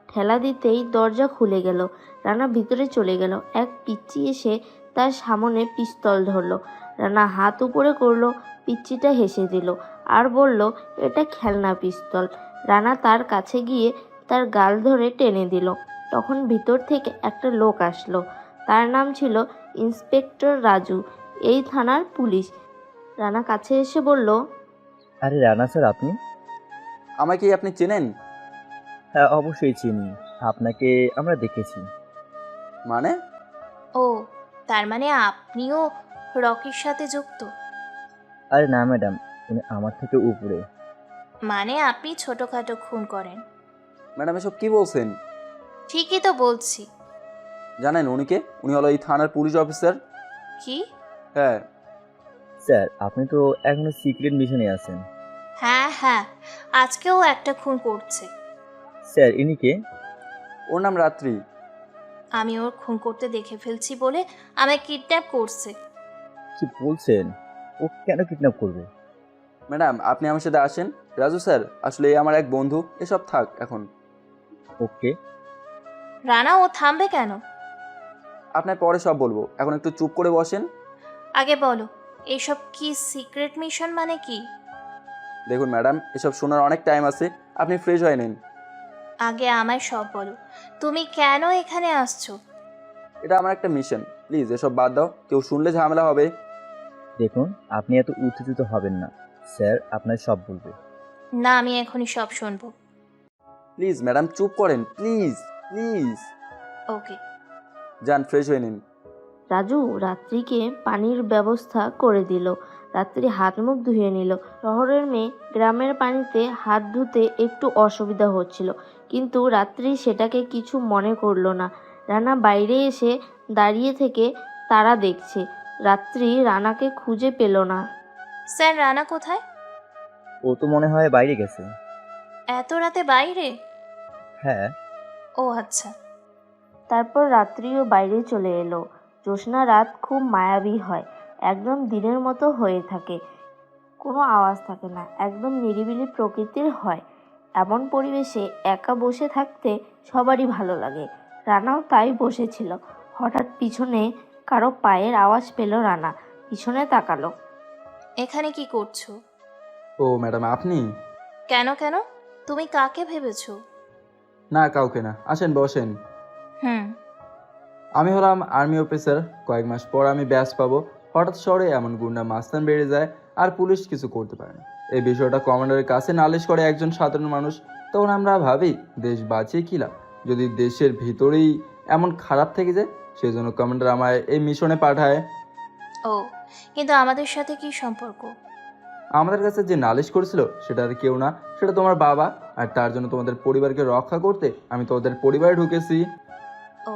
ঠেলা দিতেই দরজা খুলে গেল। রানা ভিতরে চলে গেল। এক পিচ্চি এসে তার সামনে পিস্তল ধরলো। রানা হাত উপরে করলো। পিচ্চিটা হেসে দিল আর বলল, এটা খেলনা পিস্তল। রানা তার কাছে গিয়ে তার গাল ধরে টেনে দিল। তখন ভিতর থেকে একটা লোক আসলো। তার নাম ছিল ইন্সপেক্টর রাজু, এই থানার পুলিশ। রানা কাছে এসে বলল, আরে রানা স্যার, আপনি? আমাকে কি আপনি চেনেন? হ্যাঁ, অবশ্যই চিনি। আপনাকে আমরা দেখেছি। মানে? ও, তার মানে আপনিও রকির সাথে যুক্ত? আরে না ম্যাডাম, উনি আমার থেকে উপরে। মানে আপনি ছোটখাটো খুন করেন? ম্যাডাম, এসব কি বলছেন? ঠিকই তো বলছি। জানেন উনিকে? উনি হলো এই থানার পুলিশ অফিসার। কি? হ্যাঁ। স্যার, আপনি তো এখনো সিক্রেট মিশনে আছেন। হ্যাঁ হ্যাঁ, আজকেও একটা খুন করছে। স্যার, ইনি কে? ওর নাম রাত্রি। আমি ওর খুন করতে দেখে ফেলছি বলে আমায় কিডন্যাপ করছে। কি বলছেন? ও কেন কিডন্যাপ করবে? ম্যাডাম, আপনি আমার সাথে আসেন। রাজু স্যার, আসলে এই আমার এক বন্ধু। এসব থাক এখন। ওকে। রানা, ও থামবে কেন? আপনার পরে সব বলবো, এখন একটু চুপ করে বসেন। আগে বলো, এসব কি সিক্রেট মিশন মানে কি? দেখুন ম্যাডাম, এসব শোনার অনেক টাইম আছে, আপনি ফ্রেশ হয়ে নিন। আগে আমায় সব বলো, তুমি কেন এখানে আসছো? এটা আমার একটা মিশন, প্লিজ এসব বাদ দাও, কেউ শুনলে ঝামেলা হবে। দেখুন, আপনি এত উত্তেজিত হবেন না। স্যার আপনার সব বলবে। না, আমি এখনই সব শুনবো। প্লিজ ম্যাডাম চুপ করেন, প্লিজ প্লিজ। ওকে। যান ফ্রেশ হয়ে নিন। রাজু রাত্রিকে পানির ব্যবস্থা করে দিল। রাত্রি হাত মুখ ধুয়ে নিল। শহরের মেয়ে, গ্রামের পানিতে হাত ধুতে একটু অসুবিধা হচ্ছিল, কিন্তু রাত্রি সেটাকে কিছু মনে করলো না। রানা বাইরে এসে দাঁড়িয়ে থেকে তারা দেখছে। রাত্রি রানাকে খুঁজে পেল না। স্যার, রানা কোথায়? ও তো মনে হয় বাইরে গেছে। এত রাতে বাইরে? হ্যাঁ। ও আচ্ছা। তারপর রাত্রিও বাইরে চলে এলো। জ্যোৎস্না রাত খুব মায়াবী হয়, একদম দিনের মতো হয়ে থাকে, কোনো আওয়াজ থাকে না, একদম নিরিবিলি প্রকৃতির হয়। এমন পরিবেশে একা বসে থাকতে সবারই ভালো লাগে। রানাও তাই বসেছিল। হঠাৎ পিছনে কারো পায়ের আওয়াজ পেল। রানা পিছনে তাকালো। এখানে কি করছো? ও ম্যাডাম আপনি? কেন কেন? তুমি কাকে ভেবেছো? না কাউকে না, আসেন বসেন। হুম। আমি হলাম আর্মি অফিসার, কয়েক মাস পর আমি ব্যাচ পাবো। হঠাৎ শহরে এমন গুন্ডা মাস্তান বেড়ে যায় আর পুলিশ কিছু করতে পারে না। এই বিষয়টা কমান্ডারের কাছে নালিশ করে একজন সাধারণ মানুষ। তখন আমরা ভাবি দেশ বাঁচিয়ে কী লাভ যদি দেশের ভিতরেই এমন খারাপ থেকে যায়। সেই জন্য কমান্ডার আমায় এই মিশনে পাঠায়। ও, কিন্তু আমাদের সাথে কি সম্পর্ক? আমাদের কাছে যে নালিশ করেছিল সেটা আর কেউ না, সেটা তোমার বাবা। আর তার জন্য তোমাদের পরিবারকে রক্ষা করতে আমি তোমাদের পরিবারে ঢুকেছি। ও,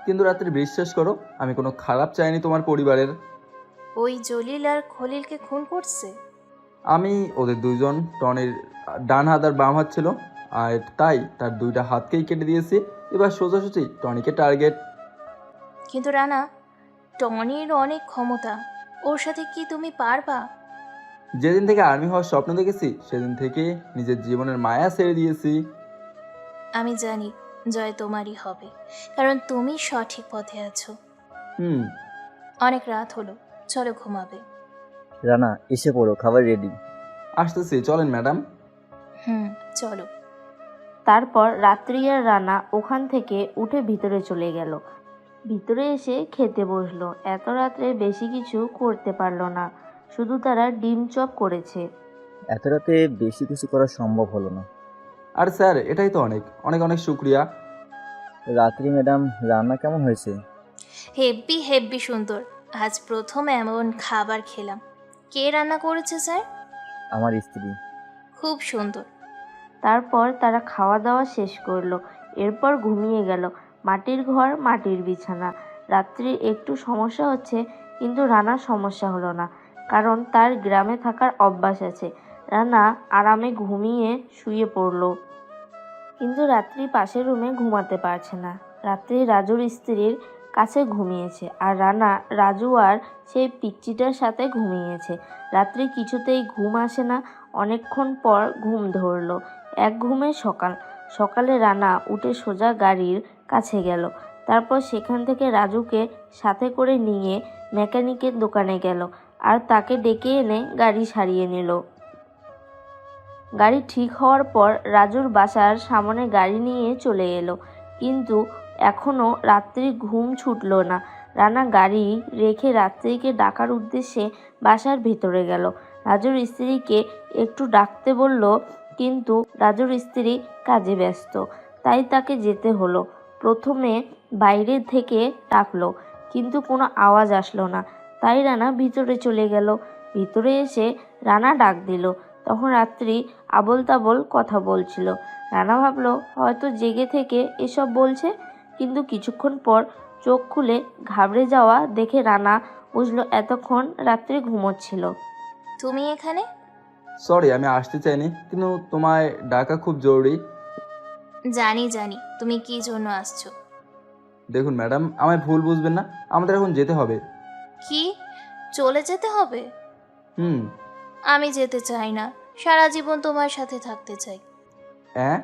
কিন্তু রাত্রি বিশ্বাস করো, আমি কোনো খারাপ চাইনি তোমার পরিবারের। ওই জলিল আর খলিলকে খুন করছে? আমি ওদের দুইজন টনির ডান হাত আর বাম হাত ছিল, আর তাই তার দুইটা হাতকেই কেটে দিয়েছি। এবার সোজাসুজি টনিকে টার্গেট। কিন্তু রানা, টনির অনেক ক্ষমতা, ওর সাথে কি তুমি পারবা? যেদিন থেকে আর্মি হওয়ার স্বপ্ন দেখেছি সেদিন থেকে নিজের জীবনের মায়া ছেড়ে দিয়েছি। আমি জানি জয় তোমারই হবে, কারণ তুমি সঠিক পথে আছো। হুম। অনেক রাত হলো, চলো ঘুমাবে। রানা এসে পড়ো, খাবার রেডি। আসতেছি, চলেন ম্যাডাম। হুম, চলো। তারপর রাত্রি আর রানা ওখান থেকে উঠে ভিতরে চলে গেল। ভিতরে এসে খেতে বসলো। এত রাত্রে বেশি কিছু করতে পারলো না, শুধু তারা ডিম চপ করেছে। এত রাতে বেশি কিছু করা সম্ভব হলো না। আর স্যার এটাই তো অনেক অনেক অনেক শুক্রিয়া। রাত্রি ম্যাডাম, রান্না কেমন হয়েছে? হেব্বি হেব্বি সুন্দর। আজ প্রথম এমন খাবার খেলাম। কে রান্না করেছে স্যার? আমার স্ত্রী। খুব সুন্দর। তারপর তারা খাওয়া দাওয়া শেষ করলো। এরপর ঘুমিয়ে গেল। মাটির ঘর, মাটির বিছানা। রাত্রির একটু সমস্যা হচ্ছে, কিন্তু রানার সমস্যা হলো না, কারণ তার গ্রামে থাকার অভ্যাস আছে। রানা আরামে ঘুমিয়ে শুয়ে পড়লো। কিন্তু রাত্রি পাশের রুমে ঘুমাতে পারছে না। রাত্রি রাজুর স্ত্রীর কাছে ঘুমিয়েছে, আর রানা রাজু আর সেই পিচ্চিটার সাথে ঘুমিয়েছে। রাত্রি কিছুতেই ঘুম আসে না। অনেকক্ষণ পর ঘুম ধরলো। এক ঘুমে সকাল। সকালে রানা উঠে সোজা গাড়ির কাছে গেল। তারপর সেখান থেকে রাজুকে সাথে করে নিয়ে মেকানিকের দোকানে গেল, আর তাকে ডেকে এনে গাড়ি সারিয়ে নিল। গাড়ি ঠিক হওয়ার পর রাজুর বাসার সামনে গাড়ি নিয়ে চলে এলো, কিন্তু এখনও রাত্রির ঘুম ছুটল না। রানা গাড়ি রেখে রাত্রিকে ডাকার উদ্দেশ্যে বাসার ভেতরে গেল। রাজুর স্ত্রীকে একটু ডাকতে বলল, কিন্তু রাজুর স্ত্রী কাজে ব্যস্ত, তাই তাকে যেতে হলো। প্রথমে বাইরে থেকে ডাকলো, কিন্তু কোনো আওয়াজ আসলো না, তাই রানা ভিতরে চলে গেল। ভিতরে এসে রানা ডাক দিল। তখন রাত্রি আবোল তাবোল কথা বলছিল। রানা ভাবলো হয়তো জেগে থেকে এসব বলছে, কিন্তু কিছুক্ষণ পর চোখ খুলে ঘাবড়ে যাওয়া দেখে রানা বুঝলো এতক্ষণ রাত্রি ঘুমোচ্ছিল। তুমি এখানে? সরি, আমি আসতে চাইনি, কিন্তু তোমায় ডাকা খুব জরুরি। জানি জানি তুমি কি জন্য আসছো। দেখুন ম্যাডাম, আমায় ভুল বুঝবেন না, আমাদের এখন যেতে হবে। কি, চলে যেতে হবে? হুম। আমি যেতে চাই না, সারা জীবন তোমার সাথে থাকতে চাই। হ্যাঁ?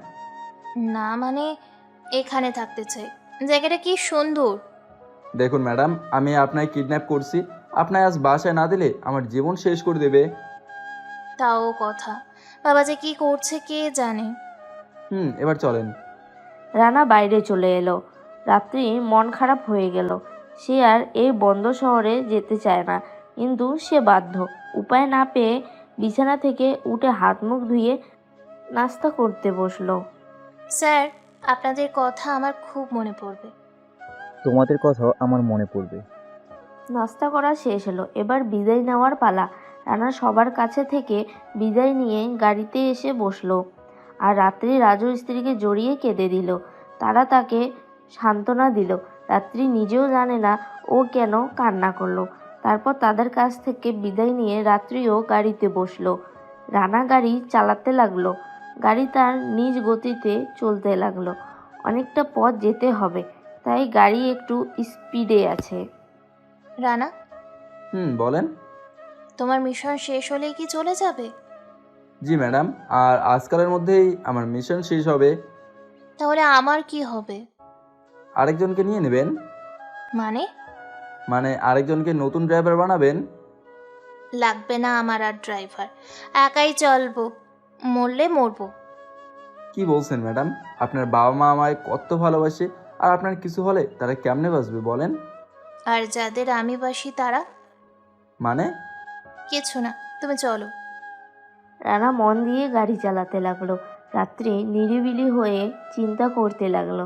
না মানে, এখানে থাকতে চাই। জায়গাটা কি সুন্দর। দেখুন ম্যাডাম, আমি আপনাকে কিডন্যাপ করছি। আপনার আজ বাসায় না দিলে আমার জীবন শেষ করে দেবে। তাও কথা, বাবা যে কি করছে কে জানে। এবার চলেন। রানা বাইরে চলে এলো। রাত্রি মন খারাপ হয়ে গেল। সে আর এই বন্ধ শহরে যেতে চায় না, কিন্তু সে বাধ্য। উপায় না পেয়ে বিছানা থেকে উঠে হাত মুখ ধুয়ে নাস্তা করতে বসলো। স্যার, আপনাদের কথা আমার খুব মনে পড়বে। তোমাদের কথাও আমার মনে পড়বে। নাস্তা করা শেষ হলো, এবার বিদায় নেওয়ার পালা। রানা সবার কাছে থেকে বিদায় নিয়ে গাড়িতে এসে বসলো। আর রাত্রি রাজুর স্ত্রীকে জড়িয়ে কেঁদে দিল। তারা তাকে সান্ত্বনা দিল। রাত্রি নিজেও জানে না ও কেন কান্না করলো। তারপর তাদের কাছ থেকে বিদায় নিয়ে রাত্রিও গাড়িতে বসলো। রানা গাড়ি চালাতে লাগলো। গাড়ি তার নিজ গতিতে চলতে লাগলো। অনেকটা পথ যেতে হবে, তাই গাড়ি একটু স্পিডে আছে। রানা, বলেন। তোমার মিশন শেষ হলেই কি চলে যাবে? জি ম্যাডাম, আর আজকালের মধ্যেই আমার মিশন শেষ হবে। তাহলে আমার কি হবে? আরেকজনকে নিয়ে নেবেন। মানে? মানে আরেকজনকে নতুন ড্রাইভার বানাবেন। লাগবে না আমার আর ড্রাইভার, একাই চলবো, মরলে মরবো। কি বলছেন ম্যাডাম? আপনার বাবা মা আমায় কত ভালোবাসে, আর আপনার কিছু হলে তারা কেমনে বাঁচবে বলেন? আর যাদের আমি বাসি তারা? মানে? কিছু না, তুমি চলো। রানা মন দিয়ে গাড়ি চালাতে লাগলো। রাত্রি নিরিবিলি হয়ে চিন্তা করতে লাগলো।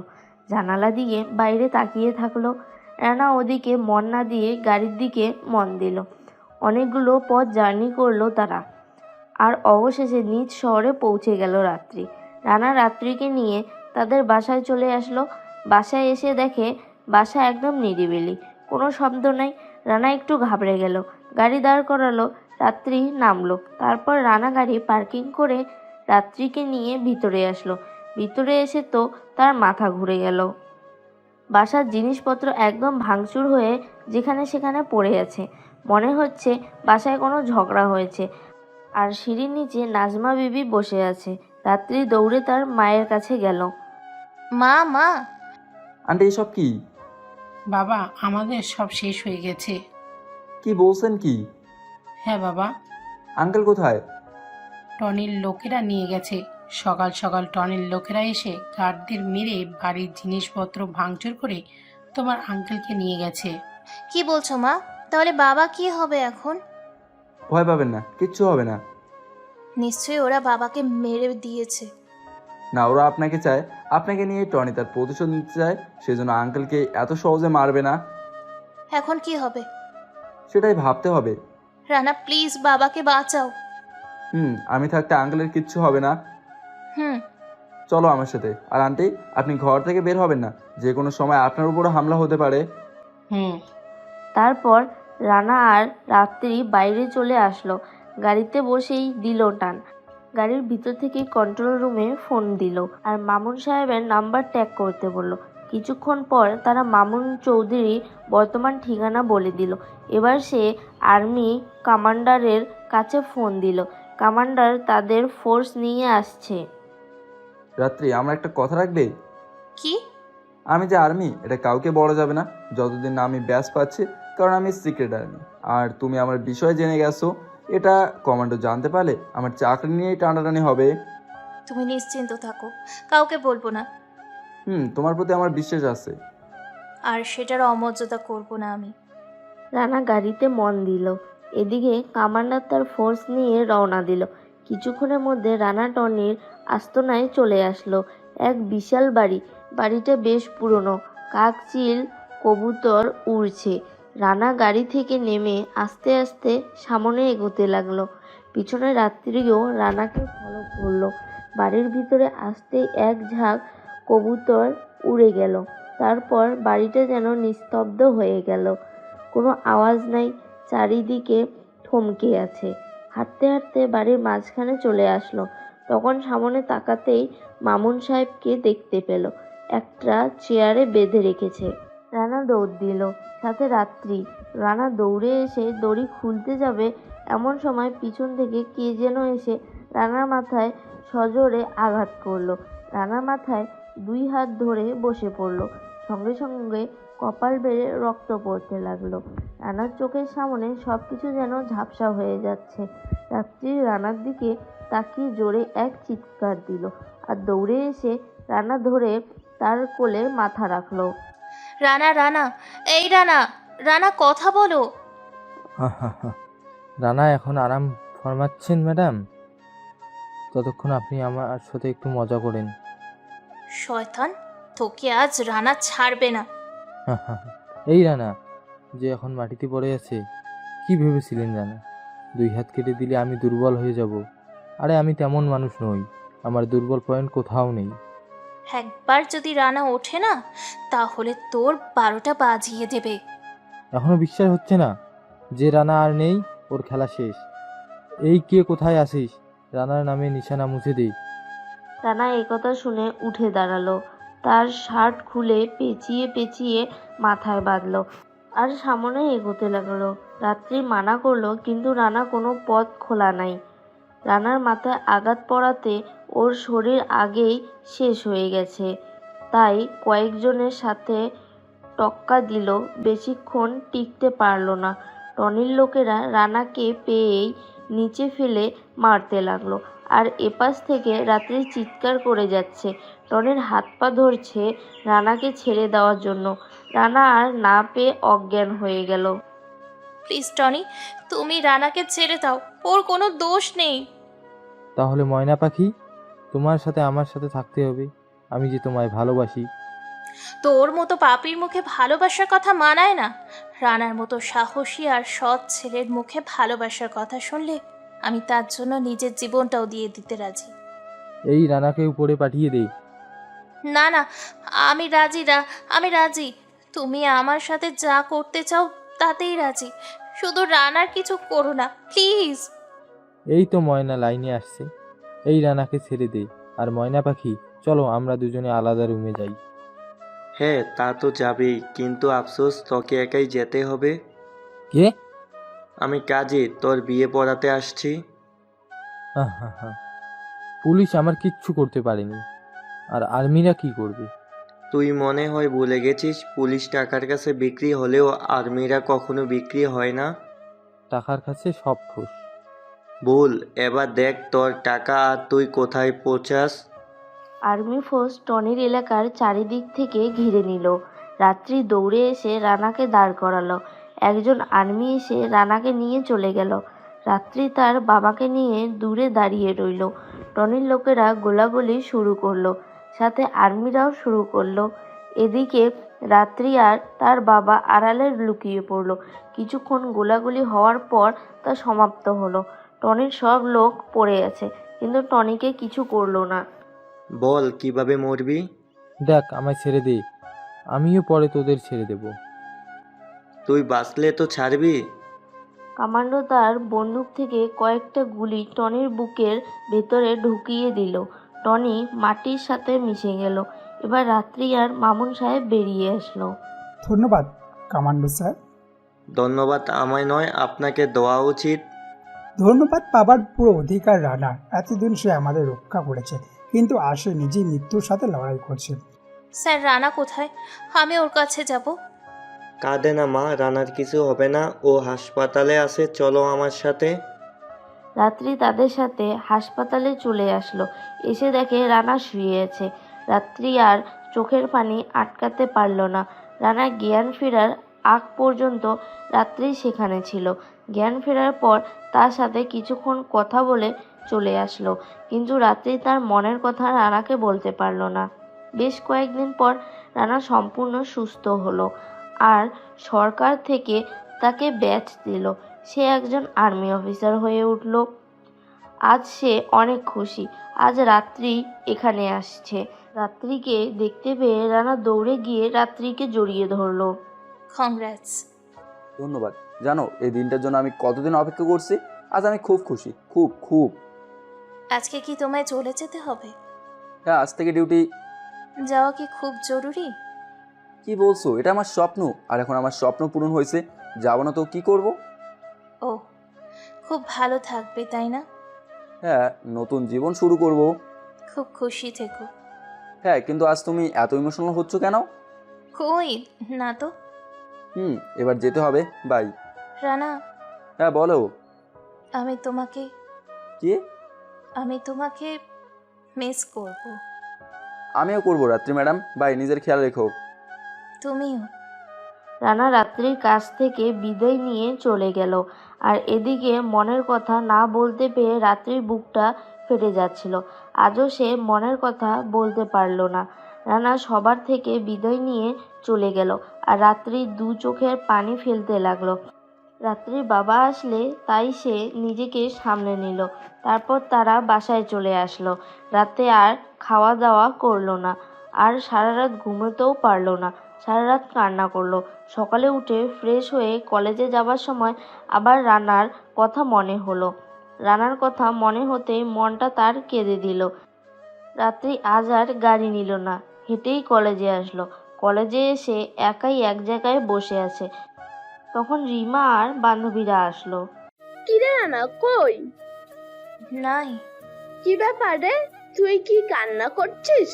জানালা দিয়ে বাইরে তাকিয়ে থাকলো। রানা ওদিকে মন না দিয়ে গাড়ির দিকে মন দিল। অনেকগুলো পথ জার্নি করলো তারা, আর অবশেষে নিজ শহরে পৌঁছে গেল রাত্রি। রানা রাত্রিকে নিয়ে তাদের বাসায় চলে আসলো। বাসায় এসে দেখে বাসা একদম নিরিবিলি, কোনো শব্দ নাই। রানা একটু ঘাবড়ে গেল। গাড়ি দাঁড় করালো। রাত্রি নামলো। তারপর রানা গাড়ি পার্কিং করে রাত্রিকে নিয়ে ভিতরে আসলো। ভিতরে এসে তো তার মাথা ঘুরে গেল। বাসার জিনিসপত্র একদম ভাঙচুর হয়ে যেখানে সেখানে পড়ে আছে। মনে হচ্ছে বাসায় কোনো ঝগড়া হয়েছে। আর সিঁড়ির নিচে নাজমা বিবি বসে আছে। রাত্রি দৌড়ে তার মায়ের কাছে গেল। মা, মা। আন্টি, এসব কি? বাবা, আমাদের সব শেষ হয়ে গেছে। কি বলছেন কি? হ্যাঁ বাবা, আঙ্কেল কোথায়? টনির লোকেরা নিয়ে গেছে। সকাল সকাল টনির লোকেরা এসে গার্ডদের মেরে বাড়ির জিনিসপত্র ভাঙচুর করে তোমার আঙ্কেলকে নিয়ে গেছে। কি বলছো মা? তাহলে বাবা কি হবে এখন? ভয় পাবেন না, কিচ্ছু হবে না। নিশ্চয়ই ওরা বাবাকে মেরে দিয়েছে। না, ওরা আপনাকে চায়। আপনাকে নিয়ে টনি তার প্রতিশোধ নিতে চায়, সেজন্য আঙ্কেলকে এত সহজে মারবে না। এখন কি হবে? সেটাই ভাবতে হবে। রানা, প্লিজ বাবাকে বাঁচাও। আমি থাকতে আঙ্কেলের কিচ্ছু হবে না। হুম। চলো আমার সাথে। আর আন্টি, আপনি ঘর থেকে বের হবেন না, যে কোনো সময় আপনার উপরও হামলা হতে পারে। তারপর রানা আর রাত্রি বাইরে চলে আসলো। গাড়িতে বসেই দিল টান। গাড়ির ভিতর থেকে কন্ট্রোল রুমে ফোন দিল আর মামুন সাহেবের নাম্বার ট্যাগ করতে বলল। কিছুক্ষণ পর তারা মামুন চৌধুরী বর্তমান ঠিকানা বলে দিল। এবার সে আর্মি কমান্ডারের কাছে ফোন দিল। কমান্ডার তাদের ফোর্স নিয়ে আসছে। রাত্রি, আমরা একটা কথা রাখবে? কি? আমি যে আর্মি এটা কাউকে বলা যাবে না যতদিন না আমি ব্যাস পাচ্ছি, কারণ আমি সিক্রেট আর্মি। আর তুমি আমার বিষয় জেনে গেছো, এটা কমান্ডো জানতে পারলে আমার চাকরি নিয়েই টানাটানি হবে। তুমি নিশ্চিন্ত থাকো, কাউকে বলবো না। তোমার প্রতি আমার বিশ্বাস আছে। আর সেটার অমর্যাদা করব না আমি। রানা গাড়িতে মন দিল। এদিকে কমান্ডার তার ফোর্স নিয়ে রওনা দিল। কিছুক্ষণের মধ্যে রানা টনির আস্তানায় চলে আসলো। এক বিশাল বাড়ি। বাড়িটা বেশ পুরনো। কাকচিল কবুতর উড়ছে। রানা গাড়ি থেকে নেমে আস্তে আস্তে সামনে এগোতে লাগলো। পিছনে রাত্রিও রানাকে ফলো করলো। বাড়ির ভিতরে আসতেই এক ঝাঁক কবুতর উড়ে গেল। তারপর বাড়িটা যেন নিস্তব্ধ হয়ে গেল। কোনো আওয়াজ নাই, চারিদিকে থমকে আছে। হাঁটতে হাঁটতে বাড়ির মাঝখানে চলে আসলো। তখন সামনে তাকাতেই মামুন সাহেবকে দেখতে পেল। একটা চেয়ারে বেঁধে রেখেছে। রানা দৌড় দিল, সাথে রাত্রি। রানা দৌড়ে এসে দড়ি খুলতে যাবে, এমন সময় পিছন থেকে কে যেন এসে রানার মাথায় সজোরে আঘাত করলো। রানার মাথায় দুই হাত ধরে বসে পড়ল। সঙ্গে সঙ্গে কপাল বেড়ে রক্ত পড়তে লাগলো। রানার চোখের সামনে সব কিছু যেন ঝাপসা হয়ে যাচ্ছে। রাত্রি রানার দিকে তাকিয়ে জোরে এক চিৎকার দিল আর দৌড়ে এসে রানা ধরে তার কোলে মাথা রাখলো। রানা, রানা, এই রানা, রানা কথা বলো। রানা এখন আরাম ফরমাচ্ছেন ম্যাডাম? ততক্ষণ আপনি আমার সাথে একটু মজা করেন। শয়তান, তোকে আজ রানা ছাড়বে না। এই রানা যে এখন মাটিতে পড়ে আছে, কি ভেবেছিলেন রানা? 2 হাত কেটে দিলে আমি দুর্বল হয়ে যাব? আরে আমি তেমন মানুষ নই, আমার দুর্বল পয়েন্ট কোথাও নেই। একবার যদি রানা ওঠে না, তাহলে তোর 12টা বাজিয়ে দেবে। এখনো বিশ্বাস হচ্ছে না যে রানা আর নেই, ওর খেলা শেষ। এই কে, কোথায় আসিস? রানার নামে নিশানা মুছে দে। রানা একথা শুনে উঠে দাঁড়ালো, তার শার্ট খুলে পেঁচিয়ে পেঁচিয়ে মাথায় বাঁধলো আর সামনে এগোতে লাগলো। রাত্রি মানা করলো, কিন্তু রানা কোনো পথ খোলা নাই। রানার মাথায় আঘাত পড়াতে ওর শরীর আগেই শেষ হয়ে গেছে, তাই কয়েকজনের সাথে টক্কা দিল, বেশিক্ষণ টিকতে পারলো না। টনির লোকেরা রানাকে পেয়েই নিচে ফেলে মারতে লাগলো, আর এপাশ থেকে রাত্রি চিৎকার করে যাচ্ছে, টনির হাত পা ধরছে রানাকে ছেড়ে দেওয়ার জন্য। রানা আর না পেয়ে অজ্ঞান হয়ে গেল। প্লিজ টনি, তুমি রানাকে ছেড়ে দাও, ওর কোনো দোষ নেই। তাহলে ময়না পাখি, তোমার সাথে আমার সাথে থাকতে হবে। আমি যে তোমায় ভালোবাসি। তোর মতো পাপির মুখে ভালোবাসার কথা মানায় না। রানার মতো সাহসী আর সৎ ছেলের মুখে ভালোবাসার কথা শুনলে আমি তার জন্য নিজের জীবনটাও দিয়ে দিতে রাজি। এই রানাকে উপরে পাঠিয়ে দে। না না, আমি রাজি, আমি রাজি। তুমি আমার সাথে যা করতে চাও তাতেই রাজি, শুধু রানার কিছু করো না প্লিজ। এই তো ময়না লাইনে আসছে। এই রানাকে ছেড়ে দে। আর ময়না পাখি, চলো আমরা দুজনে আলাদা রুমে যাই। হ্যাঁ, তা তো যাবেই, কিন্তু আফসোস তোকে একাই যেতে হবে। কে? আমি কাজে তোর বিয়ে পড়াতে আসছি। হা। পুলিশ আমার কিচ্ছু করতে পারেনি, আর আর্মিরা কি করবে? তুই মনে হয় ভুলে গেছিস, পুলিশ টাকার কাছে বিক্রি হলেও আর্মিরা কখনো বিক্রি হয় না। টাকার কাছে সব ঠোস। ভুল, এবার দেখ তোর টাকা আর তুই কোথায় পৌঁছাস। আর্মি ফোর্স টনির এলাকার চারিদিক থেকে ঘিরে নিল। রাত্রি দৌড়ে এসে রানাকে দাঁড় করালো। একজন আর্মি এসে রানাকে নিয়ে চলে গেল। রাত্রি তার বাবাকে নিয়ে দূরে দাঁড়িয়ে রইল। টনির লোকেরা গোলাগুলি শুরু করলো, সাথে আর্মিরাও শুরু করলো। এদিকে রাত্রি আর তার বাবা আড়ালে লুকিয়ে পড়ল। কিছুক্ষণ গোলাগুলি হওয়ার পর তা সমাপ্ত হলো। টনির সব লোক পড়ে আছে, কিন্তু টনিকে কিছু করলো না। বল কিভাবে মরবি? দেখ, আমায় ছেড়ে দে, আমিও পরে তোদের ছেড়ে দেব। তুই বাঁচলে তো ছাড়বি। কমান্ডো তার বন্দুক থেকে কয়েকটা গুলি টনির বুকের ভেতরে ঢুকিয়ে দিল। টনি মাটির সাথে মিশে গেল। এবার রাত্রি আর মামুন সাহেব বেরিয়ে আসলো। ধন্যবাদ কমান্ডো স্যার। ধন্যবাদ আমায় নয়, আপনাকে দেওয়া উচিত। ধন্যবাদ পাবার পুরো অধিকার রানার। এতদিন সে আমাদের রক্ষা করেছে, কিন্তু আর সে নিজেই মৃত্যুর সাথে লড়াই করছে। স্যার, রানা কোথায়? আমি ওর কাছে যাব। কাঁদে না মা, রানার কিছু হবে না, ও হাসপাতালে আছে, চলো আমার সাথে। রাত্রি তাদের সাথে হাসপাতালে চলে আসলো। এসে দেখে রানা শুয়ে আছে। রাত্রি আর চোখের পানি আটকাতে পারল না। রানা জ্ঞান ফেরার আগ পর্যন্ত রাত্রি সেখানে ছিল। জ্ঞান ফেরার পর তার সাথে কিছুক্ষণ কথা বলে চলে আসলো, কিন্তু রাত্রি তার মনের কথা রানাকে বলতে পারল না। বেশ কয়েকদিন পর রানা সম্পূর্ণ সুস্থ হলো, আর সরকার থেকে তাকে ব্যাচ দিল। সে একজন আর্মি অফিসার হয়ে উঠল। আজ সে অনেক খুশি। আজ রাত্রি এখানে আসছে। রাত্রিকে দেখতে পেয়ে রানা দৌড়ে গিয়ে রাত্রিকে জড়িয়ে ধরলো। কংগ্রাটস। ধন্যবাদ। জানো, এই দিনটার জন্য আমি কতদিন অপেক্ষা করছি। আজ আমি খুব খুশি, খুব খুব। আজকে কি তোমায় চলে যেতে হবে? হ্যাঁ, আজ থেকে ডিউটি। যাওয়া কি খুব জরুরি? কি বলছো? এটা আমার স্বপ্ন, আর এখন আমার স্বপ্ন পূরণ হয়েছে। যাবো না তো কি করব? ও, খুব ভালো থাকবে তাই না? হ্যাঁ, নতুন জীবন শুরু করব। খুব খুশি থেকো। হ্যাঁ, কিন্তু আজ তুমি এত ইমোশনাল হচ্ছ কেন? কই না তো। এবার যেতে হবে, বাই। রানা, হ্যাঁ বলো। আমি তোমাকে কি? আমি তোমাকে মিস করব। আমিও করবো রাত্রি ম্যাডাম, বাই, নিজের খেয়াল রেখো। তুমিও। রানা রাত্রির কাছ থেকে বিদায় নিয়ে চলে গেল। আর এদিকে মনের কথা না বলতে পেরে রাত্রির বুকটা ফেটে যাচ্ছিল। আজও সে মনের কথা বলতে পারল না। রানা সবার থেকে বিদায় নিয়ে চলে গেল আর রাত্রি দু চোখের পানি ফেলতে লাগলো। রাত্রির বাবা আসলে তাই সে নিজেকে সামলে নিল। তারপর তারা বাসায় চলে আসলো। রাতে আর খাওয়া দাওয়া করলো না, আর সারা রাত ঘুমোতেও পারলো না। সারা রাত কান্না করলো। সকালে উঠে ফ্রেশ হয়ে কলেজে যাবার সময় আবার রানার কথা মনে হলো। রানার কথা মনে হতেই মনটা তার কেঁদে দিল। রাত্রি আজ আর গাড়ি নিল না, হেঁটেই কলেজে আসলো। কলেজে এসে একাই এক জায়গায় বসে আছে। তখন রিমা আর বান্ধবীরা আসলো। কিরে রানা, কই? নাই। কি ব্যাপার রে, তুই কি কান্না করছিস?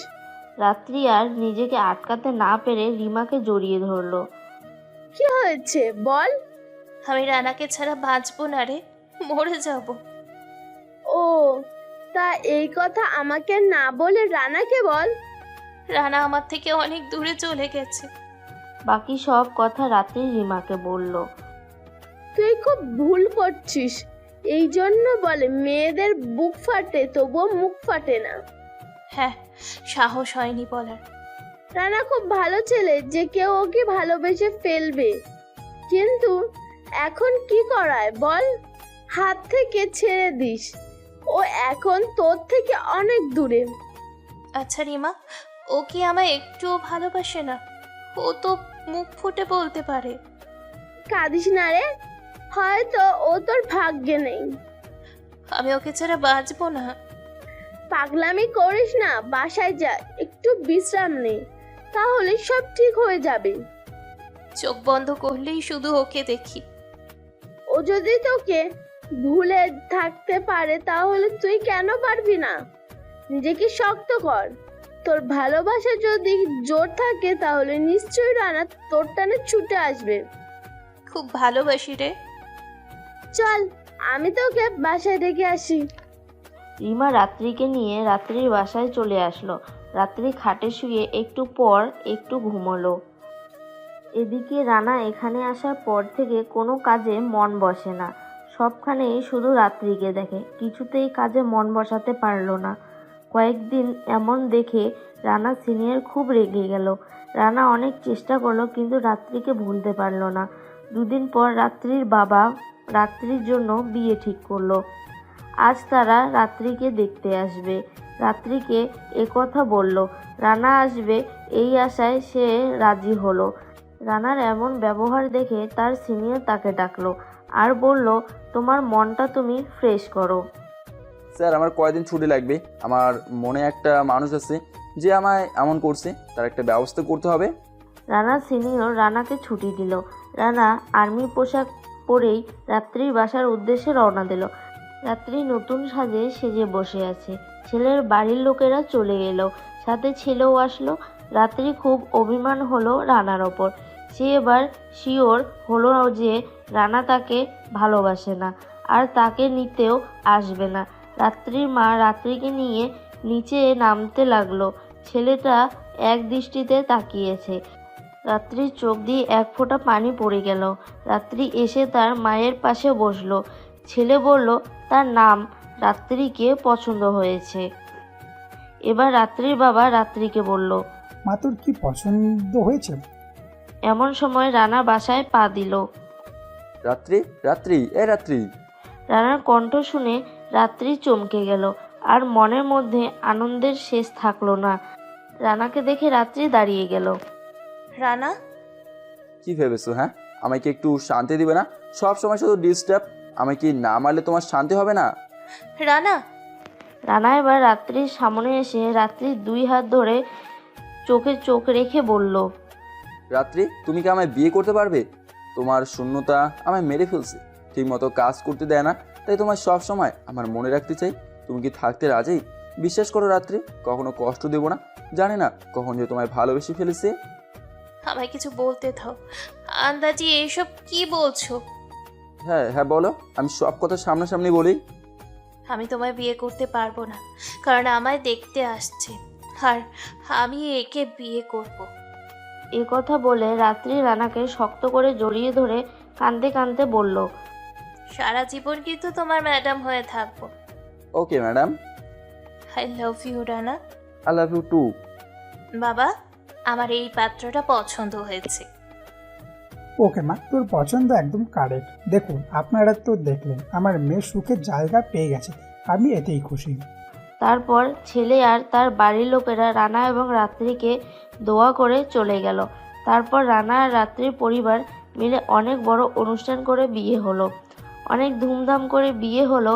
রাত্রি আর নিজেকে আটকাতে না পেরে রিমাকে জড়িয়ে ধরলো। কি হয়েছে বল? আমি রানাকে ছাড়া বাঁচবো না রে, মরে যাব। ও, তা এই কথা আমাকে না বলে রানাকে বল। রানা আমার থেকে অনেক দূরে চলে গেছে। বাকি সব কথা রাত্রি রিমাকে বলল। তুই খুব ভুল করছিস। এই জন্য বলে মেয়েদের বুক ফাটে তবুও মুখ ফাটে না। হ্যাঁ, সাহস হয়নি বলার। রানা খুব ভালো ছেলে যে কেউ ওকে ভালোবেসে ফেলবে, কিন্তু এখন কি করায় বল? হাত থেকে ছেড়ে দিস, ও এখন তোর থেকে অনেক দূরে। আচ্ছা রিমা, ও কি আমায় একটুও ভালোবাসে না? ও তো মুখ ফুটে বলতে পারে। কাঁদিস না রে, হয়তো ও তোর ভাগ্যে নেই। আমি ওকে ছাড়া বাঁচবো না। পাগলামি করিস না, বাসায় যা, একটু বিশ্রাম নে, তাহলে সব ঠিক হয়ে যাবে। চোখ বন্ধ করলেই শুধু ওকে দেখি। ও যদি তোকে ভুলে থাকতে পারে তাহলে তুই কেন পারবি না? নিজেকে শক্ত কর। তোর ভালোবাসা যদি জোর থাকে তাহলে নিশ্চয়ই রানা তোর টানে ছুটে আসবে। খুব ভালোবাসি রে। চল, আমি তোকে বাসায় ডেকে আসি। রিমা রাত্রিকে নিয়ে রাত্রির বাসায় চলে আসলো। রাত্রি খাটে শুয়ে একটু পর একটু ঘুমোলো। এদিকে রানা এখানে আসার পর থেকে কোনো কাজে মন বসে না। সবখানেই শুধু রাত্রিকে দেখে, কিছুতেই কাজে মন বসাতে পারলো না। কয়েকদিন এমন দেখে রানা সিনিয়র খুব রেগে গেল। রানা অনেক চেষ্টা করলো কিন্তু রাত্রিকে ভুলতে পারলো না। দুদিন পর রাত্রির বাবা রাত্রির জন্য বিয়ে ঠিক করলো। আজ তারা রাত্রিকে দেখতে আসবে। রাত্রিকে একথা বলল। রানা আসবে এই আশায় সে রাজি হলো। রানার এমন ব্যবহার দেখে তার সিনিয়র তাকে ডাকলো আর বলল, তোমার মনটা তুমি ফ্রেশ করো। স্যার, আমার কয়দিন ছুটি লাগবে। আমার মনে একটা মানুষ আছে যে আমায় এমন করছে, তার একটা ব্যবস্থা করতে হবে। রানা সিনিয়র রানাকে ছুটি দিল। রানা আর্মি পোশাক পরেই রাত্রির বাসার উদ্দেশ্যে রওনা দিল। রাত্রি নতুন সাজে সেজে বসে আছে। ছেলের বাড়ির লোকেরা চলে এলো, সাথে ছেলেও আসলো। রাত্রি খুব অভিমান হলো রানার ওপর। সে এবার শিওর হলো যে রানা তাকে ভালোবাসে না আর তাকে নিতেও আসবে না। রাত্রির মা রাত্রিকে নিয়ে নিচে নামতে লাগলো। ছেলেটা এক দৃষ্টিতে তাকিয়েছে। রাত্রির চোখ দিয়ে এক ফোঁটা পানি পড়ে গেল। রাত্রি এসে তার মায়ের পাশে বসলো। ছেলে বলল তার নাম রাত্রিকে পছন্দ হয়েছে। এবার রাত্রির বাবা রাত্রিকে বলল, মা তোর কি পছন্দ হয়েছে? এমন সময় রানা বাসায় পা দিল। রাত্রি, রাত্রি, রাত্রি। রানার কণ্ঠ শুনে রাত্রি চমকে গেল আর মনের মধ্যে আনন্দের শেষ থাকলো না। রানাকে দেখে রাত্রি দাঁড়িয়ে গেল। রানা, কি ভেবেছো? হ্যাঁ, আমাকে একটু শান্তি দিবে না? সব সময় শুধু ডিস্টার্ব। আমাকে না মারলে তোমার শান্তি হবে না? রানা। রানা এবার রাত্রির সামনে এসে রাত্রির দুই হাত ধরে চোখে চোখ রেখে বলল, রাত্রি, তুমি কি আমায় বিয়ে করতে পারবে? তোমার শূন্যতা আমায় মেরে ফেলছে, ঠিকমতো কাজ করতে দেয় না, তাই তোমার সব সময় আমার মনে রাখতে চাই। তুমি কি থাকতে রাজি? বিশ্বাস করো রাত্রি, কখনো কষ্ট দেবো না। জানি না কখন যে তোমায় ভালোবেসে ফেলেছি। আমায় কিছু বলতে দাও। আন্দাজি এইসব কি বলছো? হ্যাঁ হ্যাঁ বলো, আমি সব কথা সামনাসামনি বলি। আমি তোমায় বিয়ে করতে পারবো না, কারণ আমায় দেখতে আসছে, আর আমি একে বিয়ে করব। এ কথা বলে রাত্রি রানাকে শক্ত করে জড়িয়ে ধরে কাঁদতে কাঁদতে বলল, সারা জীবন কিন্তু তোমার ম্যাডাম হয়ে থাকবো। Okay madam. I love you Rana. I love you too. বাবা, আমার এই পাত্রটা পছন্দ হয়েছে। ওকে মা, তোর পছন্দ একদম কারেক্ট। দেখুন আপনারা তো দেখলেন আমার মেয়ের সুখের জায়গা পেয়ে গেছে, আমি এতেই খুশি। তারপর ছেলে আর তার বাড়ির লোকেরা রানা এবং রাত্রিকে দোয়া করে চলে গেল। তারপর রানা আর রাত্রির পরিবার মিলে অনেক বড় অনুষ্ঠান করে বিয়ে হলো, অনেক ধুমধাম করে বিয়ে হলো।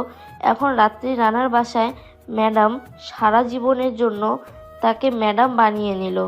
এখন রাত্রি রানার বাসায় ম্যাডাম সারা জীবনের জন্য তাকে ম্যাডাম বানিয়ে নিল।